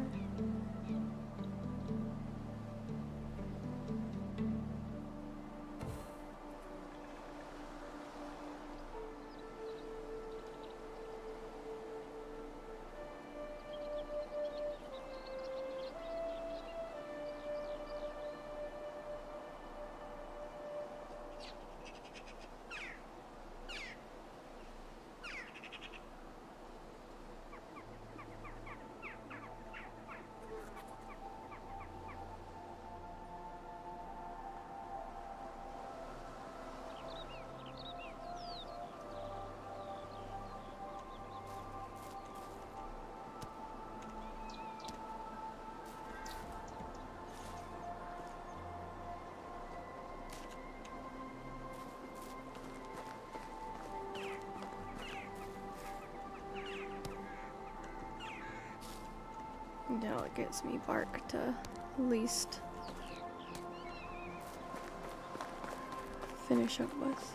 Now it gives me bark to at least finish up with.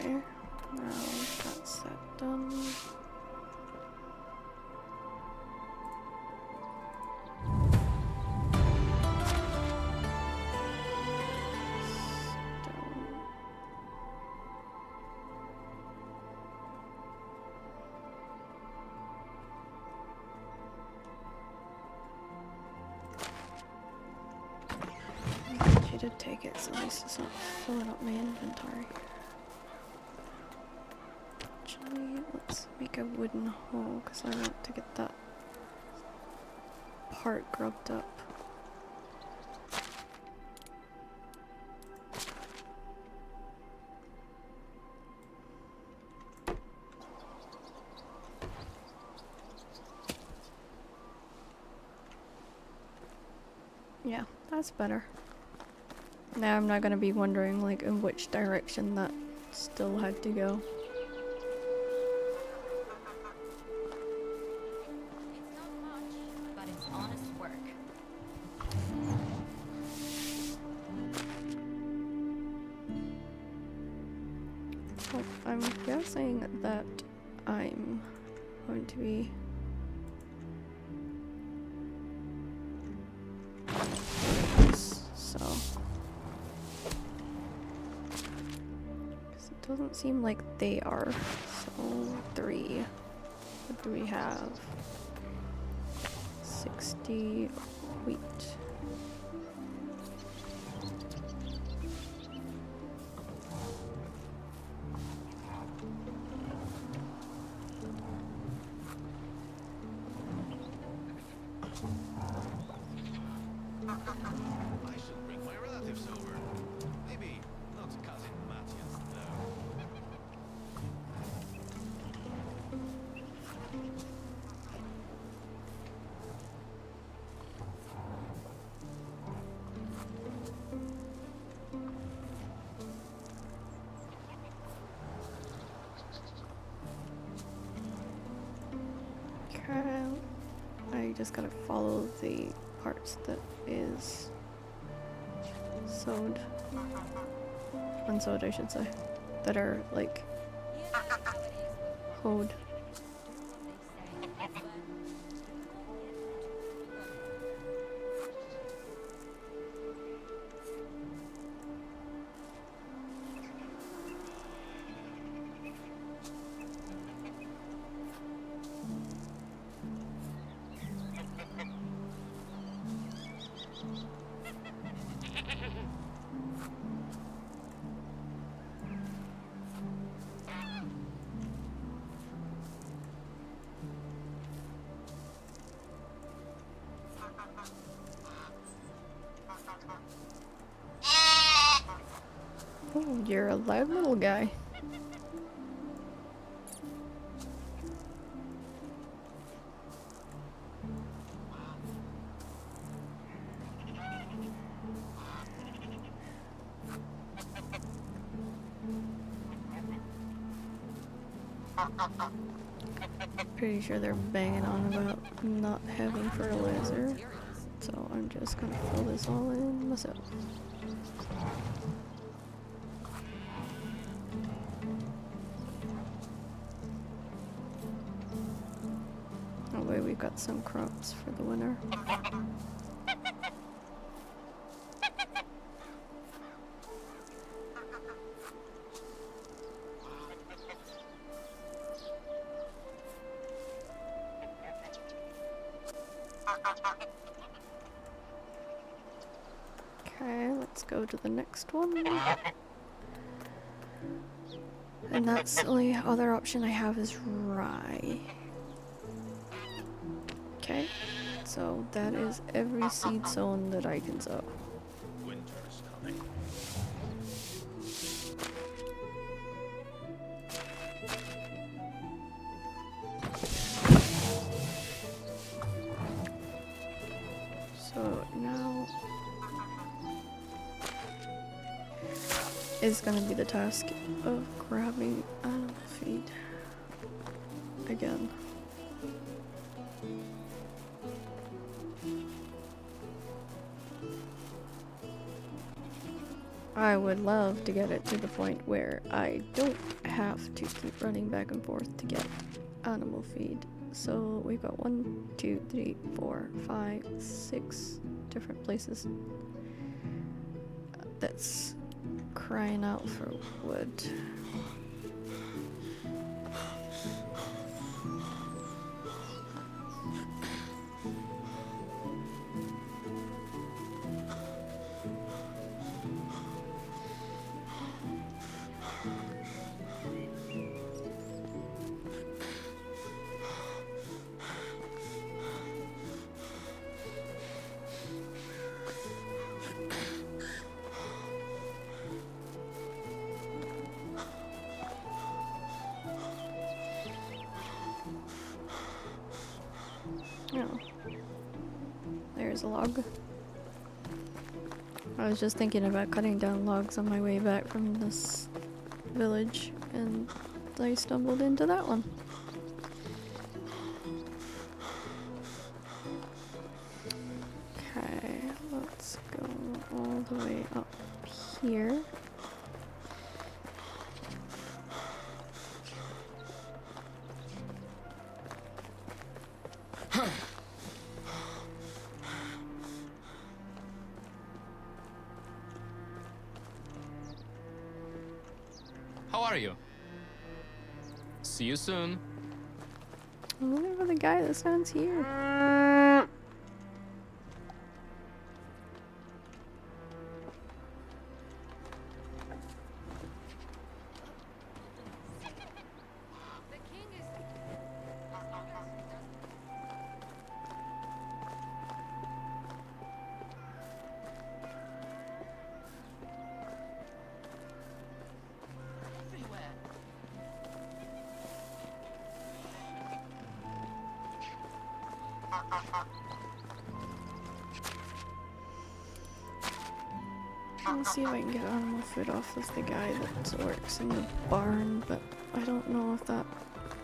Okay, now that's that done. Stone. I need you to take it so at least it's not filling up my inventory. Actually, let's make a wooden hole because I want to get that part grubbed up. Yeah, that's better. Now I'm not gonna be wondering like in which direction that still had to go. It's not much, but it's honest work. Well, I'm guessing that I'm going to be so 'cause it doesn't seem like they are. So 3. What do we have? 60 wheat. you just gotta follow the parts that is sewed. Unsewed, I should say. That are, like, hoed. Oh, you're a loud little guy. Pretty sure they're banging on about not having fertilizer, so I'm just gonna fill this all in myself. That way we've got some crops for the winter. Okay, let's go to the next one. And that's the only other option I have is rye. Okay, so that is every seed sown that I can sow. Winter's coming. So now is gonna be the task of grabbing animal feed again. I would love to get it to the point where I don't have to keep running back and forth to get animal feed. So we've got 1, 2, 3, 4, 5, 6 different places that's crying out for wood. Oh. There's a log. I was just thinking about cutting down logs on my way back from this village, and I stumbled into that one. Okay, let's go all the way up here. How are you? See you soon. I'm looking for the guy that sounds here. Let's see if I can get animal food off of the guy that works in the barn, but I don't know if that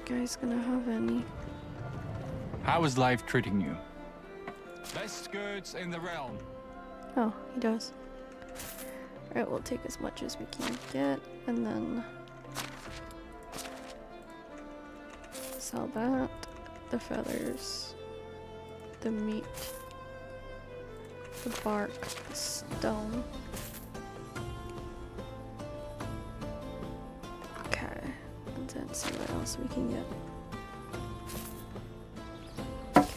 guy's gonna have any. How is life treating you? Best goods in the realm. Oh, he does. Alright, we'll take as much as we can get, and then sell that, the feathers, the meat, the bark, the stone. Okay, and then see what else we can get.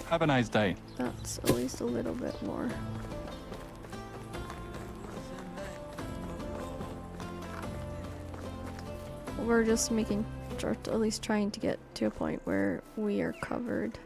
Have a nice day. That's at least a little bit more. We're just making, or at least trying to get to a point where we are covered.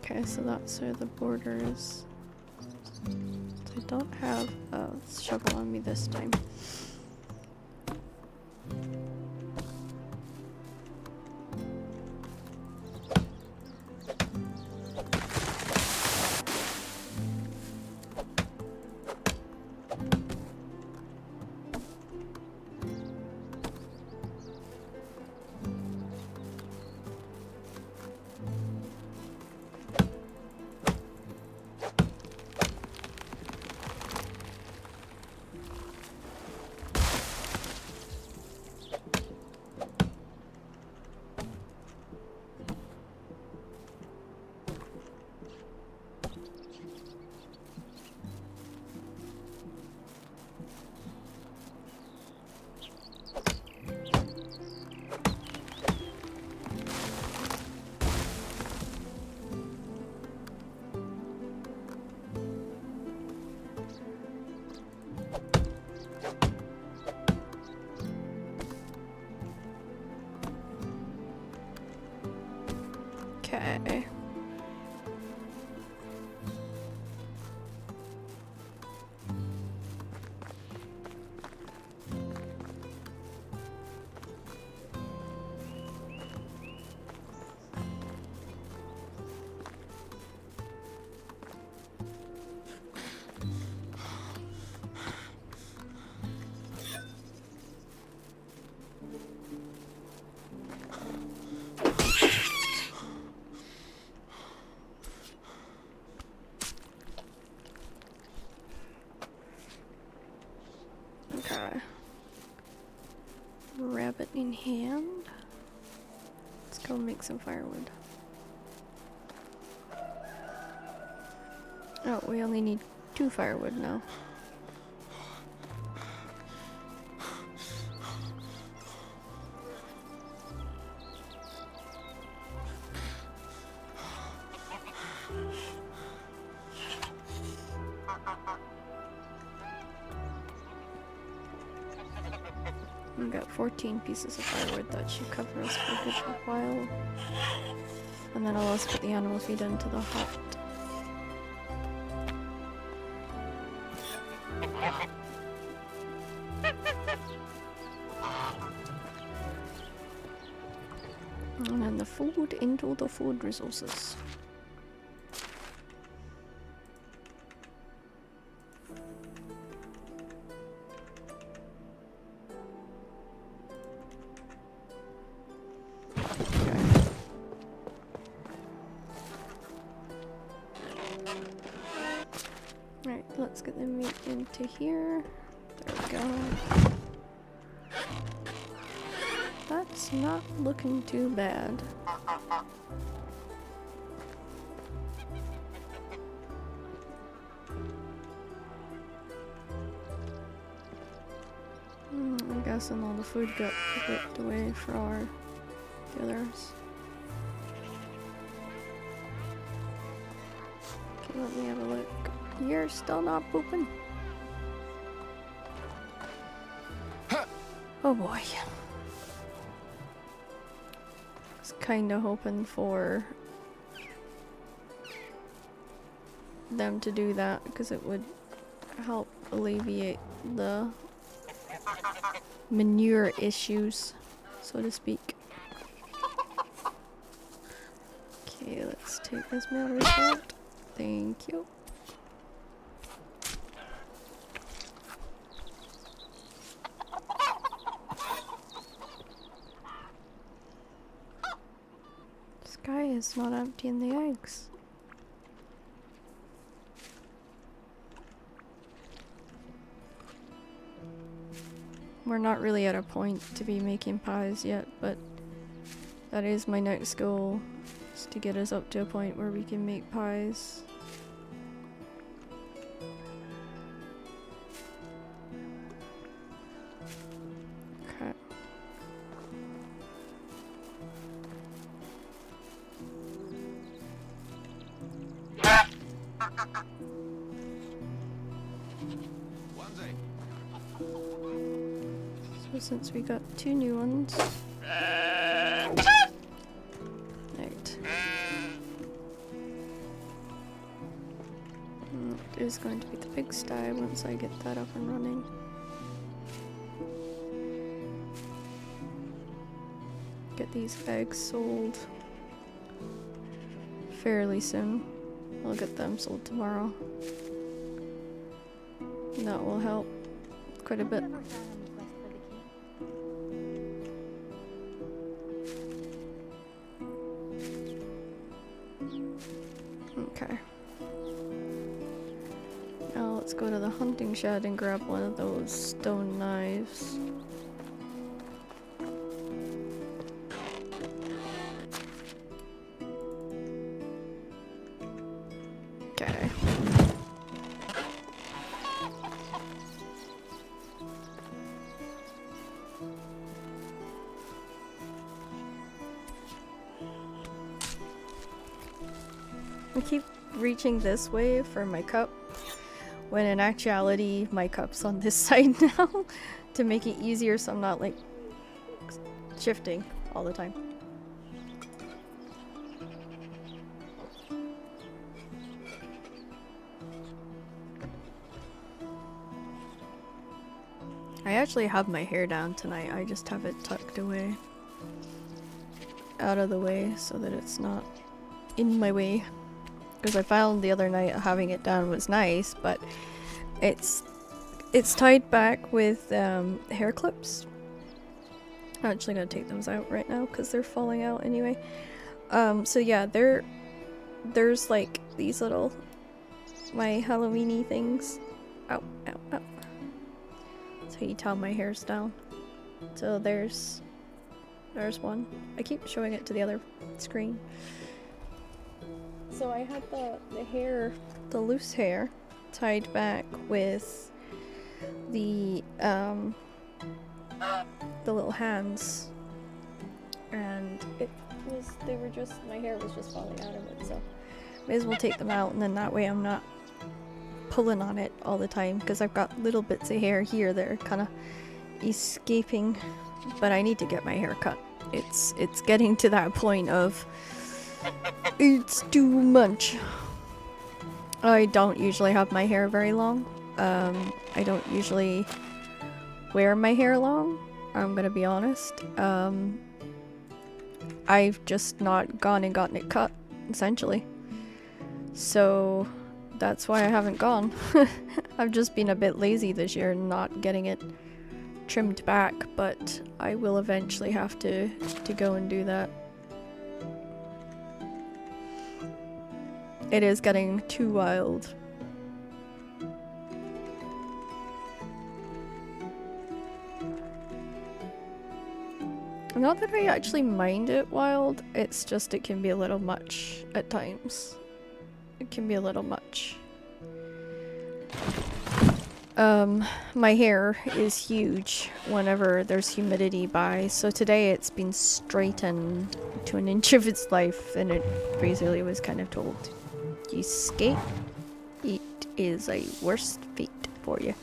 Okay, so that's where the border is. I don't have a shovel on me this time. Okay. Okay. Rabbit in hand. Let's go make some firewood. Oh, we only need 2 firewood now. We got 14 pieces of firewood. That should cover us for a good while. And then I'll also put the animal feed into the hut. And then the food into the food resources. Alright, let's get the meat into here. There we go. That's not looking too bad. I'm guessing all the food got whipped away for the others. Okay, let me have a look. You're still not pooping? Oh boy. Was kinda hoping for them to do that because it would help alleviate the manure issues. so to speak. Okay, let's take this mail report. Thank you. This guy is not emptying the eggs. We're not really at a point to be making pies yet, but that is my next goal, is to get us up to a point where we can make pies. Okay. So since we got 2 new ones. Right. It is going to be the pigsty once I get that up and running. Get these eggs sold fairly soon. I'll get them sold tomorrow. And that will help quite a bit. Okay. Now let's go to the hunting shed and grab one of those stone knives. Okay. I keep reaching this way for my cup, when in actuality my cup's on this side now to make it easier so I'm not like shifting all the time. I actually have my hair down tonight, I just have it tucked away out of the way so that it's not in my way. Because I found the other night having it down was nice, but it's tied back with hair clips. I'm actually gonna take those out right now because they're falling out anyway. So yeah, there's like these little my Halloweeny things. Ow, ow, ow. That's how you tell my hair's down. So there's one. I keep showing it to the other screen. So I had the hair, the loose hair, tied back with the little hands, and my hair was just falling out of it, so may as well take them out, and then that way I'm not pulling on it all the time, because I've got little bits of hair here that are kind of escaping, but I need to get my hair cut. It's getting to that point of it's too much. I don't usually have my hair very long. I don't usually wear my hair long, I'm gonna be honest. I've just not gone and gotten it cut, essentially. So that's why I haven't gone. I've just been a bit lazy this year, not getting it trimmed back, but I will eventually have to go and do that. It is getting too wild. Not that I actually mind it wild, it's just it can be a little much at times. It can be a little much. My hair is huge whenever there's humidity by, so today it's been straightened to an inch of its life, and it basically was kind of told, you skate, it is a worse fate for you.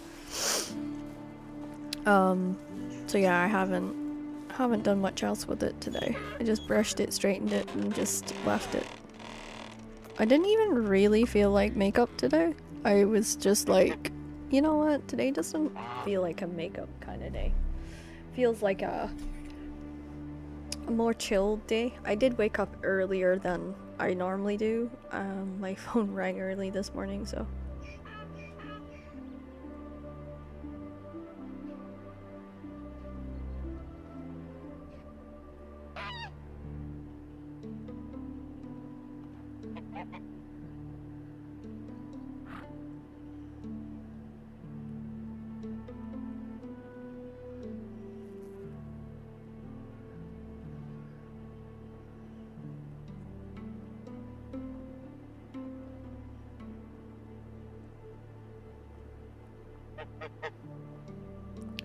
So yeah, I haven't done much else with it today. I just brushed it, straightened it, and just left it. I didn't even really feel like makeup today. I was just like, you know what, today doesn't feel like a makeup kind of day. Feels like a a more chilled day. I did wake up earlier than I normally do. My phone rang early this morning, so.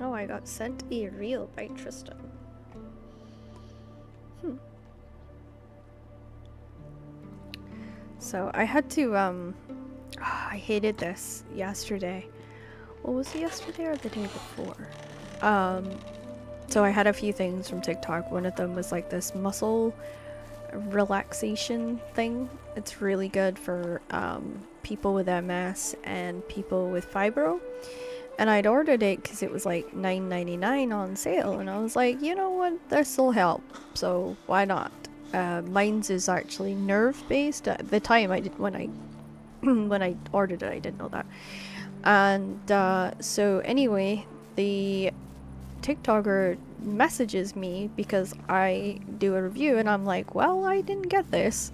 Oh, I got sent a reel by Tristan. So I had to, I hated this yesterday. What was it, yesterday or the day before? So I had a few things from TikTok. One of them was like this muscle relaxation thing. It's really good for people with MS and people with fibro. And I'd ordered it because it was like $9.99 on sale, and I was like, you know what, this will help, so why not? Mine's is actually nerve based. At the time I did when I ordered it, I didn't know that. And so anyway, the TikToker messages me because I do a review, and I'm like, well, I didn't get this.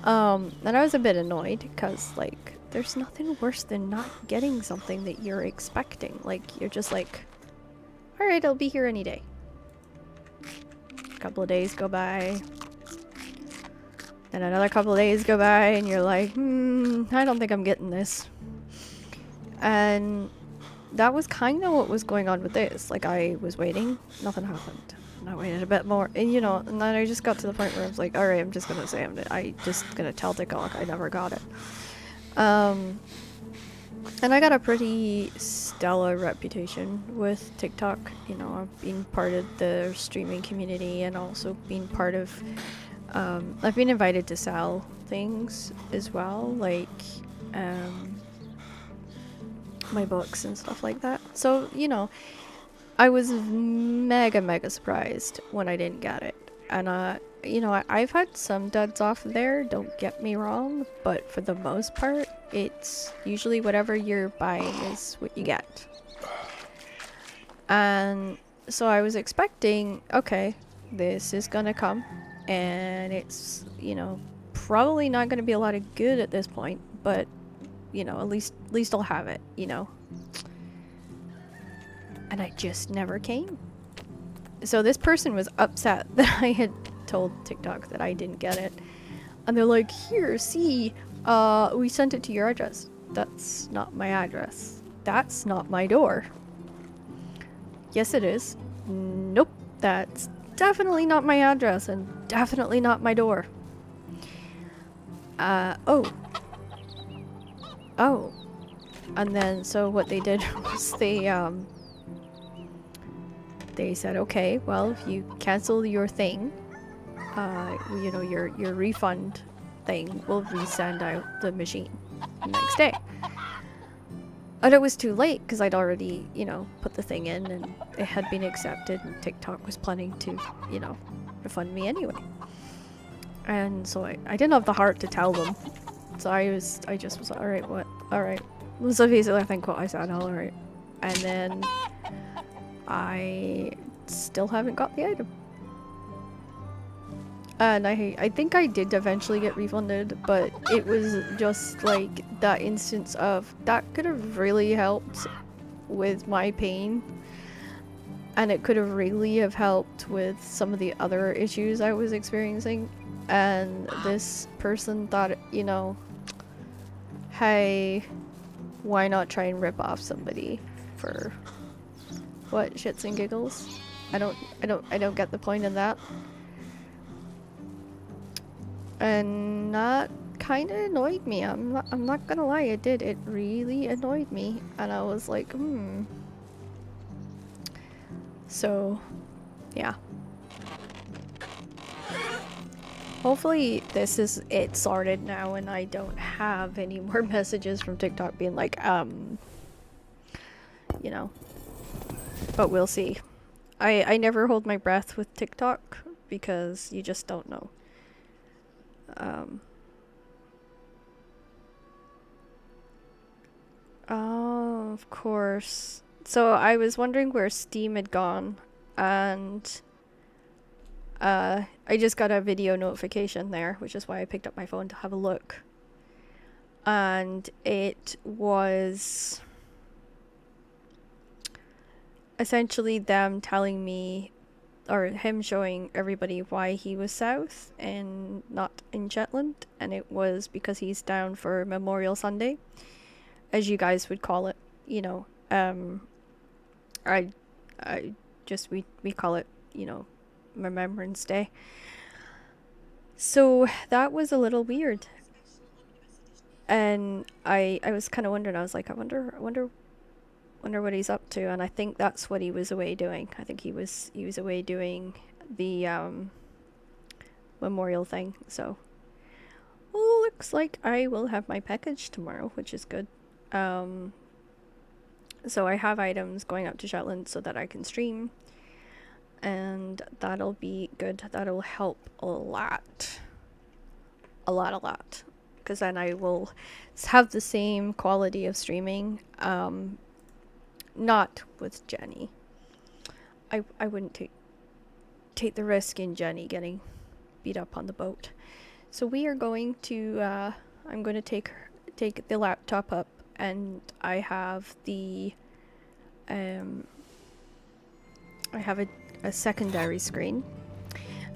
And I was a bit annoyed because, like, there's nothing worse than not getting something that you're expecting. Like, you're just like, alright, I'll be here any day. A couple of days go by. Then another couple of days go by, and you're like, I don't think I'm getting this. And that was kind of what was going on with this. Like, I was waiting, nothing happened. And I waited a bit more, and you know, and then I just got to the point where I was like, alright, I'm just gonna say I just gonna tell TikTok I never got it. And I got a pretty stellar reputation with TikTok. You know, I've been part of the streaming community and also been part of, I've been invited to sell things as well, like, my books and stuff like that. So, you know, I was mega surprised when I didn't get it. And, you know, I've had some duds off there, don't get me wrong, but for the most part, it's usually whatever you're buying is what you get. And so I was expecting, okay, this is gonna come, and it's, you know, probably not gonna be a lot of good at this point, but, you know, at least I'll have it, you know. And I just never came. So this person was upset that I had told TikTok that I didn't get it. And they're like, here, see, we sent it to your address. That's not my address. That's not my door. Yes, it is. Nope, that's definitely not my address and definitely not my door. Oh. And then, so what they did was they said, okay, well, if you cancel your thing, you know, your refund thing, we'll resend out the machine the next day. And it was too late because I'd already, you know, put the thing in and it had been accepted, and TikTok was planning to, you know, refund me anyway. And so I didn't have the heart to tell them. So I just was like, alright, what? Alright. So basically I think what I said, alright. And then I still haven't got the item. And I think I did eventually get refunded, but it was just like that instance of that could have really helped with my pain, and it could have really have helped with some of the other issues I was experiencing. And this person thought, you know, hey, why not try and rip off somebody for what, shits and giggles? I don't get the point in that. And that kind of annoyed me. I'm not gonna lie, it did. It really annoyed me, and I was like, So, yeah. Hopefully this is it sorted now, and I don't have any more messages from TikTok being like, you know. But we'll see. I never hold my breath with TikTok, because you just don't know. Oh, of course. So I was wondering where Steam had gone, and I just got a video notification there, which is why I picked up my phone to have a look. And it was essentially them telling me, or him showing everybody why he was south and not in Shetland, and it was because he's down for Memorial Sunday, as you guys would call it, you know. We call it, you know, Remembrance Day. So that was a little weird. And I was kind of wondering, I was like, I wonder what he's up to. And I think that's what he was away doing. I think he was away doing the memorial thing. So looks like I will have my package tomorrow, which is good. So I have items going up to Shetland so that I can stream, and that'll be good. That'll help a lot, because then I will have the same quality of streaming. Not with Jenny. I wouldn't take the risk in Jenny getting beat up on the boat. So we are going to I'm going to take the laptop up, and I have the I have a secondary screen,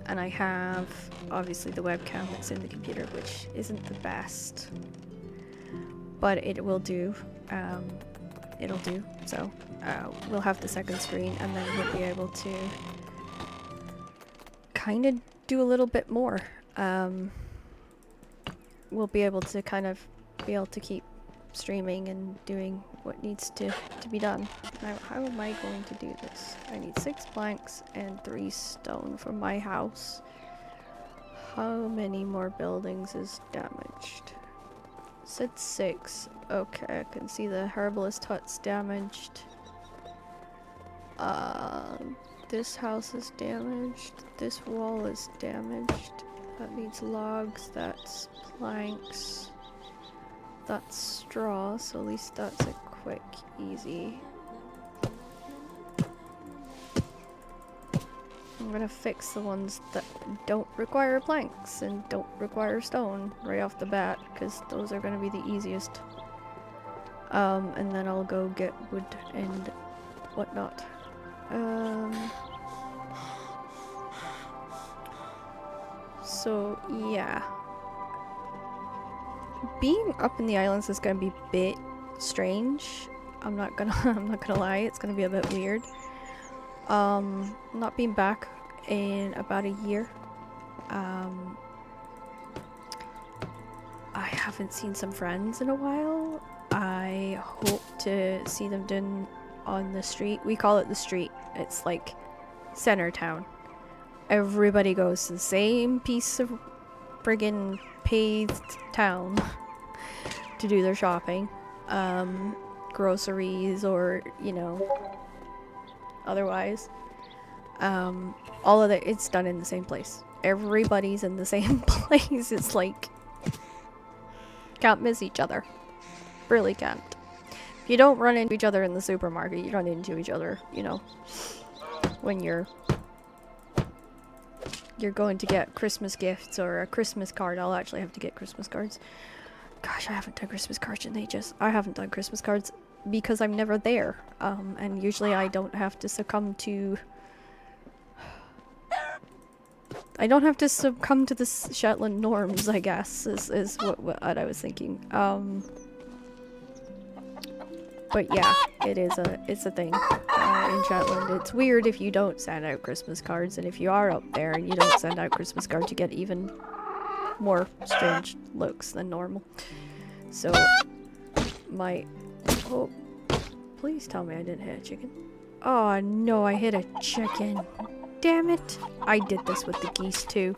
and I have obviously the webcam that's in the computer, which isn't the best, but it will do. It'll do. So we'll have the second screen, and then we'll be able to kind of do a little bit more. We'll be able to keep streaming and doing what needs to be done. Now, how am I going to do this? I need 6 planks and 3 stone for my house. How many more buildings is damaged? Said 6. Okay, I can see the herbalist hut's damaged. This house is damaged. This wall is damaged. That needs logs. That's planks. That's straw, so at least that's a quick, easy. I'm gonna fix the ones that don't require planks and don't require stone right off the bat, because those are gonna be the easiest. And then I'll go get wood and whatnot. So yeah. Being up in the islands is gonna be a bit strange. I'm not gonna lie, it's gonna be a bit weird. Not being back in about a year. I haven't seen some friends in a while. I hope to see them down on the street. We call it the street. It's like center town. Everybody goes to the same piece of friggin' paved town to do their shopping, groceries, or, you know, otherwise. All of it, it's done in the same place. Everybody's in the same place. It's like, can't miss each other. Really can't. If you don't run into each other in the supermarket, you run into each other, you know, when you're going to get Christmas gifts or a Christmas card. I'll actually have to get Christmas cards. Gosh, I haven't done Christmas cards in ages. I haven't done Christmas cards because I'm never there. And usually I don't have to succumb to... I don't have to succumb to the Shetland norms, I guess, is what I was thinking. But yeah, it's a thing in Shetland. It's weird if you don't send out Christmas cards, and if you are up there and you don't send out Christmas cards, you get even more strange looks than normal. So, oh, please tell me I didn't hit a chicken. Oh no, I hit a chicken. Damn it! I did this with the geese too.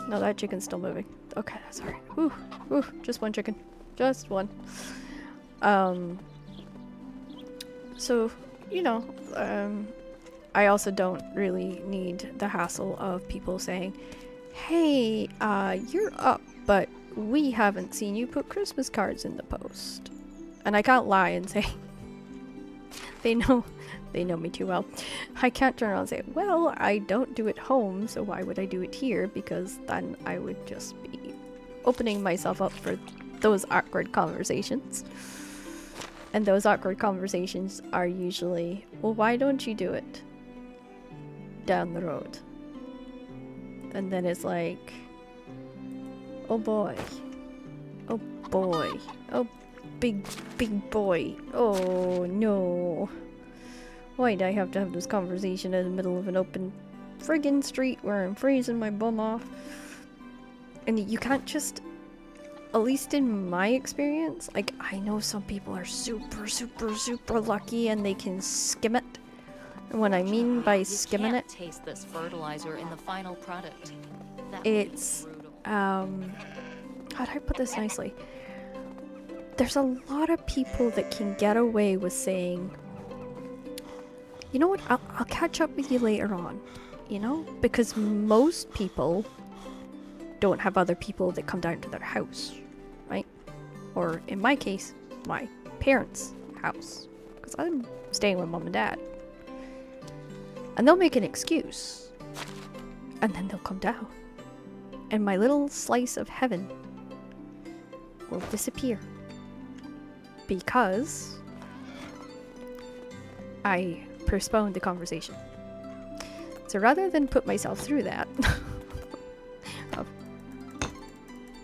No, that chicken's still moving. Okay, that's alright. Whew, whew, just one chicken. Just one. So, you know, I also don't really need the hassle of people saying, hey, you're up, but we haven't seen you put Christmas cards in the post. And I can't lie and say, they know me too well. I can't turn around and say, well, I don't do it home, so why would I do it here? Because then I would just be opening myself up for those awkward conversations. And those awkward conversations are usually, well, why don't you do it down the road? And then it's like, oh boy, oh boy, oh big boy, oh no. Why'd I have to have this conversation in the middle of an open friggin' street where I'm freezing my bum off? And you can't just, at least in my experience, like, I know some people are super lucky and they can skim it. And what I mean by skimming it, taste this fertilizer in the final product. it's, how do I put this nicely? There's a lot of people that can get away with saying, you know what, I'll catch up with you later on, you know? Because most people don't have other people that come down to their house, right? Or in my case, my parents' house, because I'm staying with mom and dad. And they'll make an excuse, and then they'll come down, and my little slice of heaven will disappear because I postponed the conversation. So rather than put myself through that of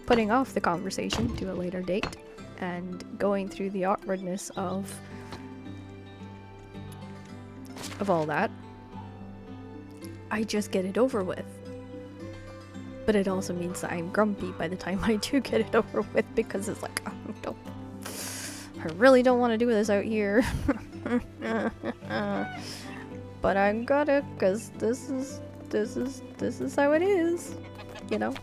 putting off the conversation to a later date and going through the awkwardness of all that, I just get it over with. But it also means that I'm grumpy by the time I do get it over with, because it's like, oh, I really don't want to do this out here. But I gotta, cause this is how it is, you know?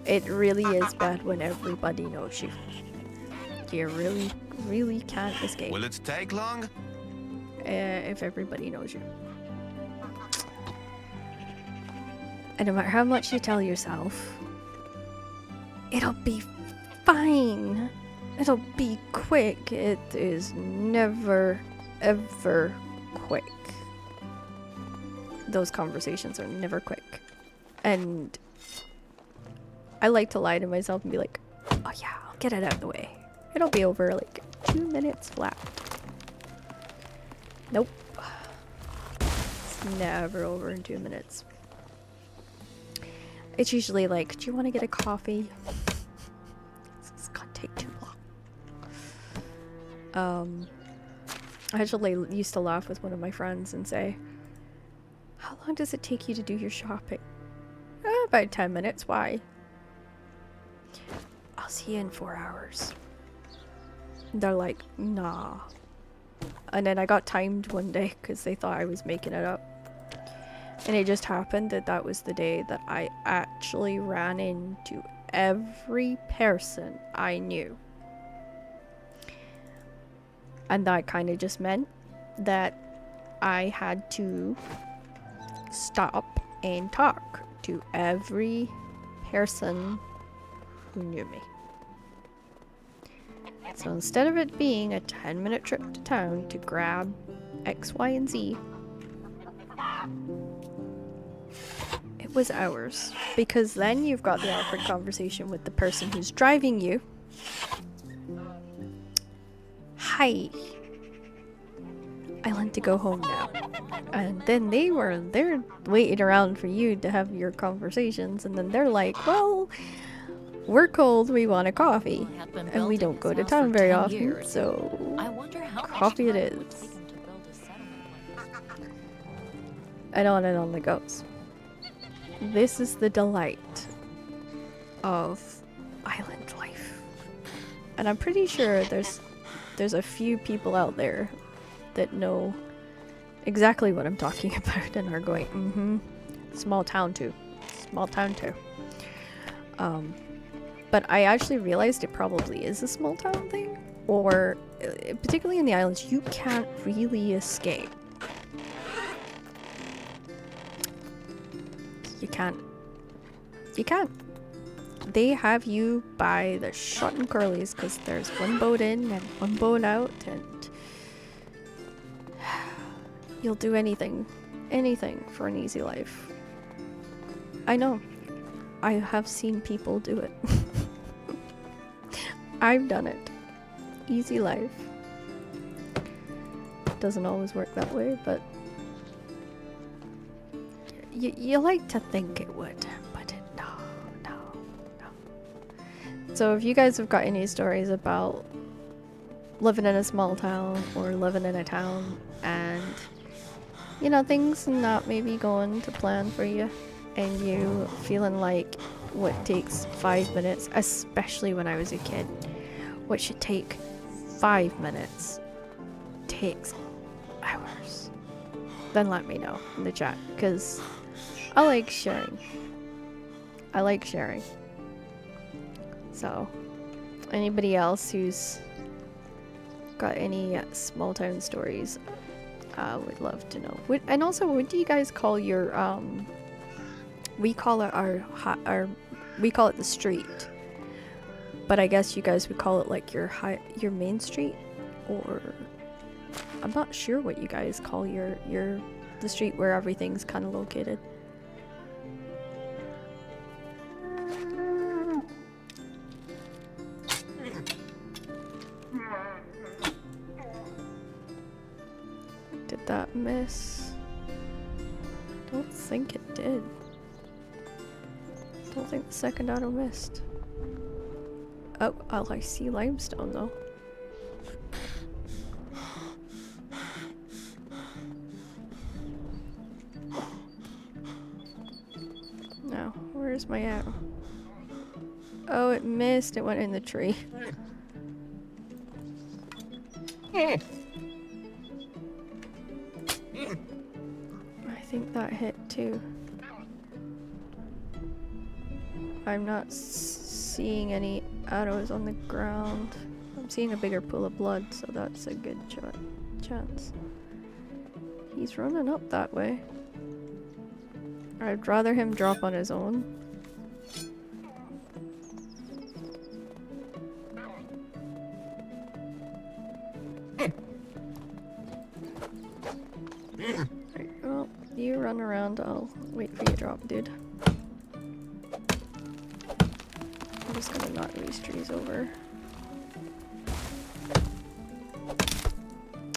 It really is bad when everybody knows you. You really can't escape. Will it take long? If everybody knows you. And no matter how much you tell yourself, it'll be fine. It'll be quick. It is never, ever quick. Those conversations are never quick. And I like to lie to myself and be like, oh yeah, I'll get it out of the way. It'll be over like 2 minutes flat. Nope. It's never over in 2 minutes. It's usually like, do you want to get a coffee? It's gonna take too long. I actually used to laugh with one of my friends and say, how long does it take you to do your shopping? About 10 minutes. Why? I'll see you in 4 hours. They're like, nah. And then I got timed one day because they thought I was making it up. And it just happened that that was the day that I actually ran into every person I knew. And that kind of just meant that I had to stop and talk to every person who knew me. So instead of it being a 10-minute trip to town to grab X, Y, and Z, it was hours. Because then you've got the awkward conversation with the person who's driving you. Hi. I want to go home now. And then they're waiting around for you to have your conversations, and then they're like, well, we're cold, we want a coffee. And we don't go to town very often, so coffee it is. And on it goes. This is the delight of island life. And I'm pretty sure there's a few people out there that know exactly what I'm talking about and are going, mm-hmm, small town too. But I actually realized it probably is a small town thing, or particularly in the islands, you can't really escape. you can't. You can't. They have you by the short and curlies because there's one boat in and one boat out, and you'll do anything for an easy life. I know. I have seen people do it. I've done it. Easy life. Doesn't always work that way, but you like to think it would, but no. So if you guys have got any stories about living in a small town or living in a town and, you know, things not maybe going to plan for you and you feeling like what takes 5 minutes, especially when I was a kid, what should take 5 minutes takes hours, then let me know in the chat, because I like sharing. So anybody else who's got any small town stories, I would love to know. And also, what do you guys call your we call it we call it the street, but I guess you guys would call it like your main street, or I'm not sure what you guys call the street where everything's kind of located. Did that miss? I don't think it did. Don't think the second auto missed. Oh, I see limestone though. No, where's my arrow? Oh, it missed. It went in the tree. I think that hit too. I'm not seeing any arrows on the ground. I'm seeing a bigger pool of blood, so that's a good chance. He's running up that way. I'd rather him drop on his own. Right, well, you run around, I'll wait for you to drop, dude. I'm just gonna knock these trees over.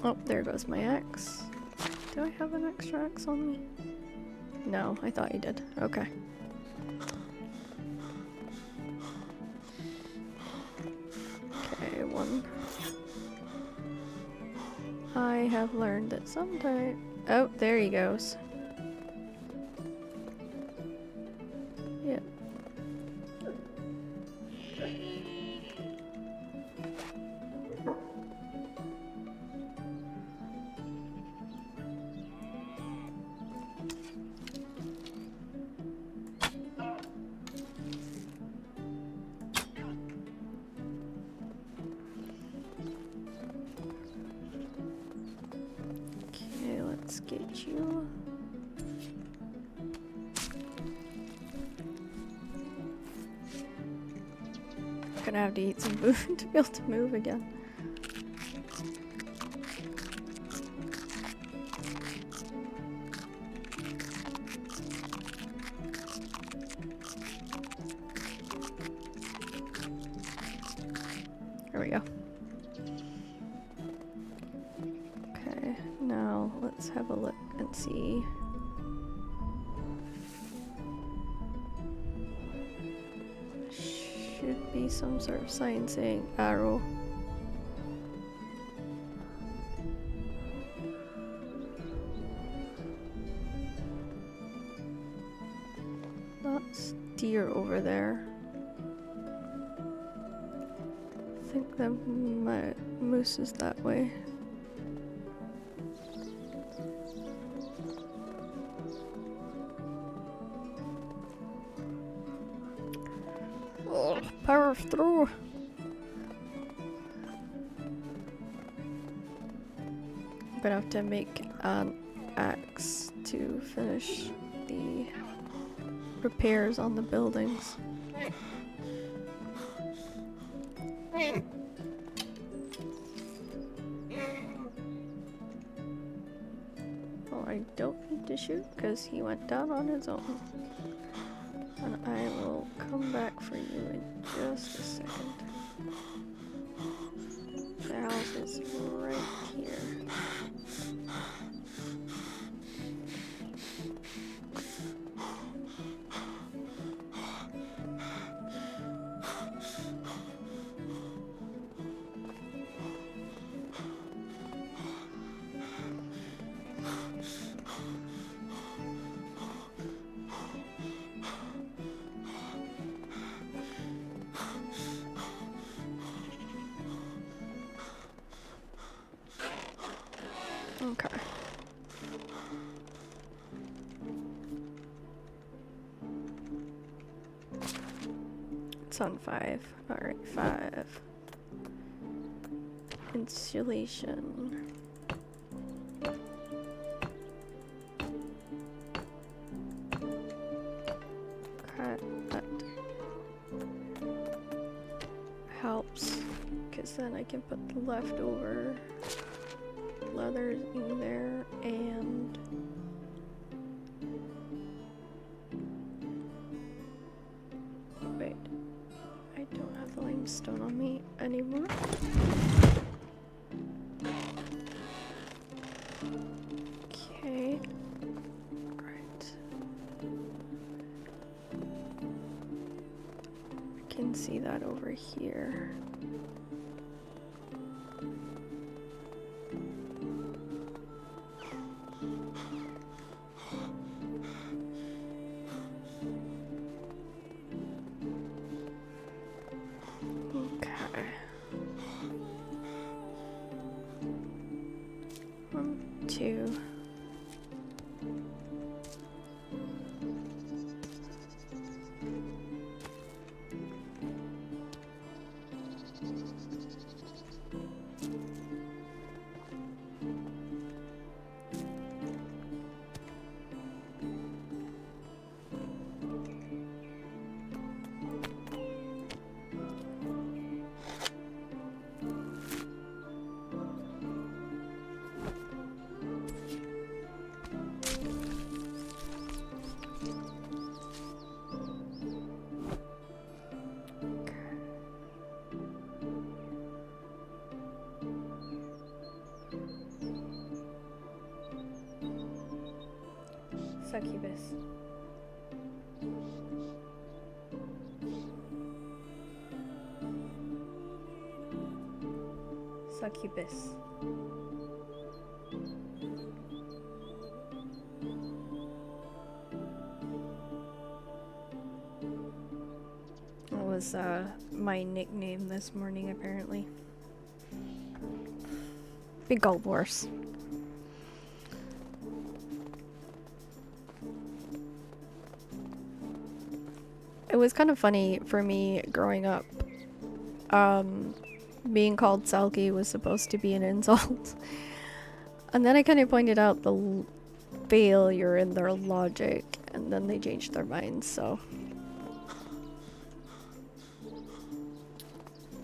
Oh, there goes my axe. Do I have an extra axe on me? No, I thought you did. Okay. Okay, one. I have learned that sometimes... Oh, there he goes. Yeah. Okay, let's get you. Gonna have to eat some food to be able to move again. There we go. Okay, now let's have a look and see. Should be some sort of sign saying arrow. That's deer over there. I think the moose is that way. Oh, power through. I'm gonna have to make an axe to finish the repairs on the buildings. Oh, I don't need to shoot because he went down on his own. And I will come back for you in just a second. The house is right here. Okay. It's on 5. Alright, 5. Insulation. Okay, that helps, because then I can put the leftover leathers in there, and wait, I don't have the limestone on me anymore. Okay, right. I can see that over here. Okay. 1, 2. Succubus. Succubus. That was my nickname this morning, apparently. Big gold horse. It was kind of funny for me growing up. Being called Selkie was supposed to be an insult. And then I kind of pointed out the failure in their logic, and then they changed their minds, so.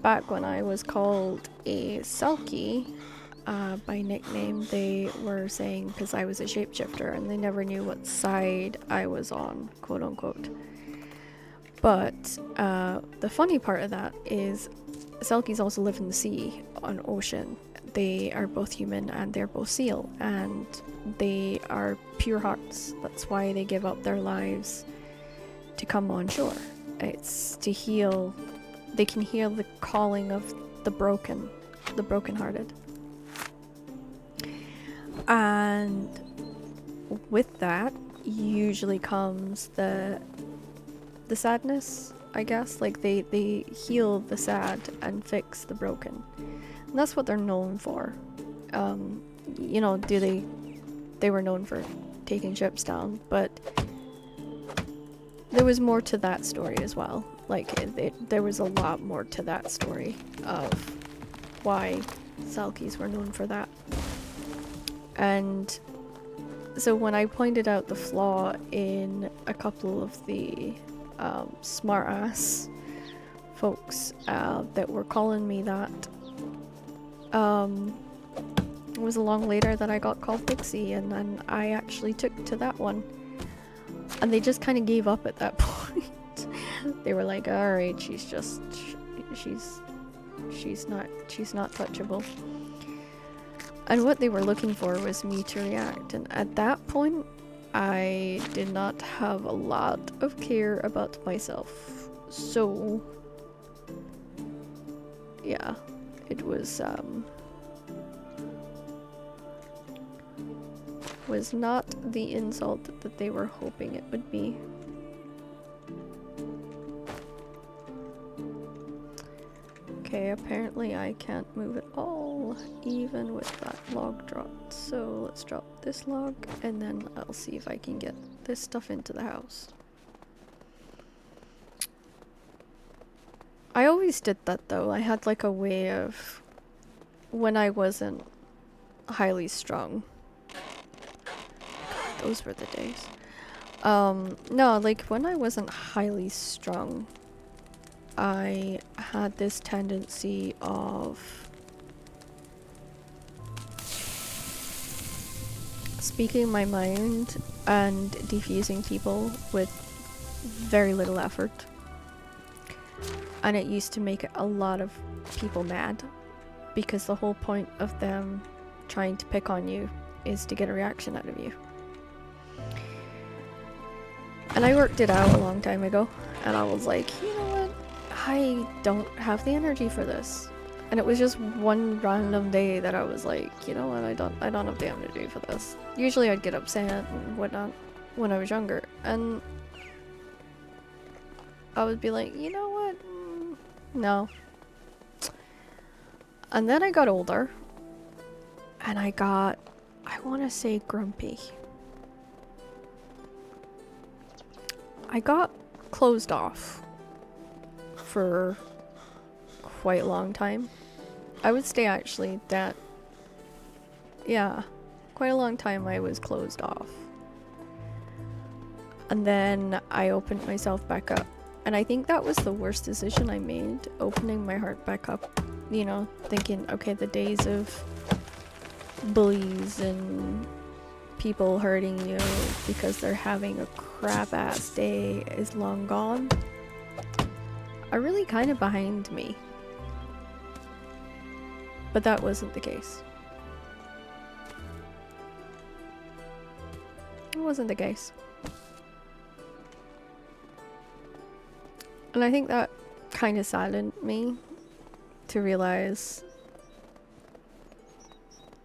Back when I was called a Selkie, by nickname, they were saying because I was a shapeshifter and they never knew what side I was on, quote unquote. But the funny part of that is Selkies also live in the sea, on ocean. They are both human and they're both seal, and they are pure hearts. That's why they give up their lives to come on shore. It's to heal. They can heal the calling of the brokenhearted. And with that usually comes the sadness, I guess. Like they heal the sad and fix the broken. And that's what they're known for. You know, they were known for taking ships down, but there was more to that story as well. Like there was a lot more to that story of why Selkies were known for that. And So when I pointed out the flaw in a couple of the smart-ass folks that were calling me that, it was long later that I got called Pixie, and then I actually took to that one. And they just kind of gave up at that point. They were like, alright, she's not touchable. And what they were looking for was me to react, and at that point I did not have a lot of care about myself. So yeah, it was not the insult that they were hoping it would be. Okay, apparently I can't move at all, even with that log dropped. So let's drop this log, and then I'll see if I can get this stuff into the house. I always did that though. I had like a way of, when I wasn't highly strung. Those were the days. No, like when I wasn't highly strung, I had this tendency of speaking my mind and defusing people with very little effort. And it used to make a lot of people mad, because the whole point of them trying to pick on you is to get a reaction out of you. And I worked it out a long time ago, and I was like, you know what? I don't have the energy for this. And it was just one random day that I was like, you know what? I don't have the energy for this. Usually I'd get upset and whatnot when I was younger, and I would be like, you know what? No. And then I got older, and I got, I want to say, grumpy. I got closed off for quite a long time. I would say actually that, yeah, quite a long time I was closed off. And then I opened myself back up. And I think that was the worst decision I made, opening my heart back up. You know, thinking, okay, the days of bullies and people hurting you because they're having a crap ass day is long gone. Are really kind of behind me. But that wasn't the case. It wasn't the case. And I think that kind of saddened me to realize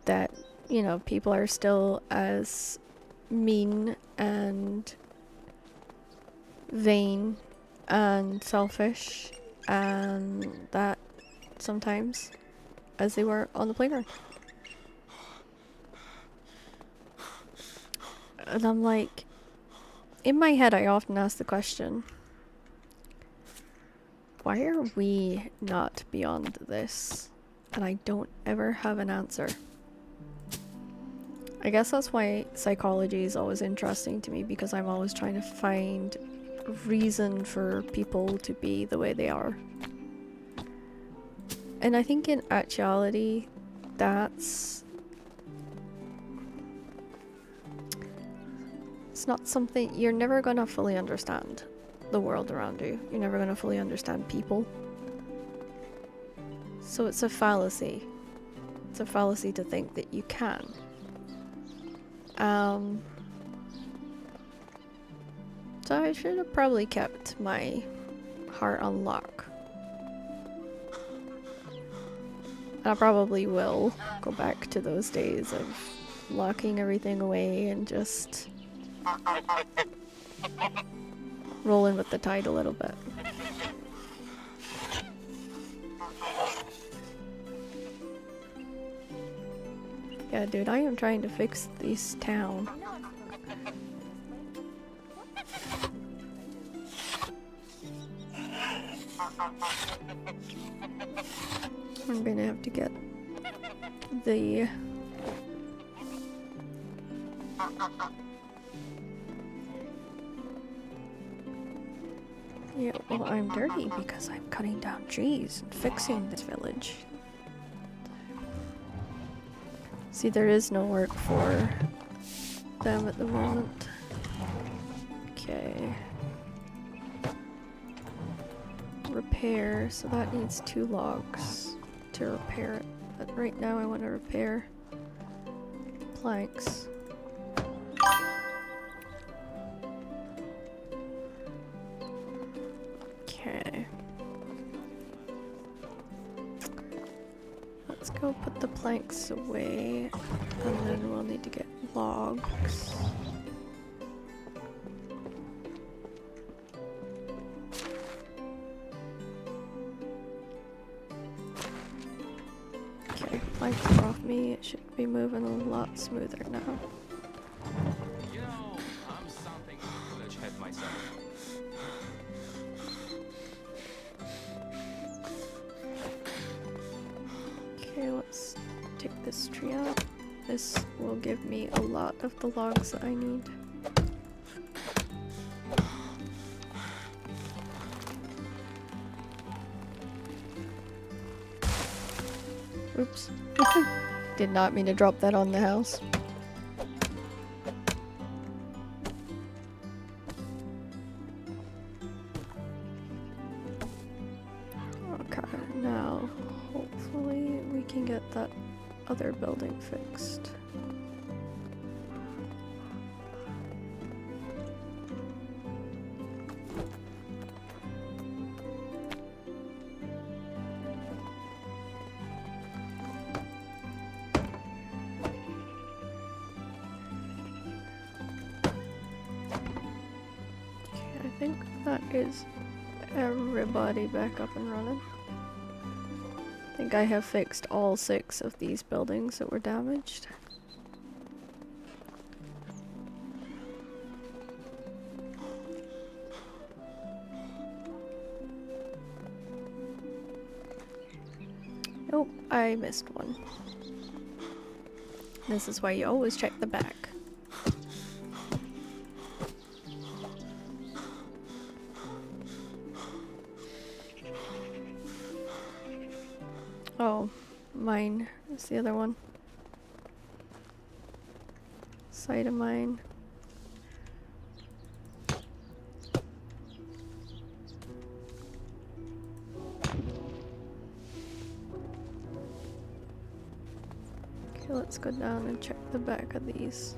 that, you know, people are still as mean and vain and selfish and that sometimes as they were on the playground. And I'm like, in my head I often ask the question, why are we not beyond this? And I don't ever have an answer. I guess that's why psychology is always interesting to me, because I'm always trying to find reason for people to be the way they are. And I think in actuality, it's not something, you're never gonna fully understand the world around you. You're never gonna fully understand people. So it's a fallacy. It's a fallacy to think that you can. So I should have probably kept my heart on lock. And I probably will go back to those days of locking everything away and just rolling with the tide a little bit. Yeah, dude, I am trying to fix this town. I'm gonna have to get the Yeah, well, I'm dirty because I'm cutting down trees and fixing this village. See, there is no work for them at the moment. Okay. Repair, so that needs 2 logs to repair it. But right now I want to repair planks. Okay. Let's go put the planks away, and then we'll need to get logs. Okay, planks are off me. It should be moving a lot smoother now. You know, I'm something of a village head myself. Okay, let's take this tree out. This will give me a lot of the logs that I need. Oops. Did not mean to drop that on the house. Okay, now hopefully we can get that other building fixed. I think that is everybody back up and running. I think I have fixed all 6 of these buildings that were damaged. Nope, I missed one. This is why you always check the back. Oh, mine is the other one. Side of mine. Okay, let's go down and check the back of these.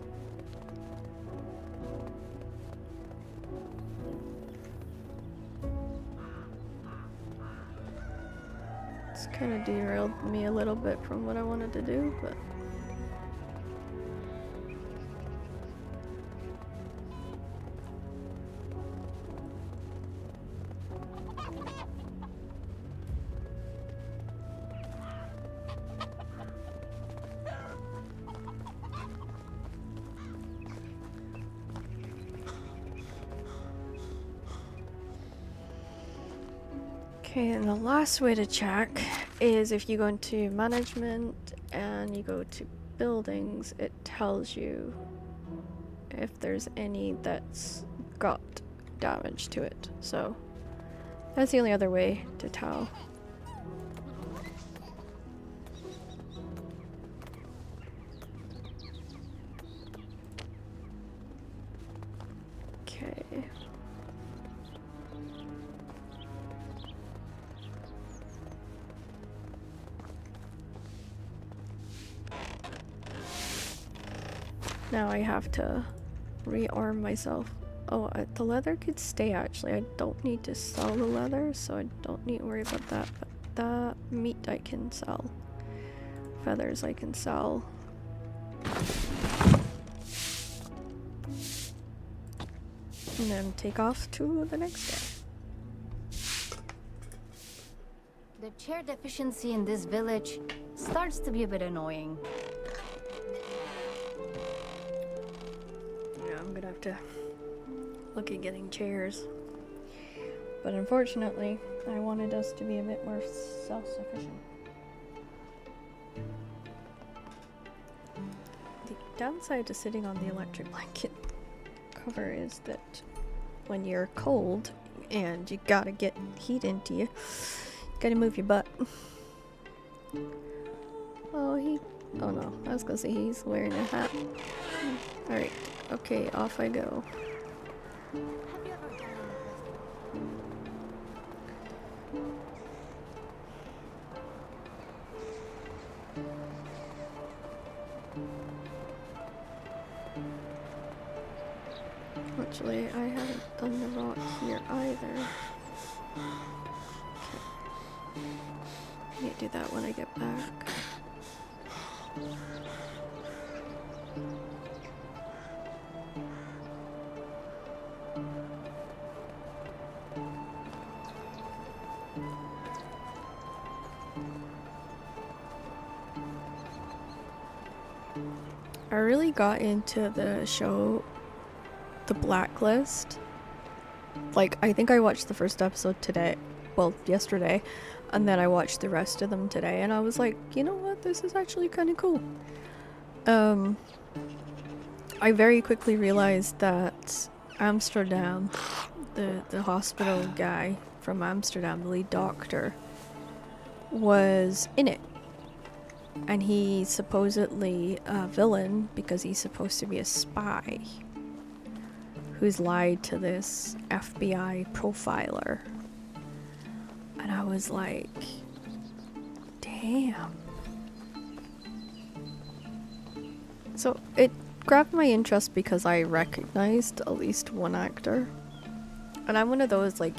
Kind of derailed me a little bit from what I wanted to do, but okay, and the last way to check is if you go into management and you go to buildings, it tells you if there's any that's got damage to it. So that's the only other way to tell. Okay. Now I have to rearm myself. Oh, the leather could stay actually. I don't need to sell the leather, so I don't need to worry about that. But that meat I can sell. Feathers I can sell. And then take off to the next day. The chair deficiency in this village starts to be a bit annoying. Yeah, I'm gonna have to look at getting chairs. But unfortunately, I wanted us to be a bit more self-sufficient. downside to sitting on the electric blanket cover is that when you're cold and you gotta get heat into you, gotta move your butt. Oh no, I was gonna say he's wearing a hat. Alright, okay, off I go. Actually, I haven't done the rock here either. Okay. I need to do that when I get back. I really got into the show The Blacklist. Like, I think I watched the first episode today, well, yesterday, and then I watched the rest of them today, and I was like, you know what, this is actually kind of cool. I very quickly realized that Amsterdam, the hospital guy from Amsterdam, the lead doctor, was in it. And he's supposedly a villain because he's supposed to be a spy who's lied to this FBI profiler. And I was like, damn. So it grabbed my interest because I recognized at least one actor. And I'm one of those, like,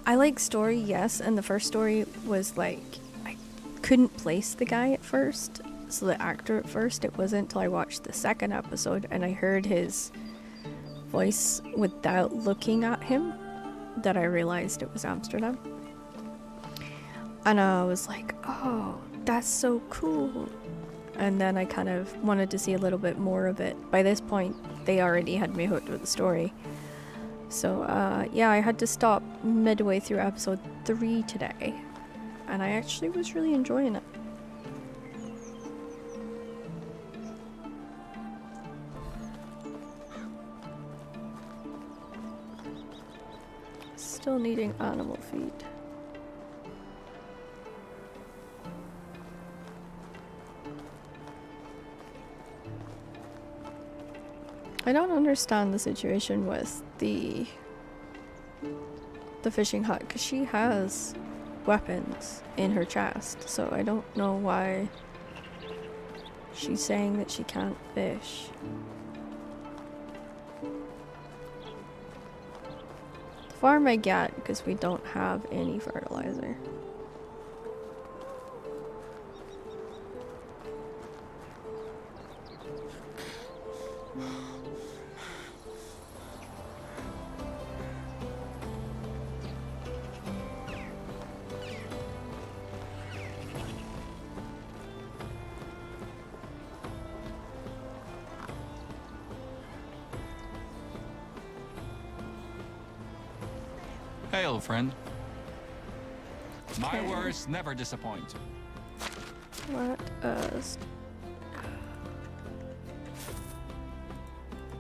I like story, yes, and the first story was like, I couldn't place the guy at first, so the actor at first. It wasn't until I watched the second episode and I heard his voice without looking at him that I realized it was Amsterdam. And I was like, oh, that's so cool. And then I kind of wanted to see a little bit more of it. By this point, they already had me hooked with the story. So, yeah, I had to stop midway through episode 3 today. And I actually was really enjoying it. Still needing animal feed. I don't understand the situation with the fishing hut, because she has weapons in her chest, so I don't know why she's saying that she can't fish. The farm I get because we don't have any fertilizer. Hail, friend. My Okay. words never disappoint. Let us...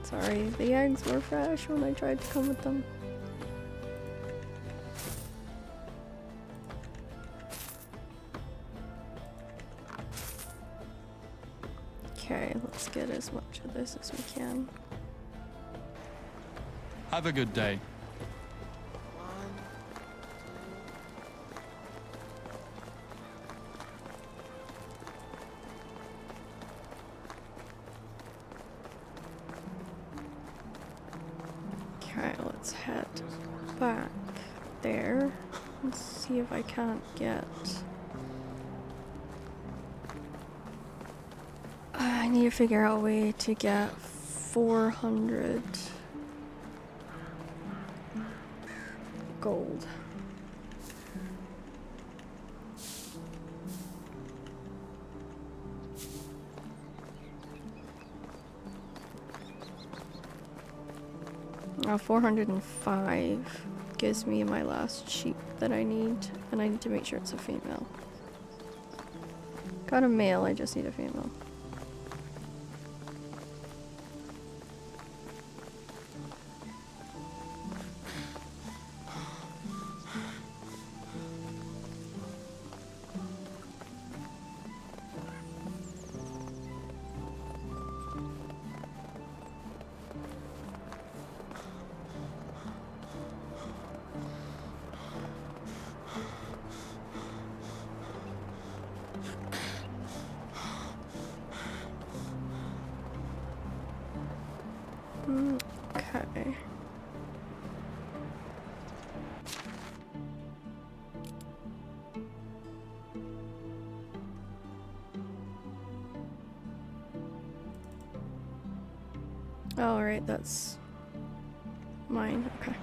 Sorry, the eggs were fresh when I tried to come with them. Okay, let's get as much of this as we can. Have a good day. Okay, let's head back there. Let's see if I can't get... I need to figure out a way to get 400 gold. Now 405 gives me my last sheep that I need, and I need to make sure it's a female. Got a male, I just need a female. Okay. Oh, right, that's mine. Okay.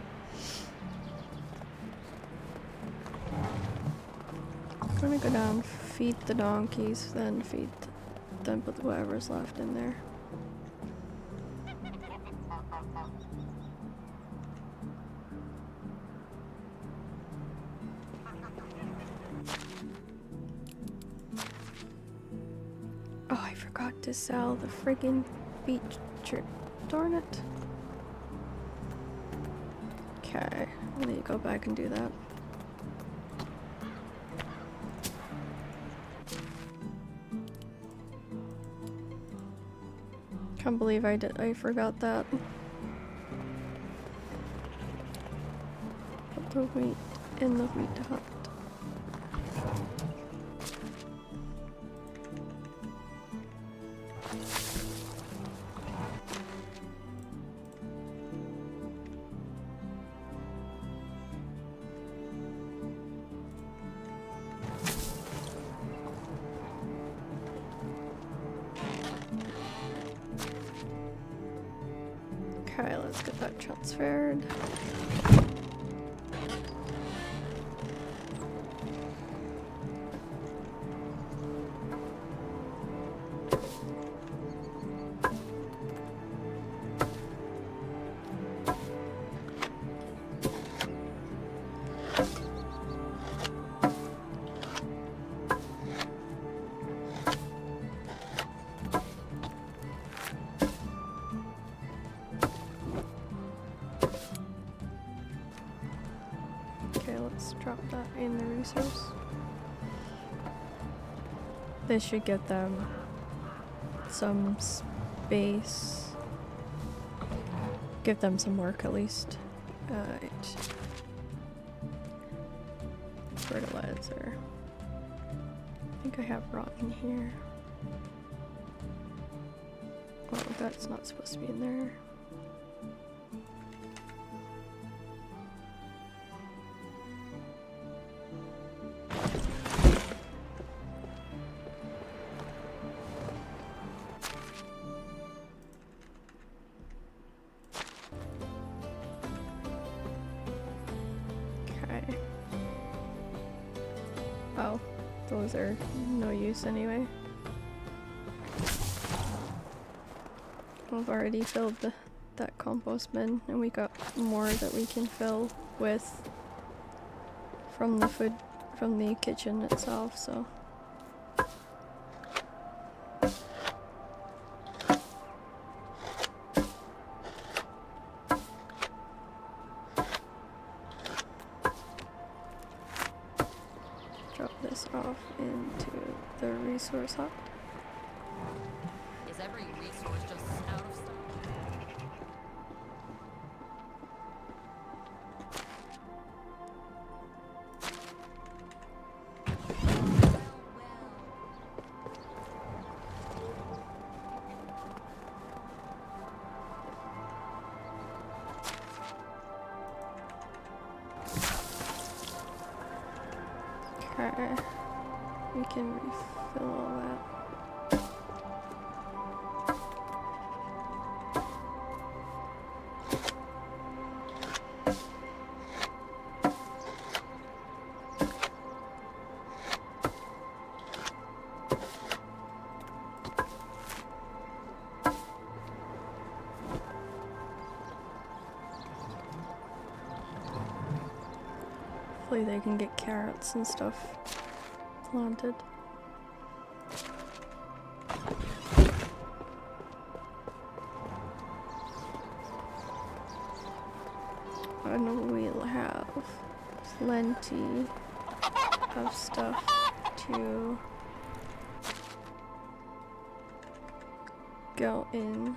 I'm gonna go down, feed the donkeys, then put whatever's left in there. Oh, I forgot to sell the friggin' beach trip. Darn it. Okay, I need to go back and do that. Can't believe I forgot that. Put the wheat in the wheat hut. Okay, let's get that transferred. Okay, let's drop that in the resource. This should get them some space. Give them some work at least. Fertilizer. I think I have rotten here. Oh, that's not supposed to be in there. Okay. Oh, those are no use anyway. I've already filled that compost bin, and we got more that we can fill with from the kitchen itself, so. Drop this off into the resource hut. Is every resource just out of stock? Okay, we can refill all that. Hopefully they can get carrots and stuff planted. And we'll have plenty of stuff to go in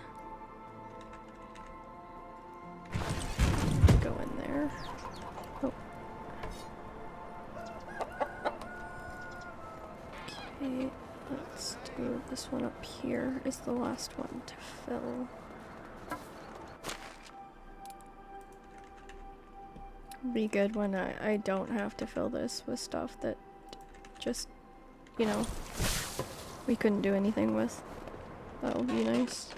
there. Oh. Okay, let's do this one up here is the last one to fill. be good when I don't have to fill this with stuff that just, you know, we couldn't do anything with. That would be nice.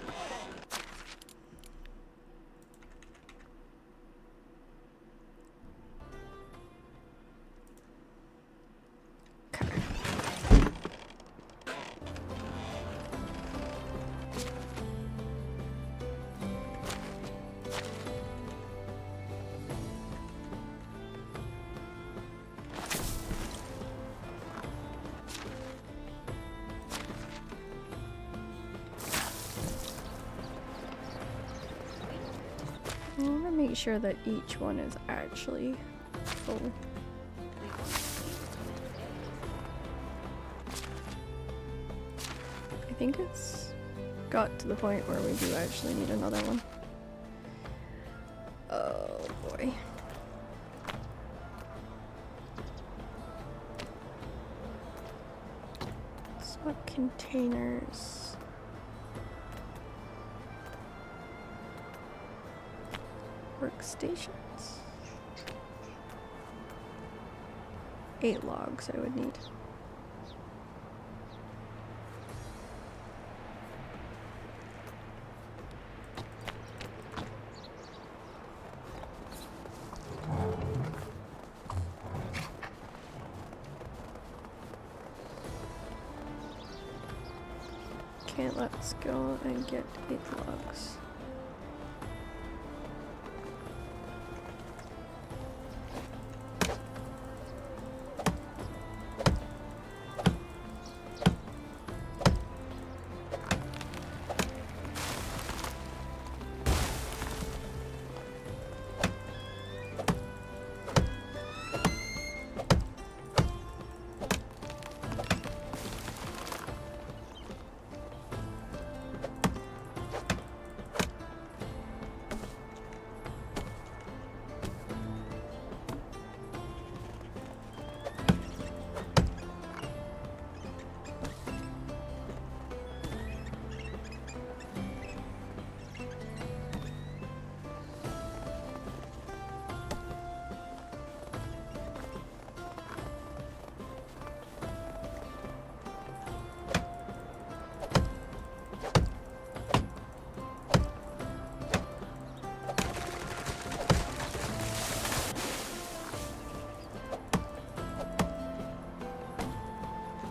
I want to make sure that each one is actually full. I think it's got to the point where we do actually need another one. Oh boy. Stock containers. Workstations. 8 logs I would need. Okay, let's go and get 8 logs.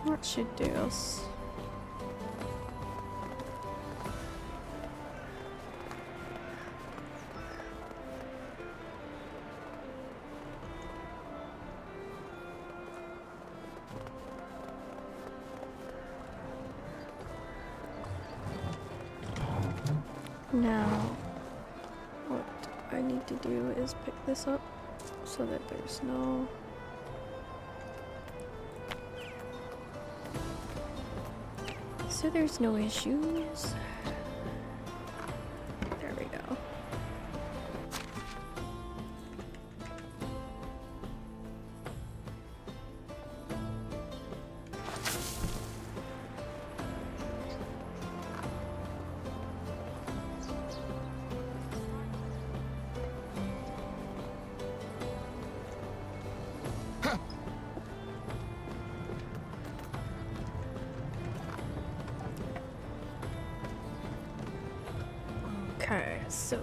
That should do us. Now, what I need to do is pick this up so that there's no... So there's no issues. There we go. Okay, so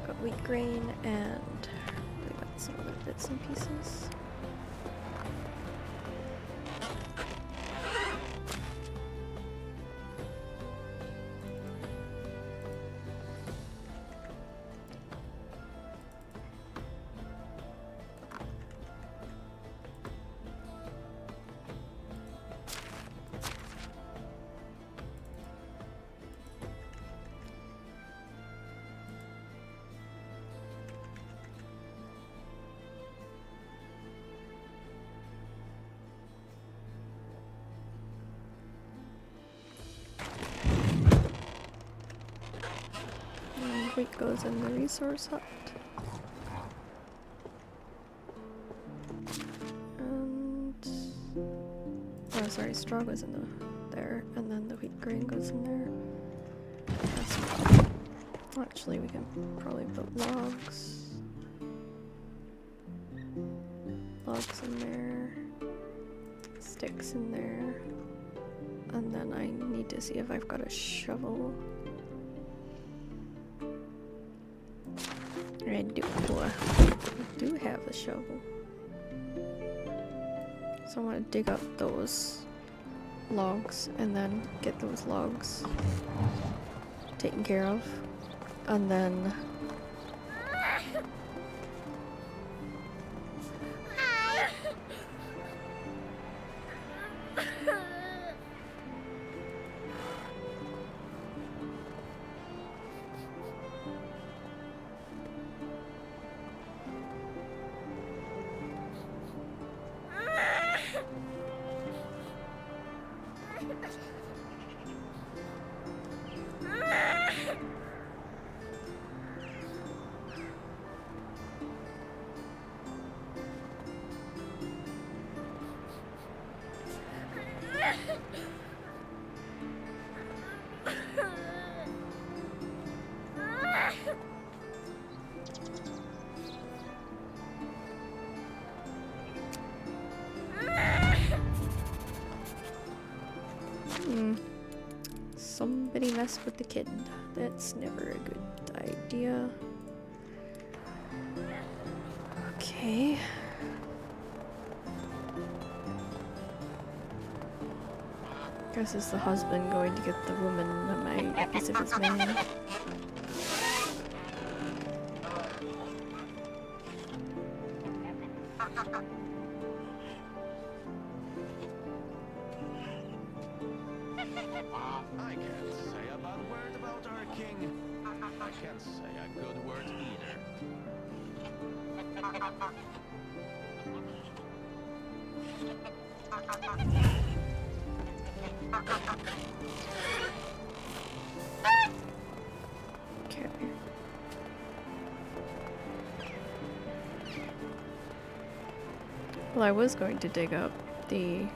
got wheat grain and we got some other bits and pieces. Wheat goes in the resource hut. And oh, sorry, straw goes in there, and then the wheat grain goes in there. Actually, we can probably put logs. Logs in there. Sticks in there. And then I need to see if I've got a shovel. I do. I do have a shovel. So I'm gonna dig up those logs and then get those logs taken care of. And then somebody mess with the kid. That's never a good idea. Okay. Guess it's the husband going to get the woman, I guess if it's man. I can't say a bad word about our king. I can't say a good word either. Okay. Well, I was going to dig up the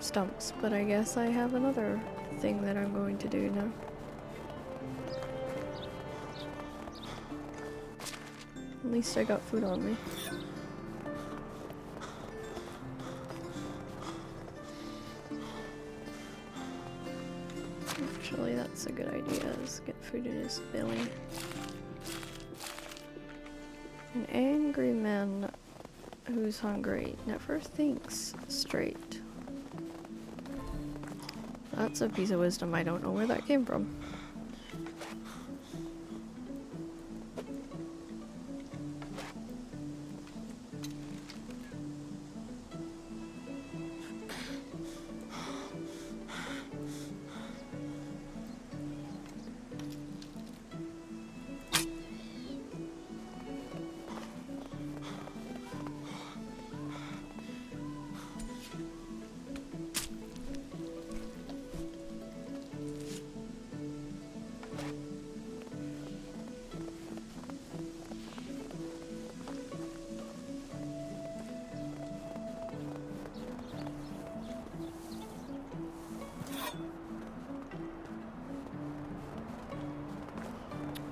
stumps, but I guess I have another thing that I'm going to do now. At least I got food on me. Actually, that's a good idea, is get food in his belly. An angry man who's hungry never thinks straight. That's a piece of wisdom. I don't know where that came from.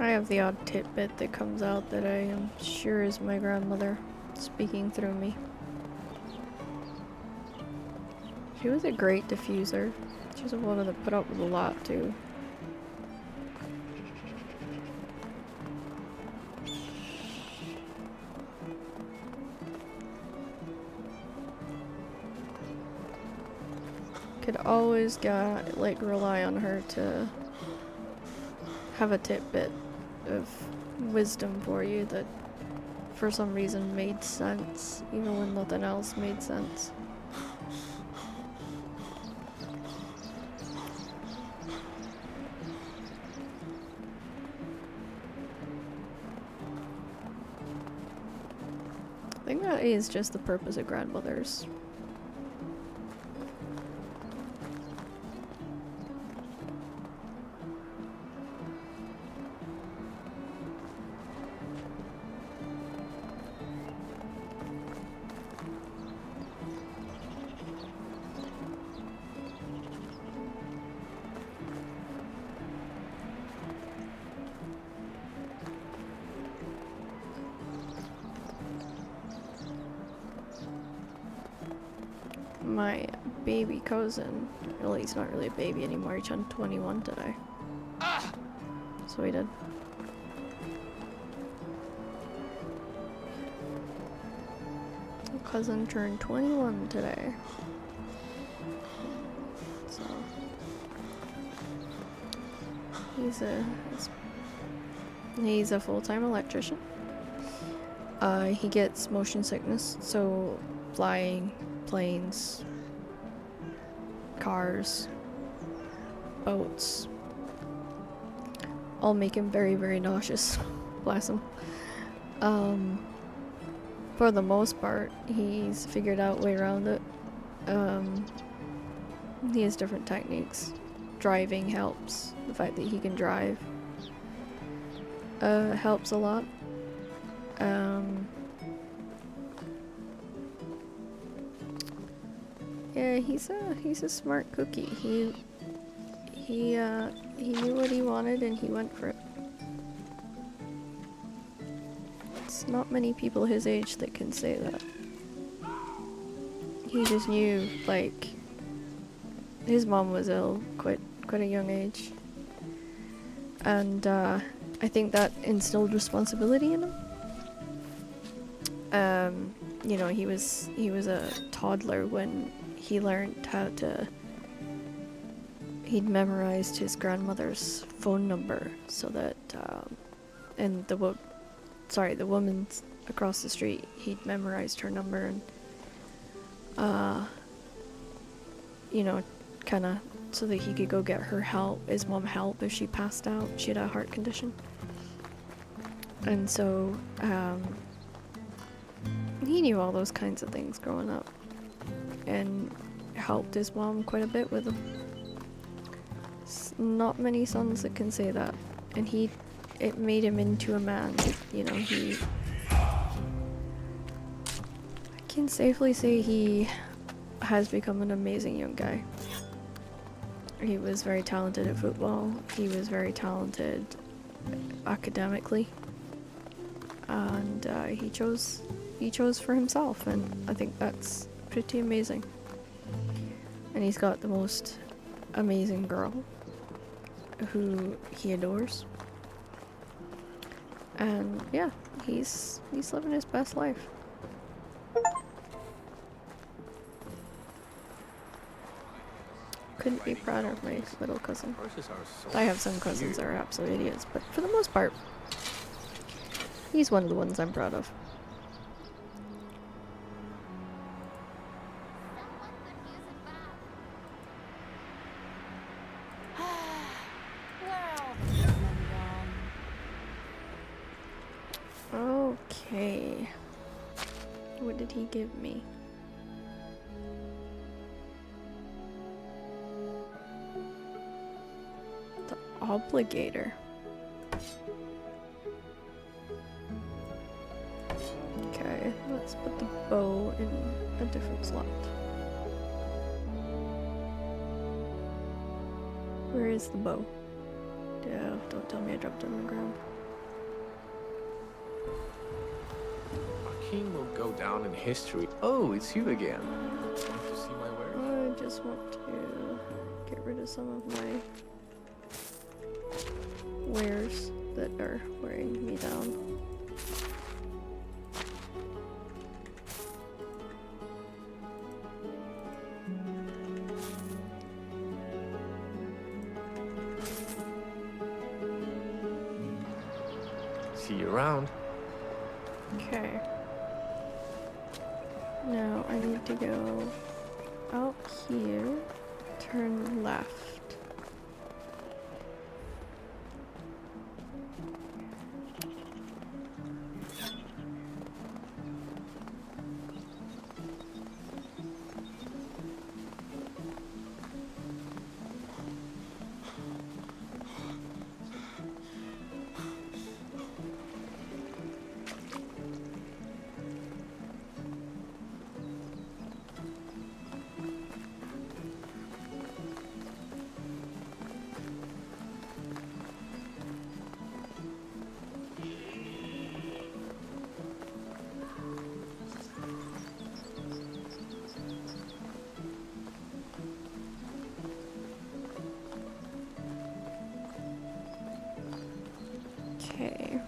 I have the odd tidbit that comes out that I am sure is my grandmother speaking through me. She was a great diffuser. She was one that put up with a lot too. Could always rely on her to have a tidbit of wisdom for you that for some reason made sense, even when nothing else made sense. I think that is just the purpose of grandmothers. my baby cousin. Well, he's not really a baby anymore. He turned 21 today. So he did. My cousin turned 21 today. So he's a full-time electrician. He gets motion sickness, so flying, planes, cars, boats, all make him very, very nauseous. Bless him. For the most part, he's figured out a way around it. He has different techniques. Driving helps. The fact that he can drive helps a lot. Yeah, he's a smart cookie. He knew what he wanted and he went for it. It's not many people his age that can say that. He just knew, like, his mom was ill quite a young age, and I think that instilled responsibility in him. You know, he was a toddler when he learned how to. He'd memorized his grandmother's phone number so that, and the woman across the street, he'd memorized her number and, you know, kind of so that he could go get his mom help if she passed out. She had a heart condition. And so, he knew all those kinds of things growing up and helped his mom quite a bit with them. Not many sons that can say that, and it made him into a man. You know, I can safely say he has become an amazing young guy. He was very talented at football. He was very talented academically, and he chose for himself, and I think that's pretty amazing. And he's got the most amazing girl who he adores, and yeah, he's living his best life. Couldn't be prouder of my little cousin. I have some cousins that are absolute idiots, but for the most part, he's one of the ones I'm proud of. Okay. What did he give me? The obligator. Okay, let's put the bow in a different slot. Where is the bow? Yeah, don't tell me I dropped it on the ground. King will go down in history. Oh, it's you again. Want to see my wares? I just want to get rid of some of my wares that are wearing me down. See you around. Okay. Now I need to go out here, turn left. Okay.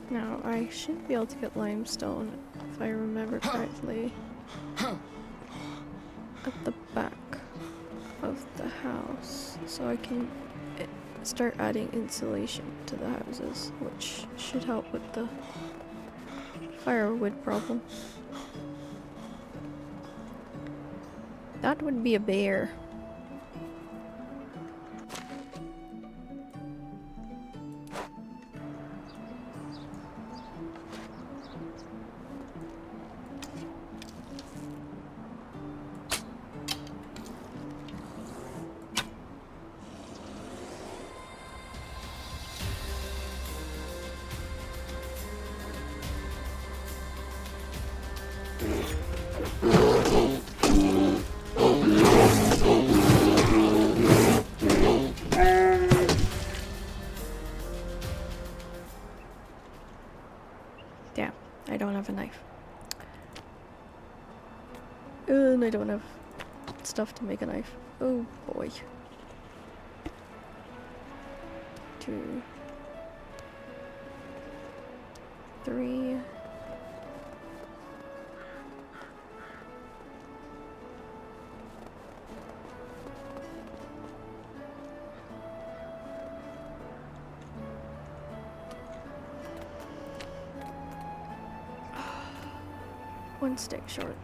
Now, I should be able to get limestone, if I remember correctly, at the back of the house, so I can start adding insulation to the houses, which should help with the firewood problem. That would be a bear. Damn, I don't have a knife. And I don't have stuff to make a knife. Oh boy. 2, 3. One stick short.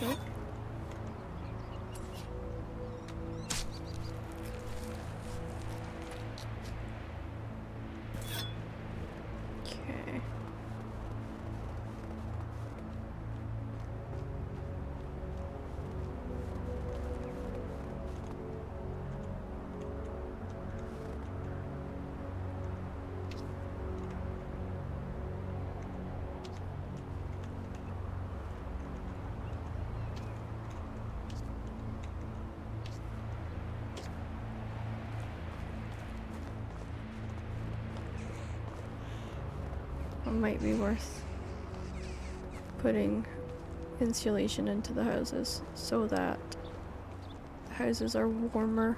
Okay. Okay. It might be worth putting insulation into the houses so that the houses are warmer.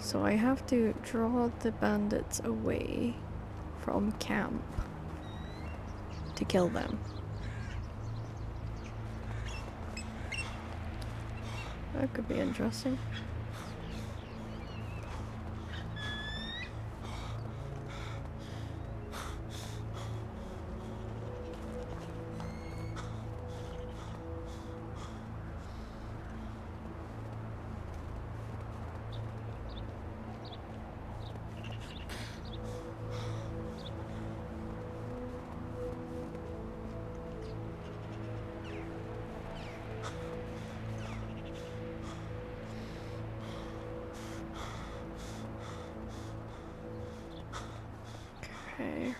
So I have to draw the bandits away from camp to kill them. That could be interesting. Okay.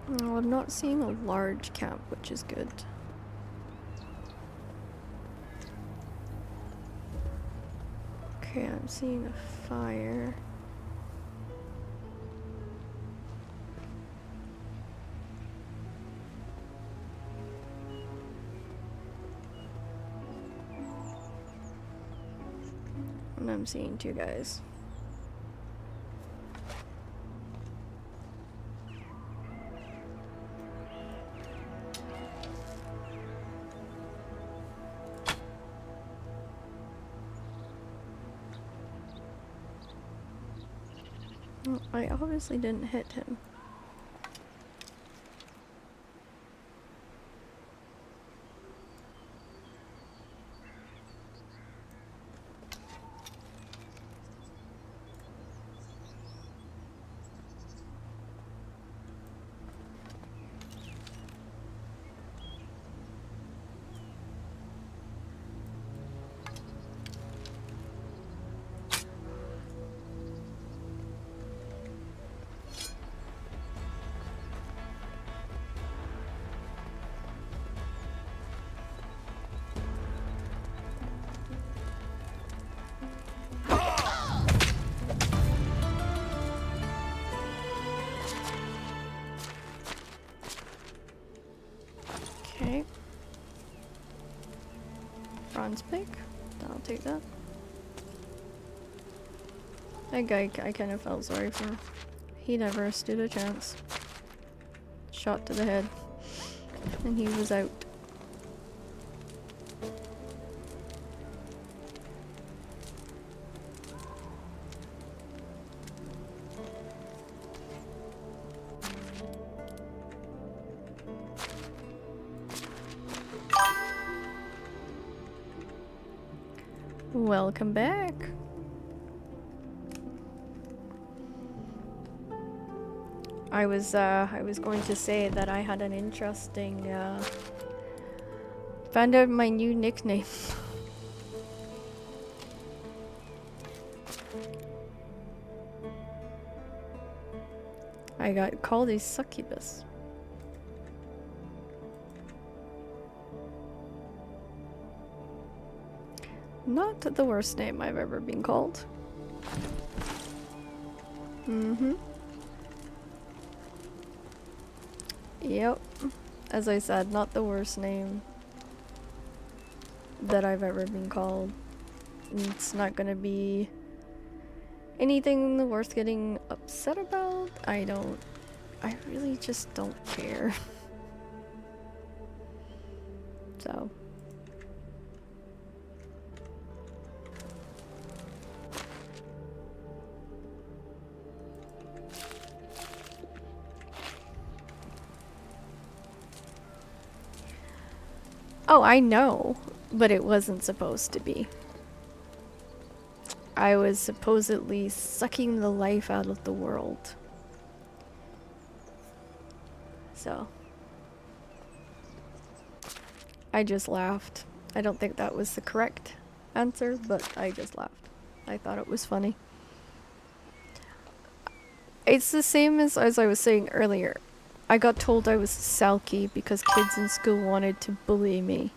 Oh, I'm not seeing a large camp, which is good. Okay, I'm seeing a fire. And I'm seeing 2 guys. Well, I obviously didn't hit him. Okay. Bronze pick. I'll take that. That guy, I kind of felt sorry for. He never stood a chance. Shot to the head. And he was out. Welcome back. I was going to say that I had an interesting found out my new nickname. I got called a succubus. Not the worst name I've ever been called. Mm-hmm. Yep. As I said, not the worst name that I've ever been called. It's not gonna be anything worth getting upset about. I really just don't care. So. Oh, I know, but it wasn't supposed to be. I was supposedly sucking the life out of the world. So. I just laughed. I don't think that was the correct answer, but I just laughed. I thought it was funny. It's the same as I was saying earlier. I got told I was a Selkie because kids in school wanted to bully me.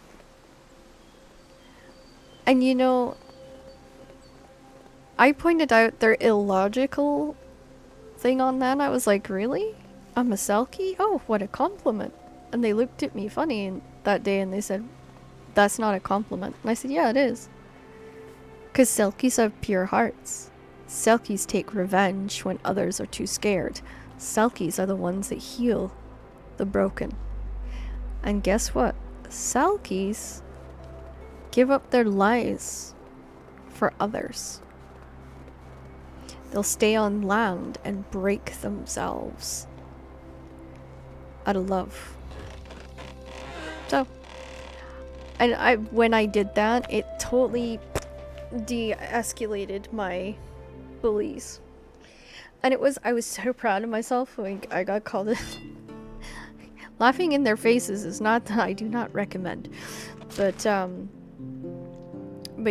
And you know, I pointed out their illogical thing on that. I was like, really? I'm a Selkie? Oh, what a compliment. And they looked at me funny that day and they said, that's not a compliment. And I said, yeah, it is. Because Selkies have pure hearts. Selkies take revenge when others are too scared. Selkies are the ones that heal the broken. And guess what? Selkies give up their lives for others. They'll stay on land and break themselves out of love. So, and when I did that, it totally de-escalated my bullies. And I was so proud of myself when I got called it. Laughing in their faces is not that I do not recommend. But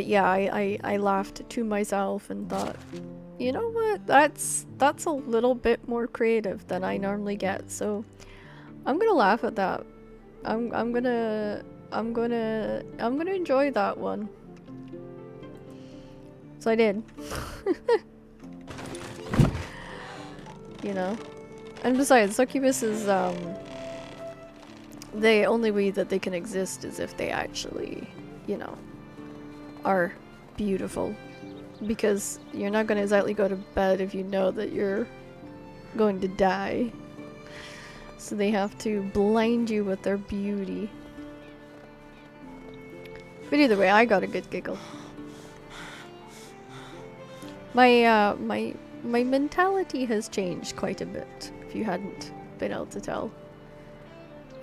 yeah, I laughed to myself and thought, you know what, that's a little bit more creative than I normally get. So I'm gonna laugh at that. I'm gonna enjoy that one. So I did. You know? And besides, succubuses, the only way that they can exist is if they actually, you know, are beautiful. Because you're not gonna exactly go to bed if you know that you're going to die. So they have to blind you with their beauty. But either way, I got a good giggle. My mentality has changed quite a bit, if you hadn't been able to tell.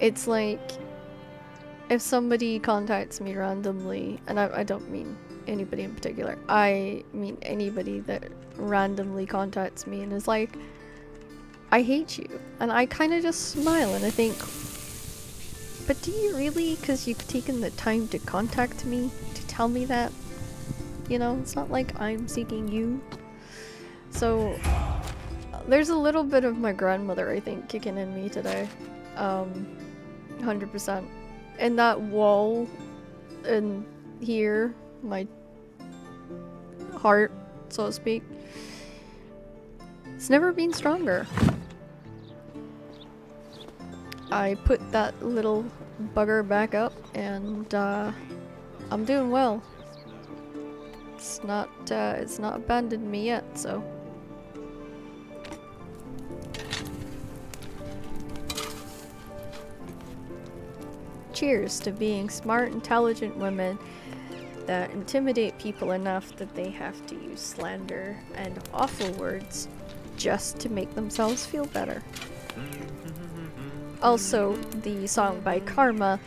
It's like, if somebody contacts me randomly, and I don't mean anybody in particular, I mean anybody that randomly contacts me and is like, I hate you. And I kind of just smile and I think, but do you really? Because you've taken the time to contact me to tell me that? You know, it's not like I'm seeking you. So, there's a little bit of my grandmother, I think, kicking in me today. 100%. And that wall in here, my heart, so to speak, it's never been stronger. I put that little bugger back up and I'm doing well. It's not abandoned me yet, so. Cheers to being smart, intelligent women that intimidate people enough that they have to use slander and awful words just to make themselves feel better. Also, the song by Karma,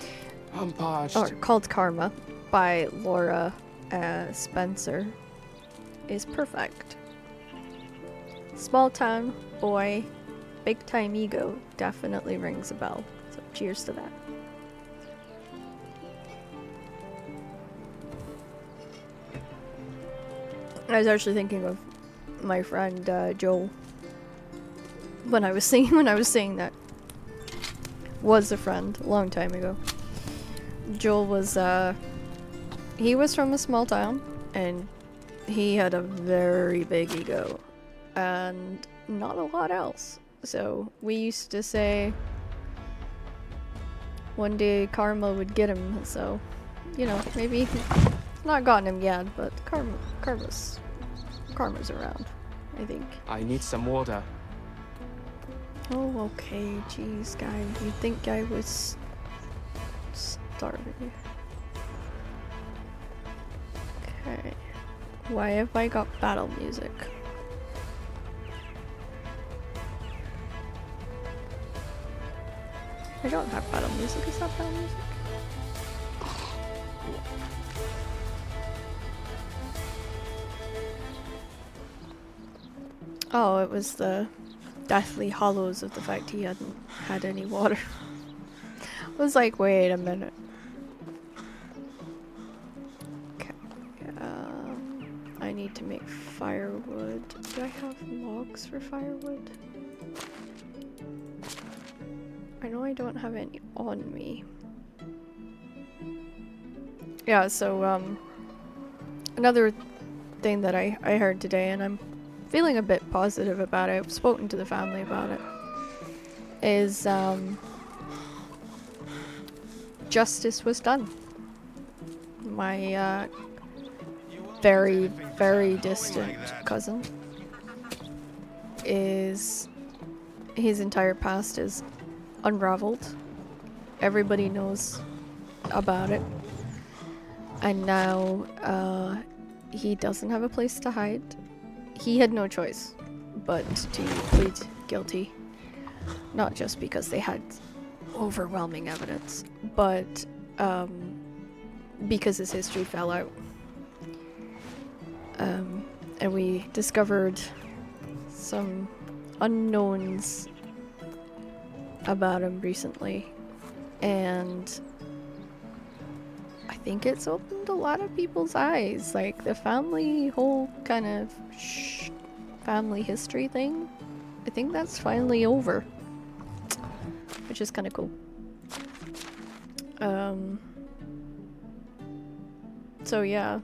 or called Karma, by Laura Spencer, is perfect. Small town boy, big time ego definitely rings a bell. So cheers to that. I was actually thinking of my friend Joel when I was saying that. Was a friend a long time ago. Joel was he was from a small town and he had a very big ego and not a lot else. So we used to say one day karma would get him, so you know, maybe not gotten him yet, but karma's around, I think. I need some water. Oh, okay, jeez, guy. You'd think I was starving. Okay. Why have I got battle music? I don't have battle music. Is that battle music? Oh, it was the deathly hollows of the fact he hadn't had any water. I was like, wait a minute. Okay. I need to make firewood. Do I have logs for firewood? I know I don't have any on me. Yeah, so, another thing that I heard today, and I'm feeling a bit positive about it, I've spoken to the family about it, is justice was done. My very, very distant cousin his entire past is unraveled. Everybody knows about it. And now he doesn't have a place to hide. He had no choice but to plead guilty. Not just because they had overwhelming evidence, but because his history fell out. And we discovered some unknowns about him recently, and I think it's opened a lot of people's eyes. Like the whole kind of family history thing, I think that's finally over. which is kind of cool. So yeah,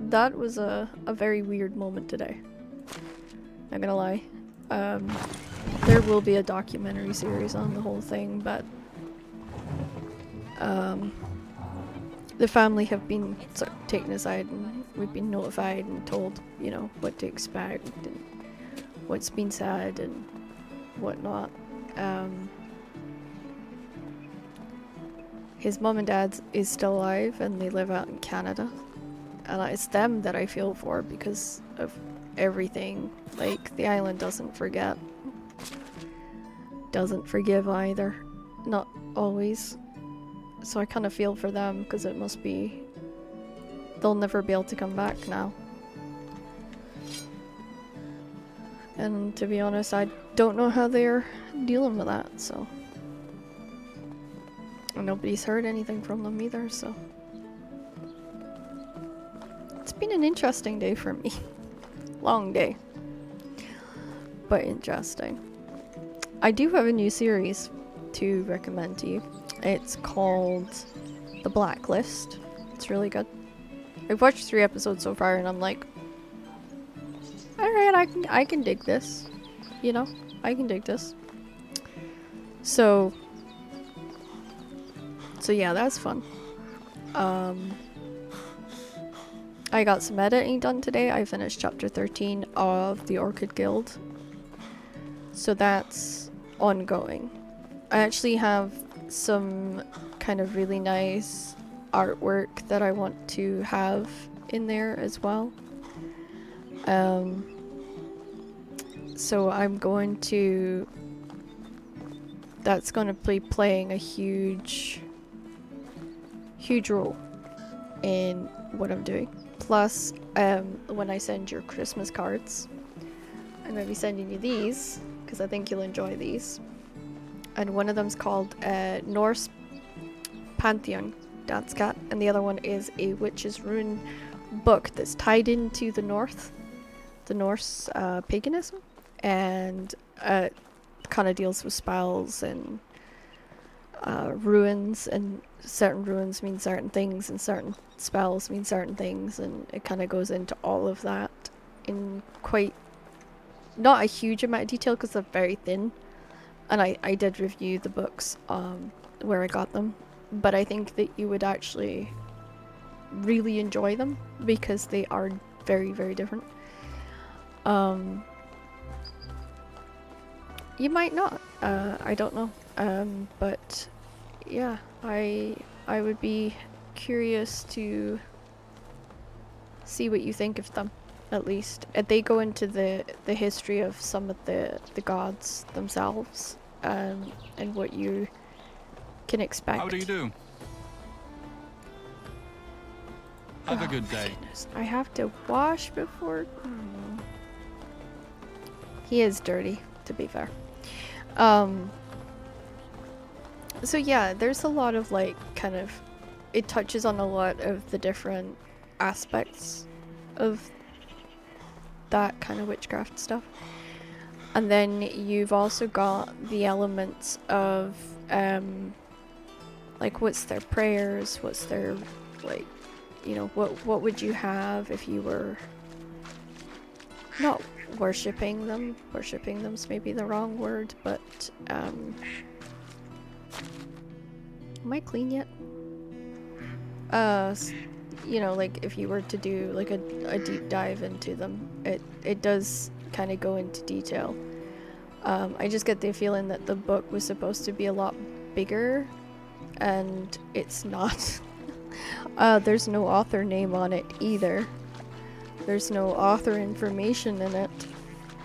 that was a very weird moment today. Not gonna lie. There will be a documentary series on the whole thing, but the family have been sort of taken aside and we've been notified and told, you know, what to expect and what's been said and whatnot. His mom and dad is still alive and they live out in Canada. And it's them that I feel for because of everything. Like, the island doesn't forget. Doesn't forgive either. Not always. So I kind of feel for them because it must be... they'll never be able to come back now. And to be honest, I don't know how they're dealing with that, so... and nobody's heard anything from them either, so... it's been an interesting day for me. Long day. But interesting. I do have a new series to recommend to you. It's called The Blacklist. It's really good. I've watched 3 episodes so far and I'm like, alright, I can dig this. You know? I can dig this. So yeah, that's fun. I got some editing done today. I finished chapter 13 of the Orchid Guild. So that's ongoing. I actually have some kind of really nice artwork that I want to have in there as well. So I'm going to... that's going to be playing a huge role in what I'm doing. Plus, when I send your Christmas cards, I'm going to be sending you these, because I think you'll enjoy these. And one of them's called Norse Pantheon Dance Cat, and the other one is a Witch's Rune book that's tied into the Norse paganism, and kind of deals with spells and runes, and certain runes mean certain things and certain spells mean certain things, and it kind of goes into all of that in quite not a huge amount of detail because they're very thin, and I did review the books where I got them, but I think that you would actually really enjoy them because they are very, very different. You might not, I don't know, but yeah, I would be curious to see what you think of them, at least. They go into the history of some of the gods themselves, and what you can expect. How do you do? Have a good day. Goodness. I have to wash before... He is dirty, to be fair. So yeah, there's a lot of like kind of... it touches on a lot of the different aspects of that kind of witchcraft stuff. And then you've also got the elements of like what's their prayers, what's their like, you know, what would you have if you were not worshipping them? Worshipping them's maybe the wrong word, but am I clean yet? You know, like if you were to do like a deep dive into them, it does kind of go into detail. I just get the feeling that the book was supposed to be a lot bigger, and it's not. There's no author name on it either. There's no author information in it,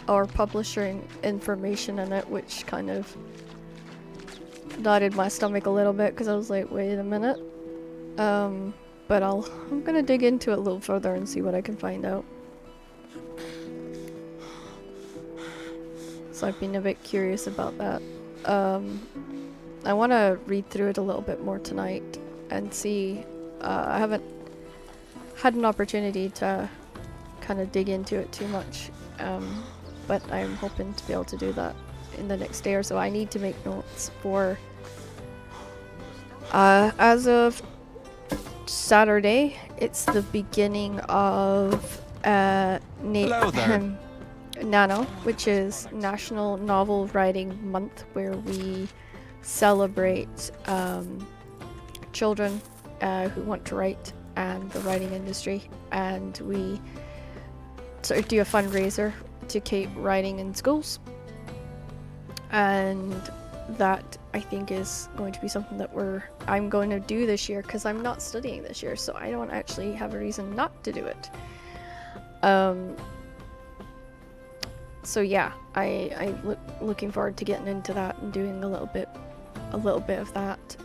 or publisher information in it, which kind of knotted my stomach a little bit because I was like, wait a minute. But I'm gonna dig into it a little further and see what I can find out. So I've been a bit curious about that. I want to read through it a little bit more tonight and see. I haven't had an opportunity to kind of dig into it too much, but I'm hoping to be able to do that in the next day or so. I need to make notes for As of Saturday, it's the beginning of Hello there. NaNo, which is National Novel Writing Month, where we celebrate children who want to write and the writing industry, and we sort of do a fundraiser to keep writing in schools. And that, I think, is going to be something that I'm going to do this year, because I'm not studying this year, so I don't actually have a reason not to do it. So yeah, I'm looking forward to getting into that and doing a little bit of that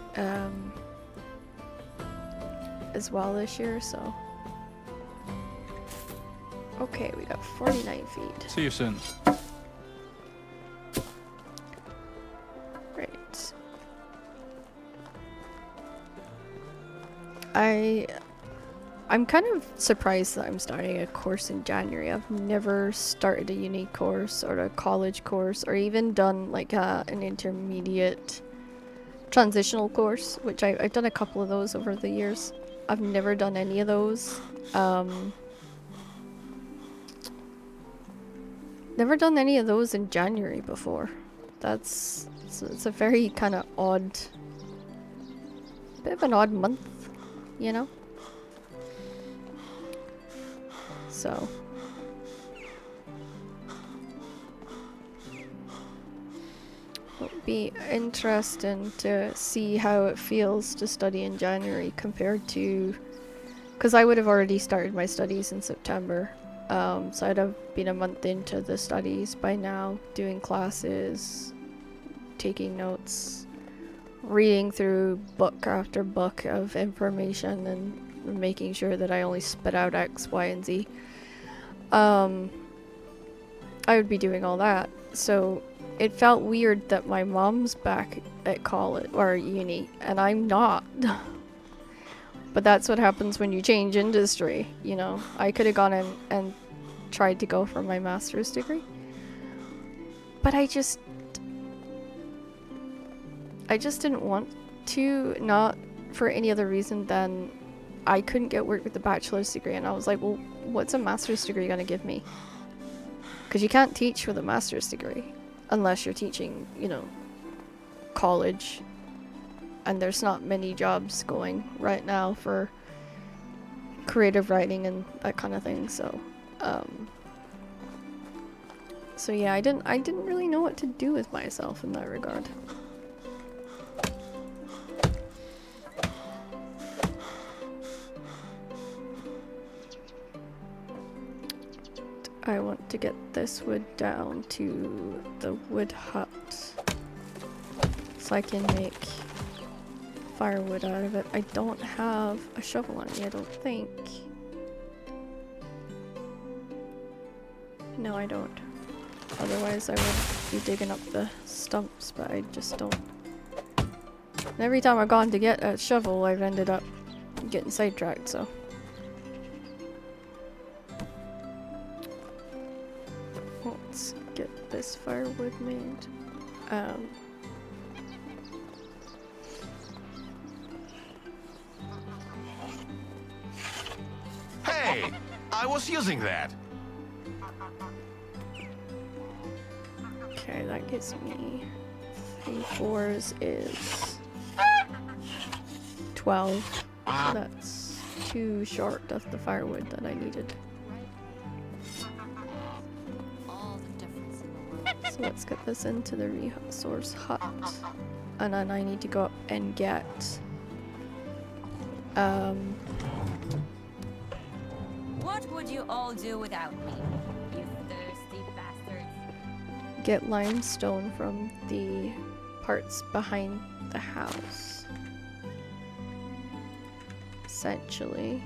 as well this year. So okay, we got 49 feet. See you soon. Right. I'm kind of surprised that I'm starting a course in January. I've never started a uni course or a college course, or even done like an intermediate transitional course, which I've done a couple of those over the years. I've never done any of those. Never done any of those in January before. It's a very kind of odd, bit of an odd month, you know? So it'll be interesting to see how it feels to study in January compared to, because I would have already started my studies in September, so I'd have been a month into the studies by now, doing classes, taking notes, reading through book after book of information, and making sure that I only spit out X, Y, and Z. I would be doing all that, so it felt weird that my mom's back at college or uni and I'm not. But that's what happens when you change industry, you know. I could have gone in and tried to go for my master's degree, but I just didn't want to, not for any other reason than I couldn't get work with the bachelor's degree, and I was like, well, what's a master's degree gonna give me? Because you can't teach with a master's degree unless you're teaching, you know, college, and there's not many jobs going right now for creative writing and that kind of thing. So so yeah, I didn't really know what to do with myself in that regard. I want to get this wood down to the wood hut so I can make firewood out of it. I don't have a shovel on me, I don't think. No, I don't. Otherwise I would be digging up the stumps, but I just don't. And every time I've gone to get a shovel, I've ended up getting sidetracked, so. Let's get this firewood made. Hey! I was using that! Okay, that gives me 3 4s is 12. So that's 2 short of the firewood that I needed. So let's get this into the resource hut. And then I need to go up and get What would you all do without me, you thirsty bastards? Get limestone from the parts behind the house. Essentially.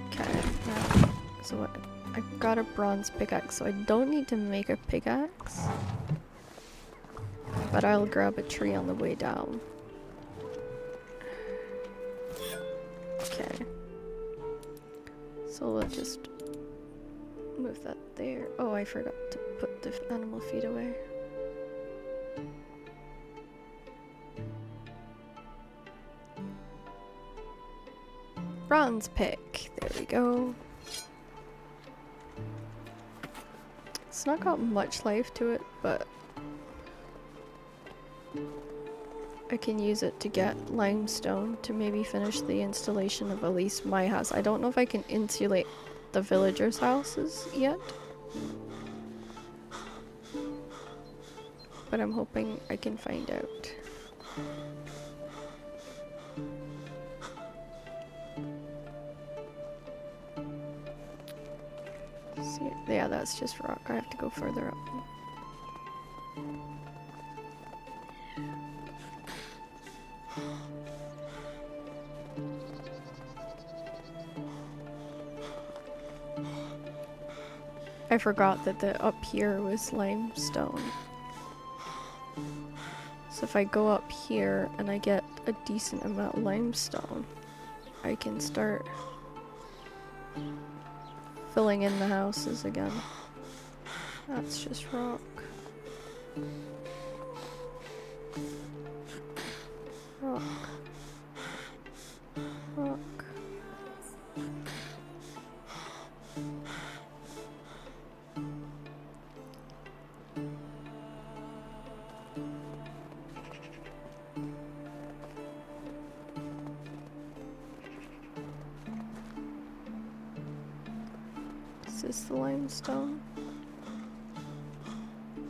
Okay, now, so what? I've got a bronze pickaxe, so I don't need to make a pickaxe. But I'll grab a tree on the way down. Okay. So we'll just move that there. Oh, I forgot to put the animal feed away. bronze pick. There we go. It's not got much life to it, but I can use it to get limestone to maybe finish the installation of at least my house. I don't know if I can insulate the villagers' houses yet, but I'm hoping I can find out. See, yeah, that's just rock. I have to go further up. I forgot that the up here was limestone. So if I go up here and I get a decent amount of limestone, I can start filling in the houses again. That's just rock. Rock. Rock. Is this the limestone?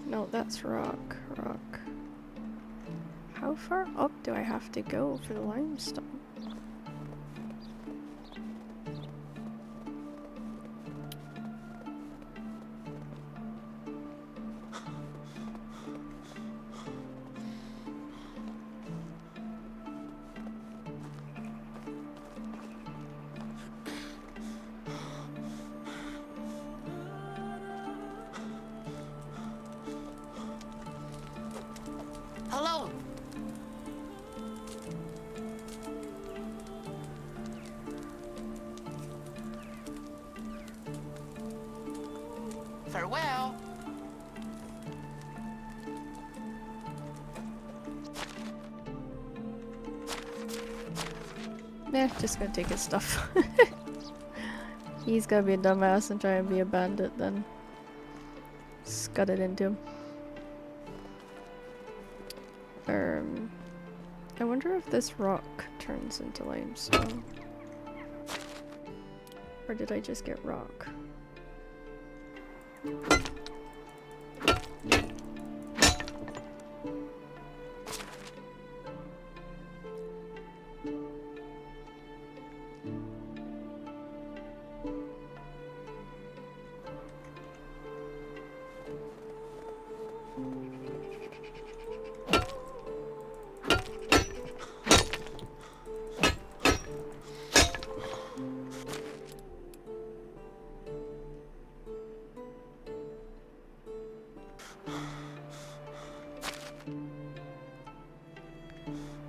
No, that's rock. Rock. How far up do I have to go for the limestone? Hello. Farewell. Nah, just gonna take his stuff. He's gonna be a dumbass and try and be a bandit, then scud it into him. I wonder if this rock turns into limestone. Or did I just get rock?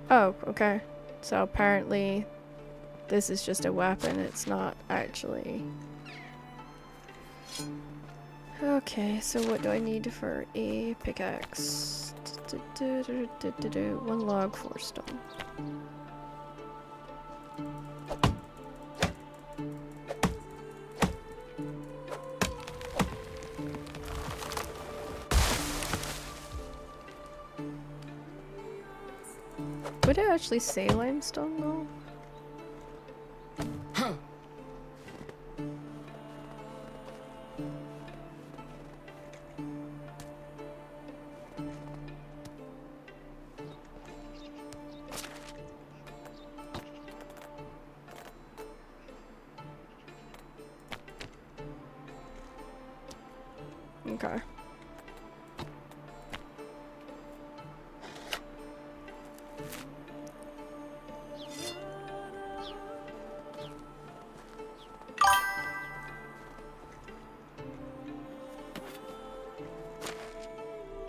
Oh, okay. So apparently this is just a weapon, it's not actually... Okay, so what do I need for a pickaxe? 1 log, 4 stone. Would it actually say limestone though? Okay.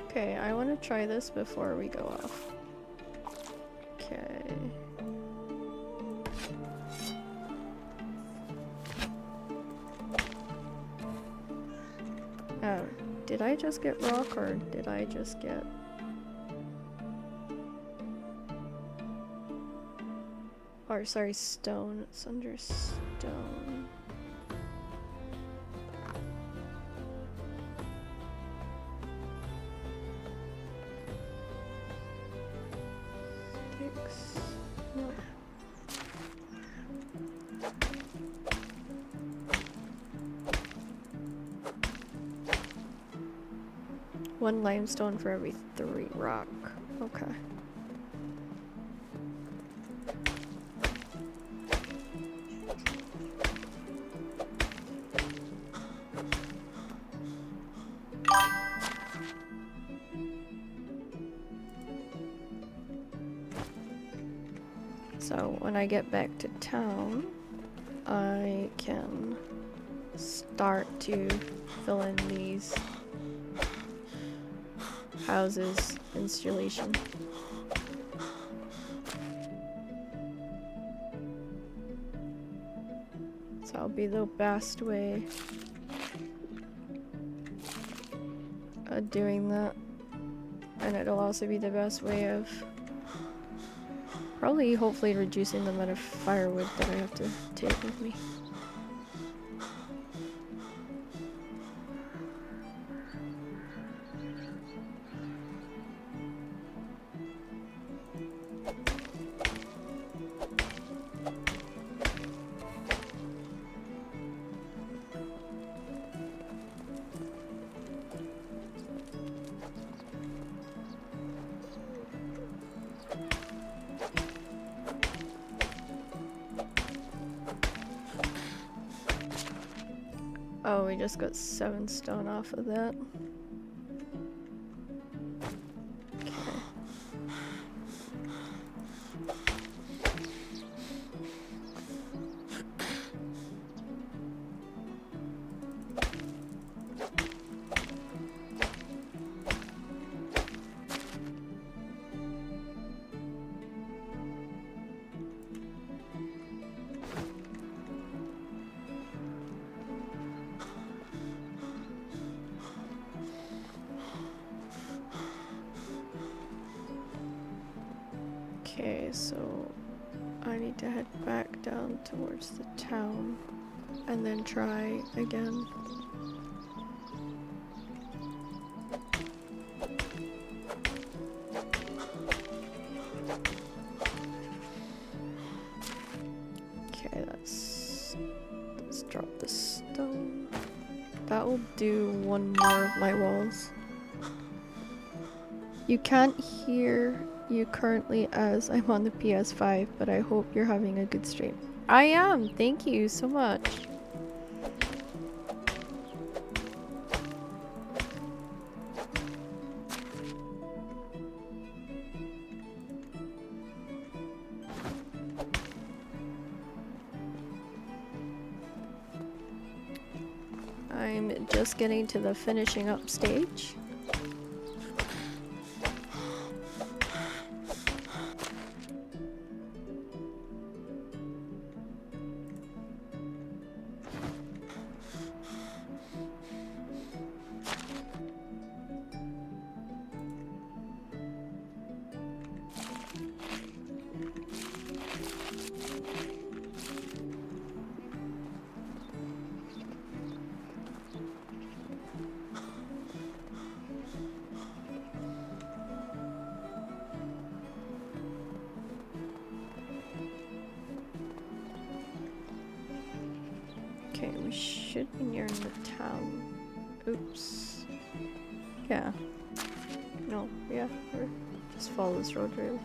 Okay, I want to try this before we go off. Okay. Oh, did I just get rock or did I just get... Or Or sorry, stone. It's under stone. Sticks. No. One limestone for every 3 rock. Okay. So when I get back to town, I can start to fill in these houses installation. So that'll be the best way of doing that. And it'll also be the best way of probably hopefully reducing the amount of firewood that I have to take with me. Oh, we just got 7 stone off of that. Okay. Okay, so I need to head back down towards the town and then try again. Okay, let's drop the stone. That will do 1 more of my walls. You can't hear you currently as I'm on the PS5, but I hope you're having a good stream. I am, thank you so much. I'm just getting to the finishing up stage. Okay, we should be near the town. Oops. Yeah. No, yeah, we're just follow this road really.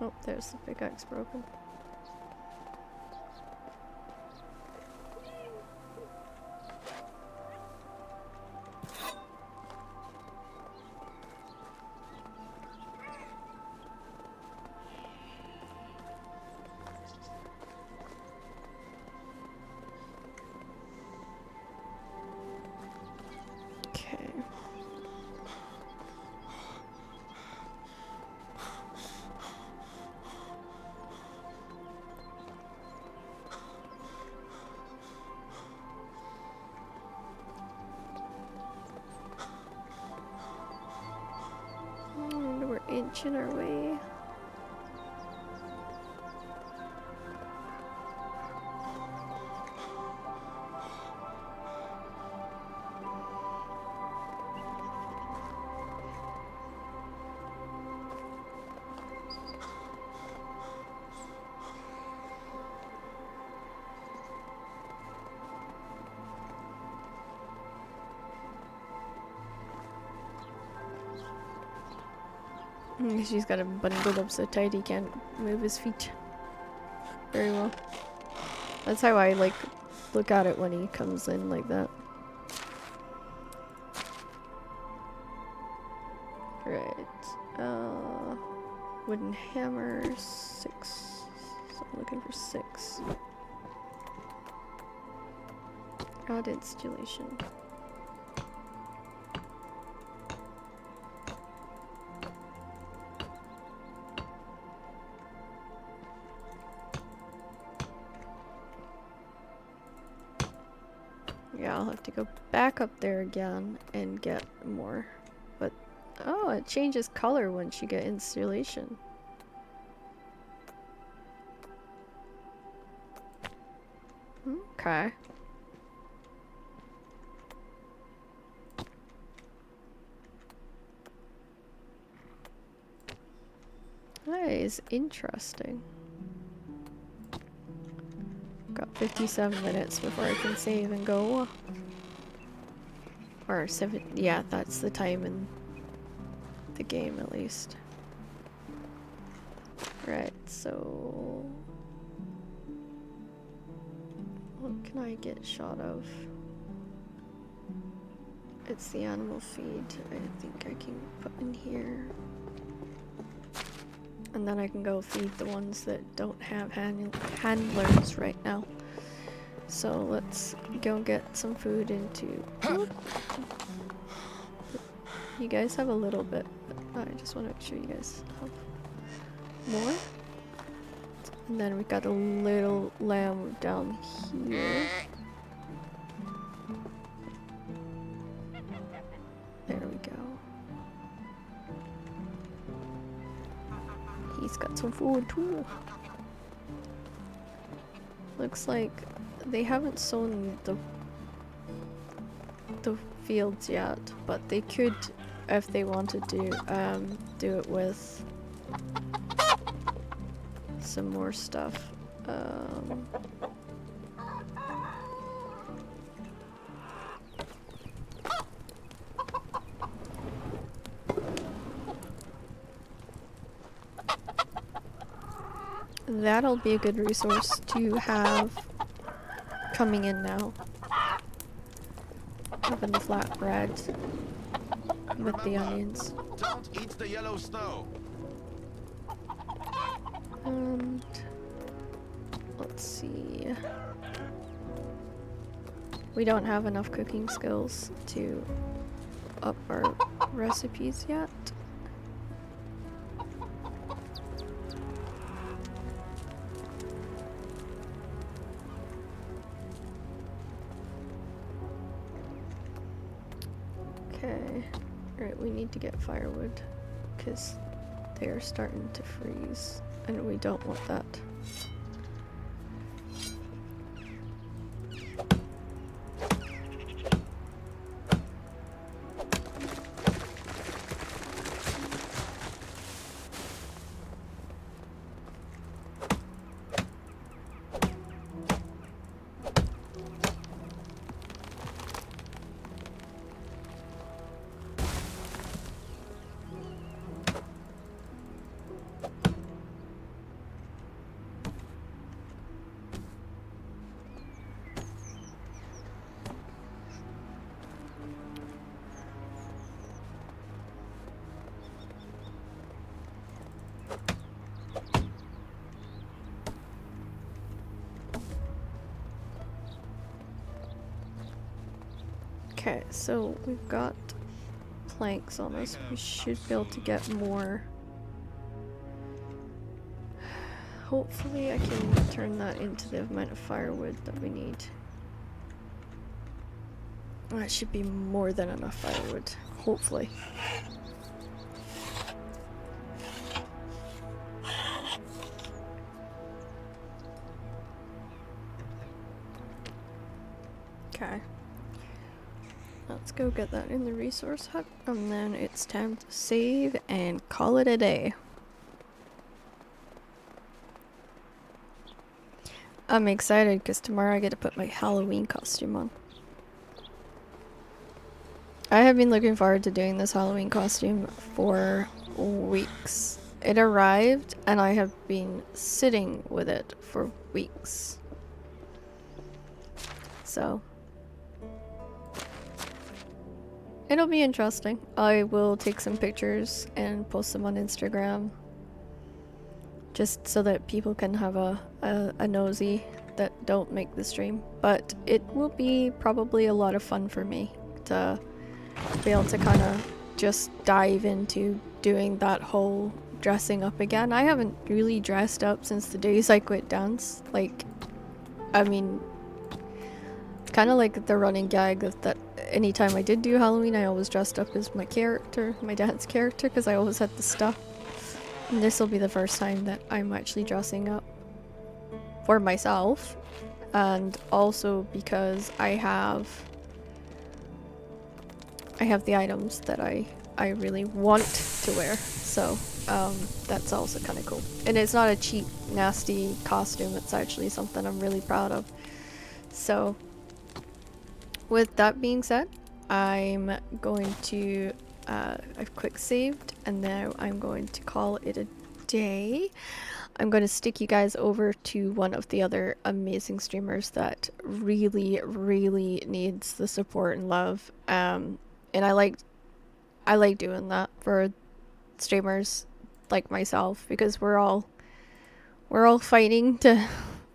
Oh, there's the pickaxe broken. inching our way. She's got him bundled up so tight he can't move his feet very well. That's how I like look at it when he comes in like that. Right. Wooden hammer, 6. So I'm looking for 6. Odd installation. Yeah, I'll have to go back up there again and get more. But, oh, it changes color once you get installation. Okay. That is interesting. Got 57 minutes before I can save and go. Or 7, yeah, that's the time in the game at least. Right, so... what can I get shot of? It's the animal feed I think I can put in here. And then I can go feed the ones that don't have handlers right now. So let's go get some food into... You guys have a little bit, but I just want to make sure you guys have more. And then we got a little lamb down here. There we go. He's got some food too. Looks like they haven't sown the fields yet, but they could, if they wanted to, do it with some more stuff. That'll be a good resource to have coming in now. Having the flatbread with the onions. Don't eat the yellow snow. And let's see. We don't have enough cooking skills to up our recipes yet. Okay, right, we need to get firewood because they are starting to freeze and we don't want that. Okay, so we've got planks on us. We should be able to get more. Hopefully I can turn that into the amount of firewood that we need. That should be more than enough firewood, hopefully. Okay. Let's go get that in the resource hut, and then it's time to save and call it a day. I'm excited because tomorrow I get to put my Halloween costume on. I have been looking forward to doing this Halloween costume for weeks. It arrived and I have been sitting with it for weeks. So it'll be interesting. I will take some pictures and post them on Instagram, just so that people can have a nosy that don't make the stream. But it will be probably a lot of fun for me to be able to kind of just dive into doing that whole dressing up again. I haven't really dressed up since the days I quit dance. Like, I mean, kind of like the running gag of that anytime I did do Halloween, I always dressed up as my character, my dance character, because I always had the stuff. And this will be the first time that I'm actually dressing up for myself, and also because I have the items that I really want to wear, so that's also kind of cool. And it's not a cheap, nasty costume, it's actually something I'm really proud of. So with that being said, I'm going to I've quick saved, and now I'm going to call it a day. I'm going to stick you guys over to one of the other amazing streamers that really needs the support and love, and I like doing that for streamers like myself, because we're all fighting to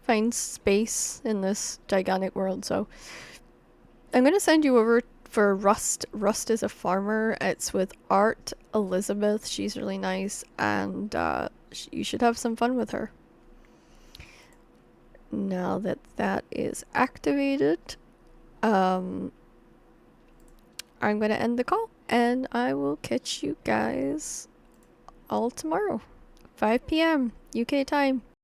find space in this gigantic world. So I'm gonna send you over for Rust. Rust is a farmer. It's with Art Elizabeth. She's really nice, and you should have some fun with her. Now that that is activated, I'm gonna end the call, and I will catch you guys all tomorrow, 5 p.m. UK time.